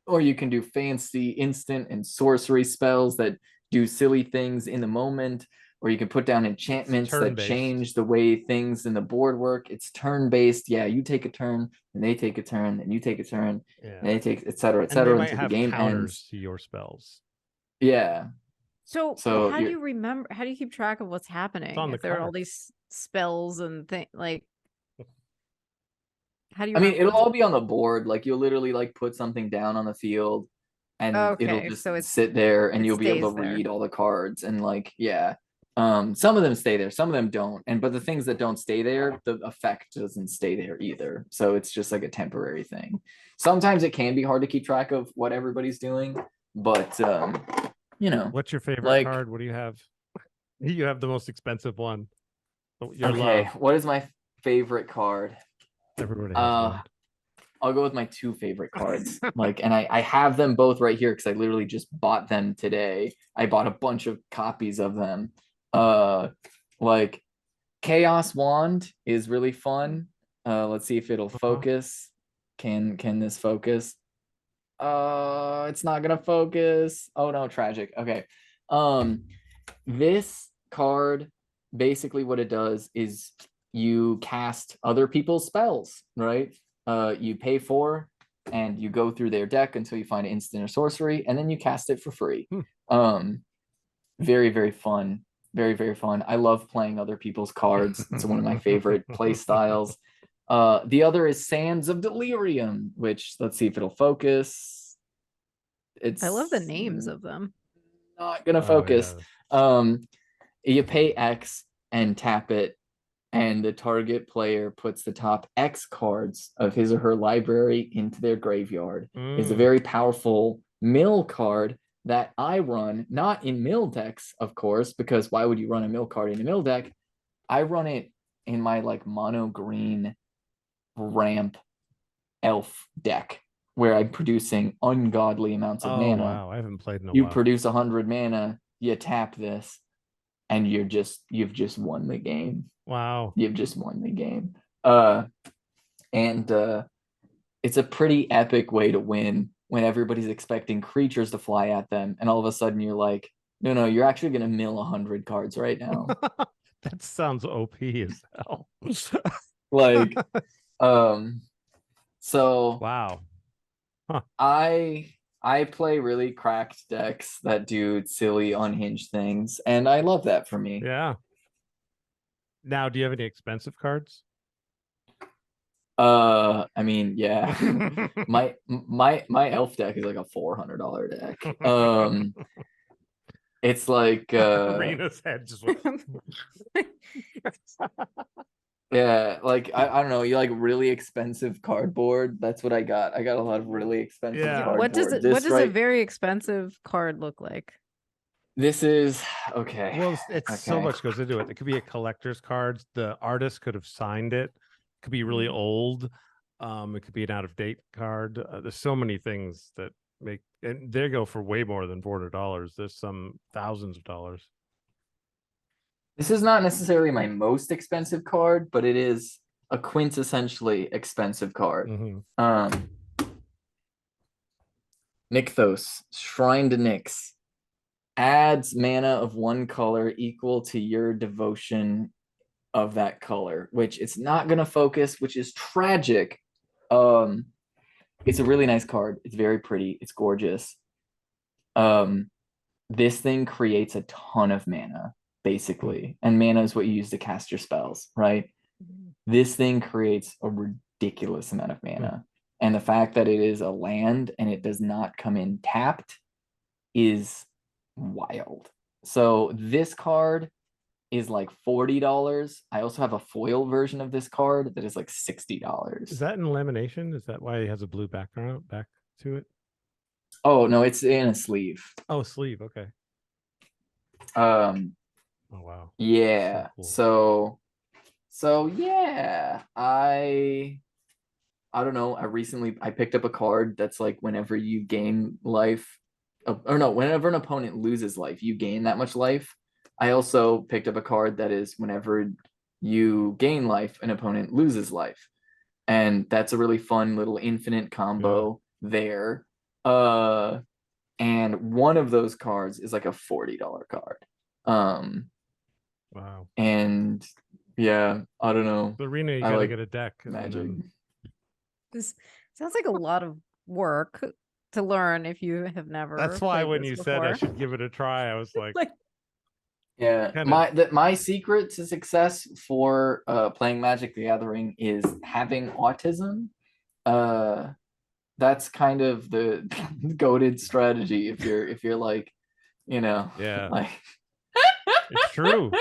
Or you can do fancy instant and sorcery spells that do silly things in the moment. Or you can put down enchantments that change the way things in the board work. It's turn-based. Yeah, you take a turn, and they take a turn, and you take a turn, and they take, et cetera, And they might until the have game counters ends. to your spells. Yeah. So So how do you remember? How do you keep track of what's happening? on the If there are all card. these spells and things, like, how do you? I mean, remember it'll what's- all be on the board. Like you'll literally like put something down on the field, and it'll Okay, just so sit there, and it you'll be able stays to there. read all the cards. And like, yeah, some of them stay there, some of them don't. And but the things that don't stay there, the effect doesn't stay there either. So it's just like a temporary thing. Sometimes it can be hard to keep track of what everybody's doing, but you know, What's your favorite like, card? What do you have? You have the most expensive one. Your okay, love. what is my favorite card? Everybody has one. I'll go with my two favorite cards. Like, and I have them both right here because I literally just bought them today. I bought a bunch of copies of them. Like Chaos Wand is really fun. Let's see if it'll focus. Can this focus? It's not gonna focus. Oh no, tragic. Okay. This card, basically what it does is you cast other people's spells, right? You pay for and you go through their deck until you find an instant or sorcery, and then you cast it for free. Very, very fun. Very, very fun. I love playing other people's cards. It's one of my favorite play styles. The other is Sands of Delirium, which, let's see if it'll focus. It's I love the names of them. not gonna focus. Yeah. You pay X and tap it, and the target player puts the top X cards of his or her library into their graveyard. It's a very powerful mill card that I run, not in mill decks, of course, because why would you run a mill card in a mill deck? I run it in my like mono green ramp elf deck where I'm producing ungodly amounts of mana. Wow, I haven't played in a You while. produce 100 mana, you tap this, and you've just won the game. Wow. You've just won the game. And it's a pretty epic way to win when everybody's expecting creatures to fly at them, and all of a sudden you're like, no, you're actually gonna mill 100 cards right now. That sounds OP as hell. Like, so wow. Huh. I play really cracked decks that do silly, unhinged things, and I love that for me. Yeah. Now, do you have any expensive cards? I mean, yeah. my elf deck is like a $400 deck. It's like Arena's head just went. yeah, like I don't know, you like really expensive cardboard. That's what I got. I got a lot of really expensive cardboard. What does a very expensive card look like? This is okay. Well, it's so much goes into it. It could be a collector's card. The artist could have signed it. It could be really old. It could be an out-of-date card. There's so many things that make, and they go for way more than $400. There's some thousands of dollars. This is not necessarily my most expensive card, but it is a quintessentially expensive card. Nykthos, Shrine to Nyx, adds mana of one color equal to your devotion of that color, which it's not gonna focus, which is tragic. It's a really nice card. It's very pretty. It's gorgeous. This thing creates a ton of mana, basically, and mana is what you use to cast your spells, right? This thing creates a ridiculous amount of mana, and the fact that it is a land and it does not come in tapped is wild. So this card is like $40. I also have a foil version of this card that is like $60. Is that in lamination? Is that why it has a blue background back to it? Oh no, it's in a sleeve. Oh, sleeve. Okay. Um, Oh wow. yeah. cool. So yeah, I don't know. I picked up a card that's like whenever you gain life, or no, whenever an opponent loses life, you gain that much life. I also picked up a card that is whenever you gain life, an opponent loses life. And that's a really fun little infinite combo there. And one of those cards is like a $40 card. Wow. And yeah, I don't know. The arena, you I gotta like get a deck. And Magic. then- This sounds like a lot of work to learn if you have never. That's why played when this you said I before. should give it a try, I was like, Like, Yeah, Kinda- my secret to success for playing Magic the Gathering is having autism. That's kind of the goated strategy if you're like, yeah, like it's true.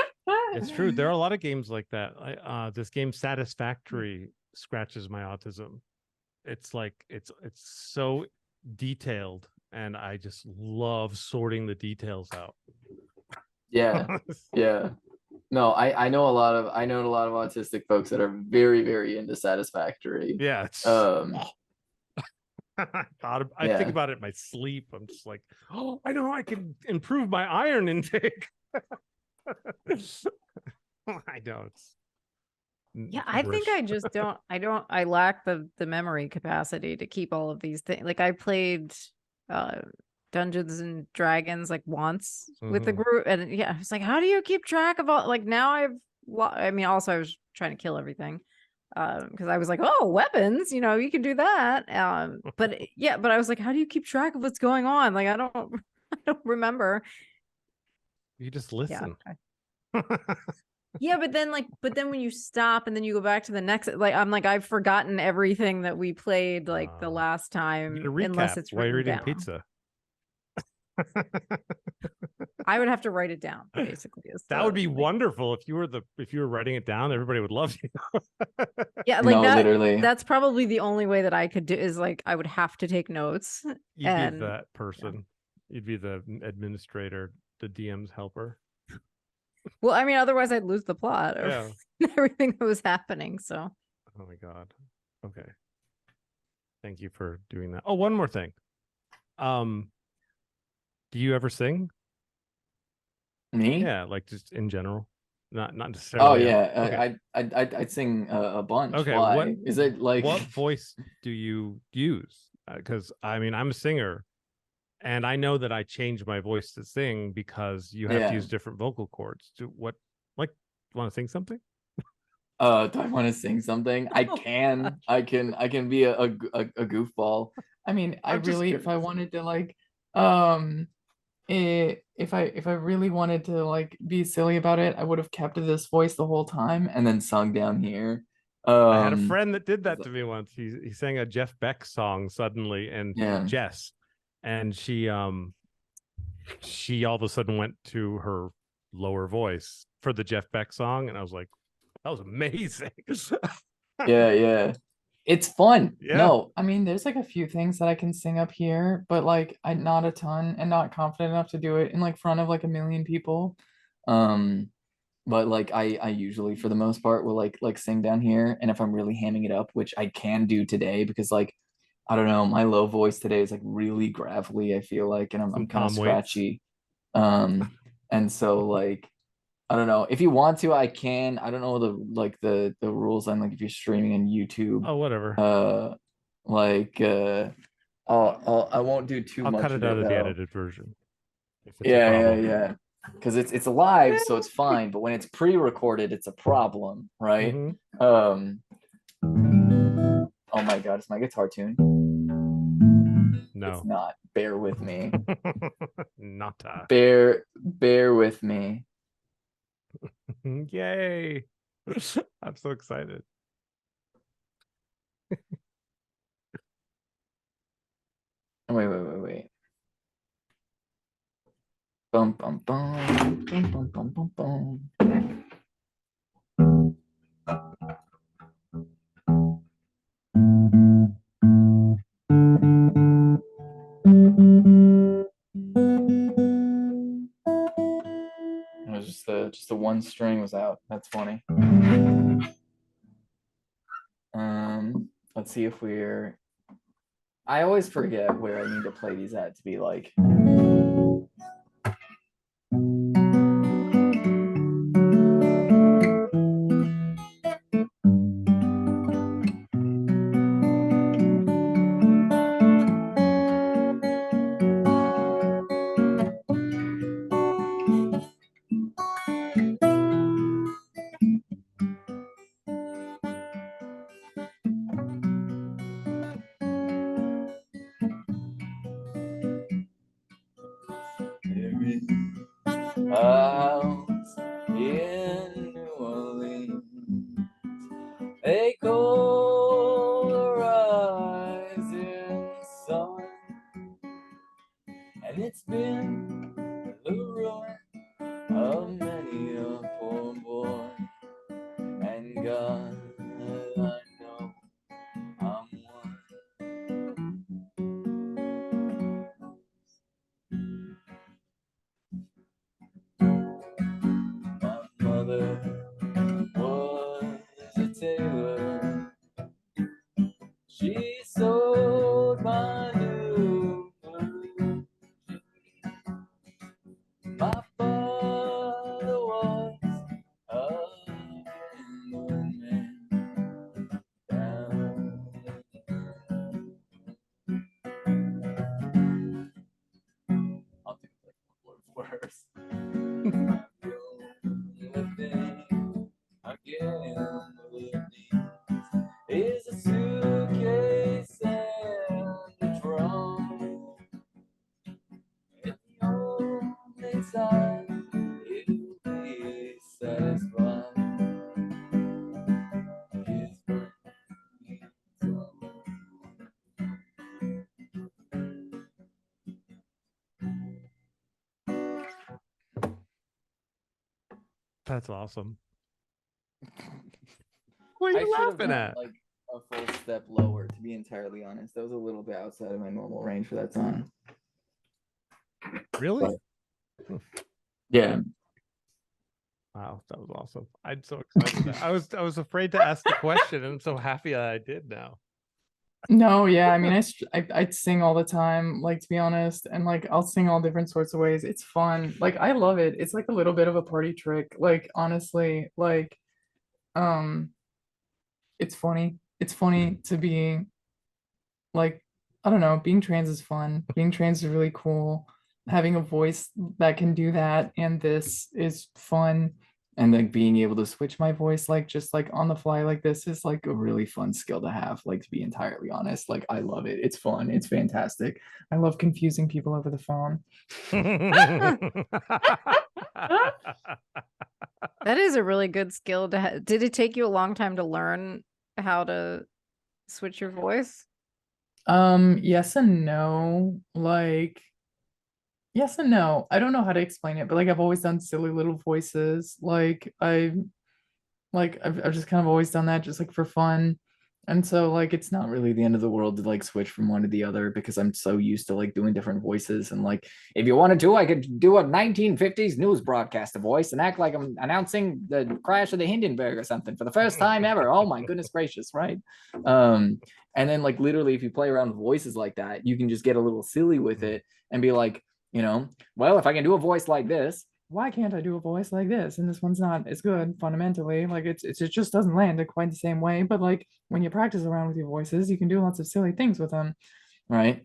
It's true. There are a lot of games like that. This game Satisfactory scratches my autism. It's like it's so detailed, and I just love sorting the details out. Yeah, yeah. No, I know a lot of autistic folks that are very, very into Satisfactory. Yeah, it's I Yeah. think about it in my sleep. I'm just like, oh, I know I can improve my iron intake. I know it's yeah, I think gibberish. I just don't. I lack the memory capacity to keep all of these things. Like I played Dungeons and Dragons like once with the Mhm. group, and yeah, I was like, how do you keep track of all? Like now I mean, also I was trying to kill everything. Because I was like, oh, weapons, you can do that. But yeah, but I was like, how do you keep track of what's going on? Like, I don't I don't remember. You just Yeah. listen. Yeah, but then when you stop and then you go back to the next, like I'm like, I've forgotten everything that we played like the last You time, need a unless recap it's while you're written eating down. pizza. I would have to write it down, basically. That would be wonderful if you were writing it down. Everybody would love you. Yeah, like No, that. literally. That's probably the only way that I could do is like I would have to take notes. You'd be And that person. You'd be the administrator, the DM's helper. well, I mean, otherwise I'd lose the plot of Yeah. everything that was happening. So Oh my god. Okay. Thank you for doing that. Oh, one more thing. Do you ever sing? Me? Yeah, like just in general, not Oh necessarily. yeah, Okay. I'd sing a bunch. Okay. Why? Is it like what voice do you use? Because I mean, I'm a singer, and I know that I change my voice to sing because you have to Yeah. use different vocal cords. Want to sing something? do I want to sing something? I can. I can be a goofball. I mean, I I'm just really, if I curious. wanted to like, if I really wanted to like be silly about it, I would have kept this voice the whole time. And then sung down here. I had a friend that did that to me once. He sang a Jeff Beck song suddenly, and Yeah. Jess, and she all of a sudden went to her lower voice for the Jeff Beck song, and I was like, that was amazing. Yeah. It's fun. Yeah. No, I mean, there's like a few things that I can sing up here, but like I not a ton and not confident enough to do it in like front of like a million people. but like I usually for the most part will like sing down here, and if I'm really hamming it up, which I can do today because like I don't know, my low voice today is like really gravelly, I feel like, and I'm Some kind of Tom Waits. scratchy. And so like I don't know, if you want to I can. I don't know the rules on like if you're streaming on YouTube. Oh, whatever. I won't do too I'll much cut of it out of the though. edited version. If it's a Yeah, problem. because it's live, so it's fine, but when it's pre-recorded it's a problem, right? Mhm. Oh my god, it's my guitar tune. It's No. not. Bear with me. Not Bear with me. Yay. I'm so excited. Wait. Bum bum bum bum bum bum bum. one string was out. That's funny. Let's see if we're. I always forget where I need to play these at to be like. House in New Orleans, a cold rising sun, and it's been the ruin of many a poor boy. And God, I know I'm one. My mother was a tailor. She sold my new blue. My father was a gentleman down. I'll do like words. Is a suitcase and a drum. It's the only time you'll be satisfied is when it's all. That's awesome. What are I you should have laughing gone at? like a full step lower, to be entirely honest. That was a little bit outside of my normal range for that song. Really? Yeah. Wow, that was awesome. I'm so excited. I was afraid to ask the question, and I'm so happy that I did now. No, yeah, I mean, I sing all the time, like, to be honest, and like I'll sing all different sorts of ways. It's fun. Like, I love it. It's like a little bit of a party trick. Like, honestly, like, um, it's funny. It's funny to be like, I don't know, being trans is fun. Being trans is really cool. Having a voice that can do that and this is fun. And like being able to switch my voice like just like on the fly like this is like a really fun skill to have, like, to be entirely honest. Like, I love it. It's fun. It's fantastic. I love confusing people over the phone. That is a really good skill to have. Did it take you a long time to learn how to switch your voice? Yes and no. Like, yes and no. I don't know how to explain it, but like I've always done silly little voices. I've just kind of always done that just like for fun. And so like it's not really the end of the world to like switch from one to the other because I'm so used to like doing different voices. And like if you wanted to, I could do a 1950s news broadcaster voice and act like I'm announcing the crash of the Hindenburg or something for the first time ever. Oh my goodness gracious, right? And then like literally if you play around with voices like that, you can just get a little silly with it and be like, you know, well, if I can do a voice like this, why can't I do a voice like this? And this one's not as good fundamentally. Like it just doesn't land quite the same way. But like when you practice around with your voices, you can do lots of silly things with them, right?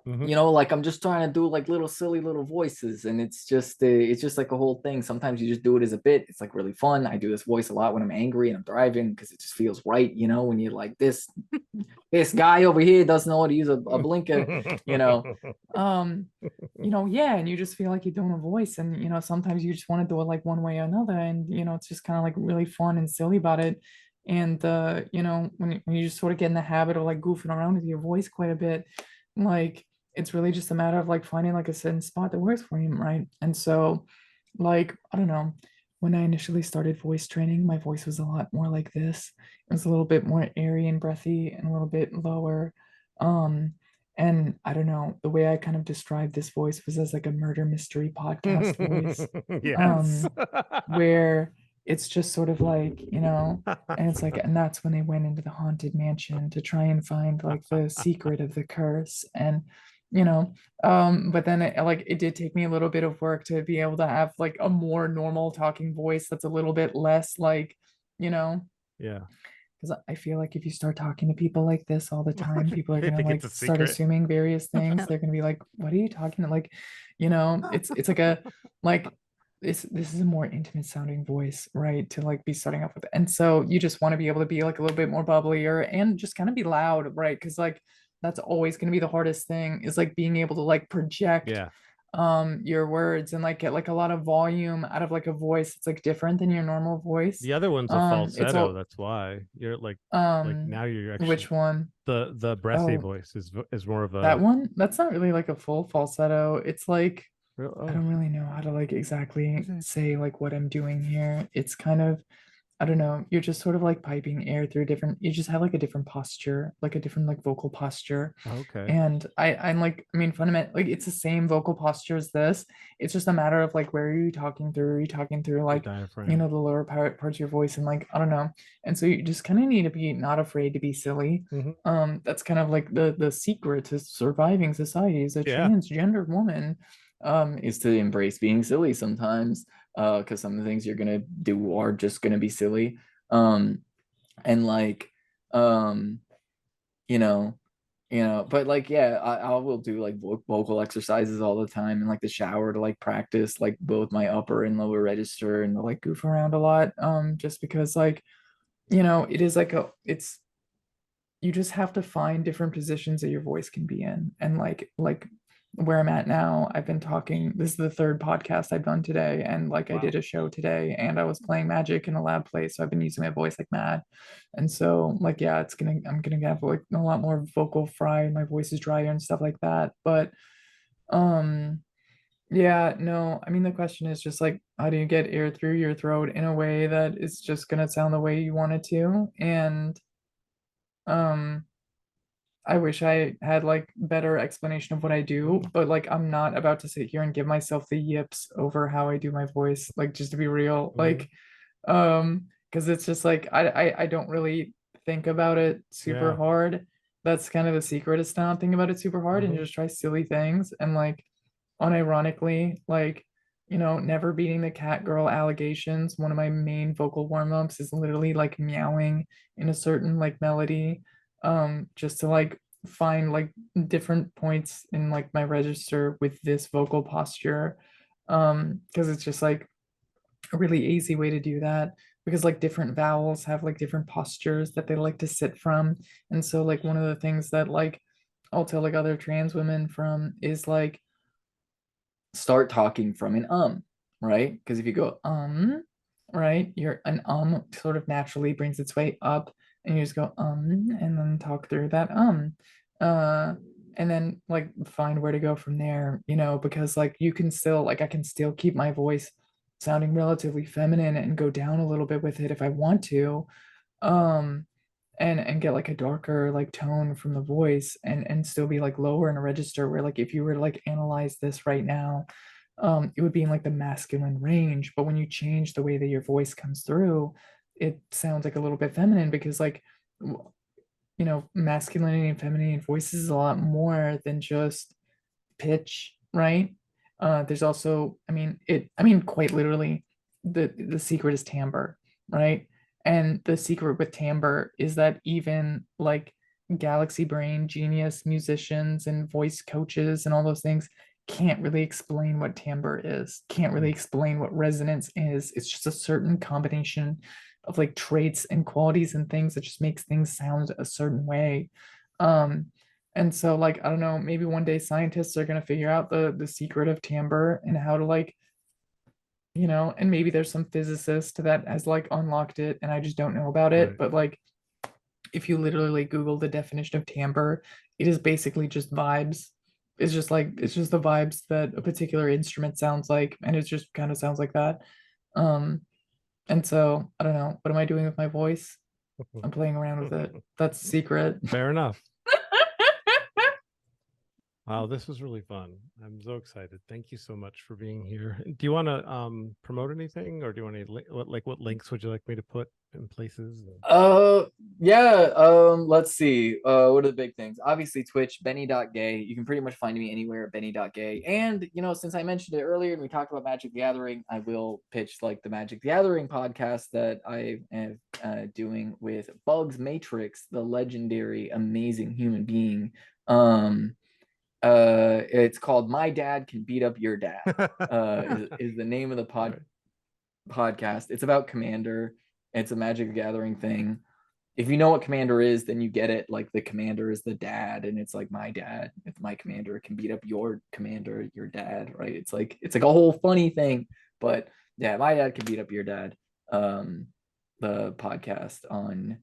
Mhm. You know, like I'm just trying to do like little silly little voices, and it's just like a whole thing. Sometimes you just do it as a bit. It's like really fun. I do this voice a lot when I'm angry and I'm driving because it just feels right. You know, when you're like this guy over here doesn't know how to use a blinker. You know, yeah, and you just feel like you're doing a voice, and you know, sometimes you just want to do it like one way or another, and you know, it's just kind of like really fun and silly about it. And you know, when you just sort of get in the habit of like goofing around with your voice quite a bit, like it's really just a matter of like finding like a certain spot that works for you, right? And so, like, I don't know, when I initially started voice training, my voice was a lot more like this. It was a little bit more airy and breathy and a little bit lower. And I don't know, the way I kind of described this voice was as like a murder mystery podcast voice, Yes. where it's just sort of like, and it's like, and that's when they went into the haunted mansion to try and find like the secret of the curse. And but then it did take me a little bit of work to be able to have like a more normal talking voice that's a little bit less like, Yeah. because I feel like if you start talking to people like this all the time, people are They gonna think like it's a start secret. assuming various things. They're gonna be like, "What are you talking?" Like, it's like a like this is a more intimate sounding voice, right? To like be starting off with, and so you just want to be able to be like a little bit more bubblier and just kind of be loud, right? Because like that's always gonna be the hardest thing is like being able to like project Yeah. your words and like get like a lot of volume out of like a voice that's like different than your normal voice. The other one's a It's falsetto. all That's why you're like now you're actually which one? the Bressie Oh, voice is more of a that one? That's not really like a full falsetto. It's like I oh don't really know how to like exactly Okay. say like what I'm doing here. It's kind of I don't know. You're just sort of like piping air through different. You just have like a different posture, like a different like vocal posture. okay. And I'm like, I mean, fundamentally, like it's the same vocal posture as this. It's just a matter of like where are you talking through? Are you talking through The like diaphragm. the lower parts of your voice and like I don't know. And so you just kind of need to be not afraid to be silly. Mhm. That's kind of like the secret to surviving society as a Yeah. transgender woman. Is to embrace being silly sometimes, because some of the things you're gonna do are just gonna be silly. And like, you know, but like, yeah, I will do like vocal exercises all the time in like the shower to like practice like both my upper and lower register and like Goof around a lot. Just because like, it is like it's you just have to find different positions that your voice can be in. And like where I'm at now, I've been talking, this is the third podcast I've done today. And like I did a show today and I was playing Magic in a loud place. So I've been using my voice like mad. And so like yeah, I'm gonna have like a lot more vocal fry, my voice is drier and stuff like that. But um yeah, no, I mean the question is just like how do you get air through your throat in a way that is just gonna sound the way you want it to? And um I wish I had like better explanation of what I do, but like I'm not about to sit here and give myself the yips over how I do my voice, like just to be real. Like because it's just like I don't really think about it super Yeah. hard. That's kind of the secret is to not think about it super hard and just try silly things and like unironically, like never beating the cat girl allegations. One of my main vocal warm-ups is literally like meowing in a certain like melody just to like find like different points in like my register with this vocal posture because it's just like a really easy way to do that because like different vowels have like different postures that they like to sit from. And so like one of the things that like I'll tell like other trans women from is like start talking from an right? Because if you go right, you're an sort of naturally brings its way up and you just go and then talk through that uh and then like find where to go from there, because like you can still like I can still keep my voice sounding relatively feminine and go down a little bit with it if I want to um and get like a darker like tone from the voice and still be like lower in a register where like if you were to like analyze this right now it would be in like the masculine range, but when you change the way that your voice comes through it sounds like a little bit feminine because like masculinity and femininity in voices is a lot more than just pitch, right? There's also quite literally the secret is timbre, right? And the secret with timbre is that even like galaxy brain genius musicians and voice coaches and all those things can't really explain what timbre is, can't really explain what resonance is. It's just a certain combination of like traits and qualities and things that just makes things sound a certain way. um and so like I don't know, maybe one day scientists are going to figure out the secret of timbre and how to like and maybe there's some physicist that has like unlocked it and I just don't know about it. Right. But like if you literally Google the definition of timbre, it is basically just vibes. It's just the vibes that a particular instrument sounds like, and it just kind of sounds like that. Um, and so I don't know. What am I doing with my voice? I'm playing around with it. That's the secret. Fair enough. Wow, this was really fun. I'm so excited. Thank you so much for being here. Do you want to promote anything, or do you want to what links would you like me to put in places? Yeah, let's see. What are the big things? Obviously Twitch, Benny.gay. You can pretty much find me anywhere at Benny.gay. And you know, since I mentioned it earlier and we talked about Magic the Gathering, I will pitch like the Magic the Gathering podcast that I am doing with Bugs Matrix, the legendary, amazing human being. It's called My Dad Can Beat Up Your Dad. Is the name of the podcast. It's about Commander. It's a Magic the Gathering thing. If you know what Commander is, then you get it. Like the Commander is the dad, and it's like my dad. If my Commander can beat up your Commander, your dad, right? It's like a whole funny thing. But yeah, My Dad Can Beat Up Your Dad. The podcast on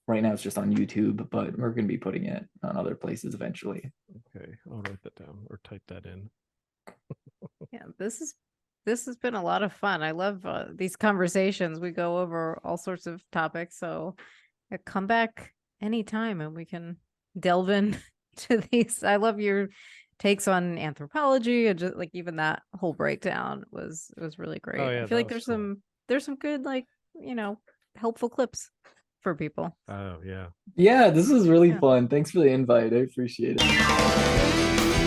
right now it's just on YouTube, but we're gonna be putting it on other places eventually. Okay, I'll write that down or type that in. Yeah, this has been a lot of fun. I love these conversations. We go over all sorts of topics, so come back anytime and we can delve in to these. I love your takes on anthropology, and just like even that whole breakdown was really great. Oh, yeah, I feel like that was there's some good, like, helpful clips for people. Oh yeah. Yeah, this was really Yeah. fun. Thanks for the invite. I appreciate it.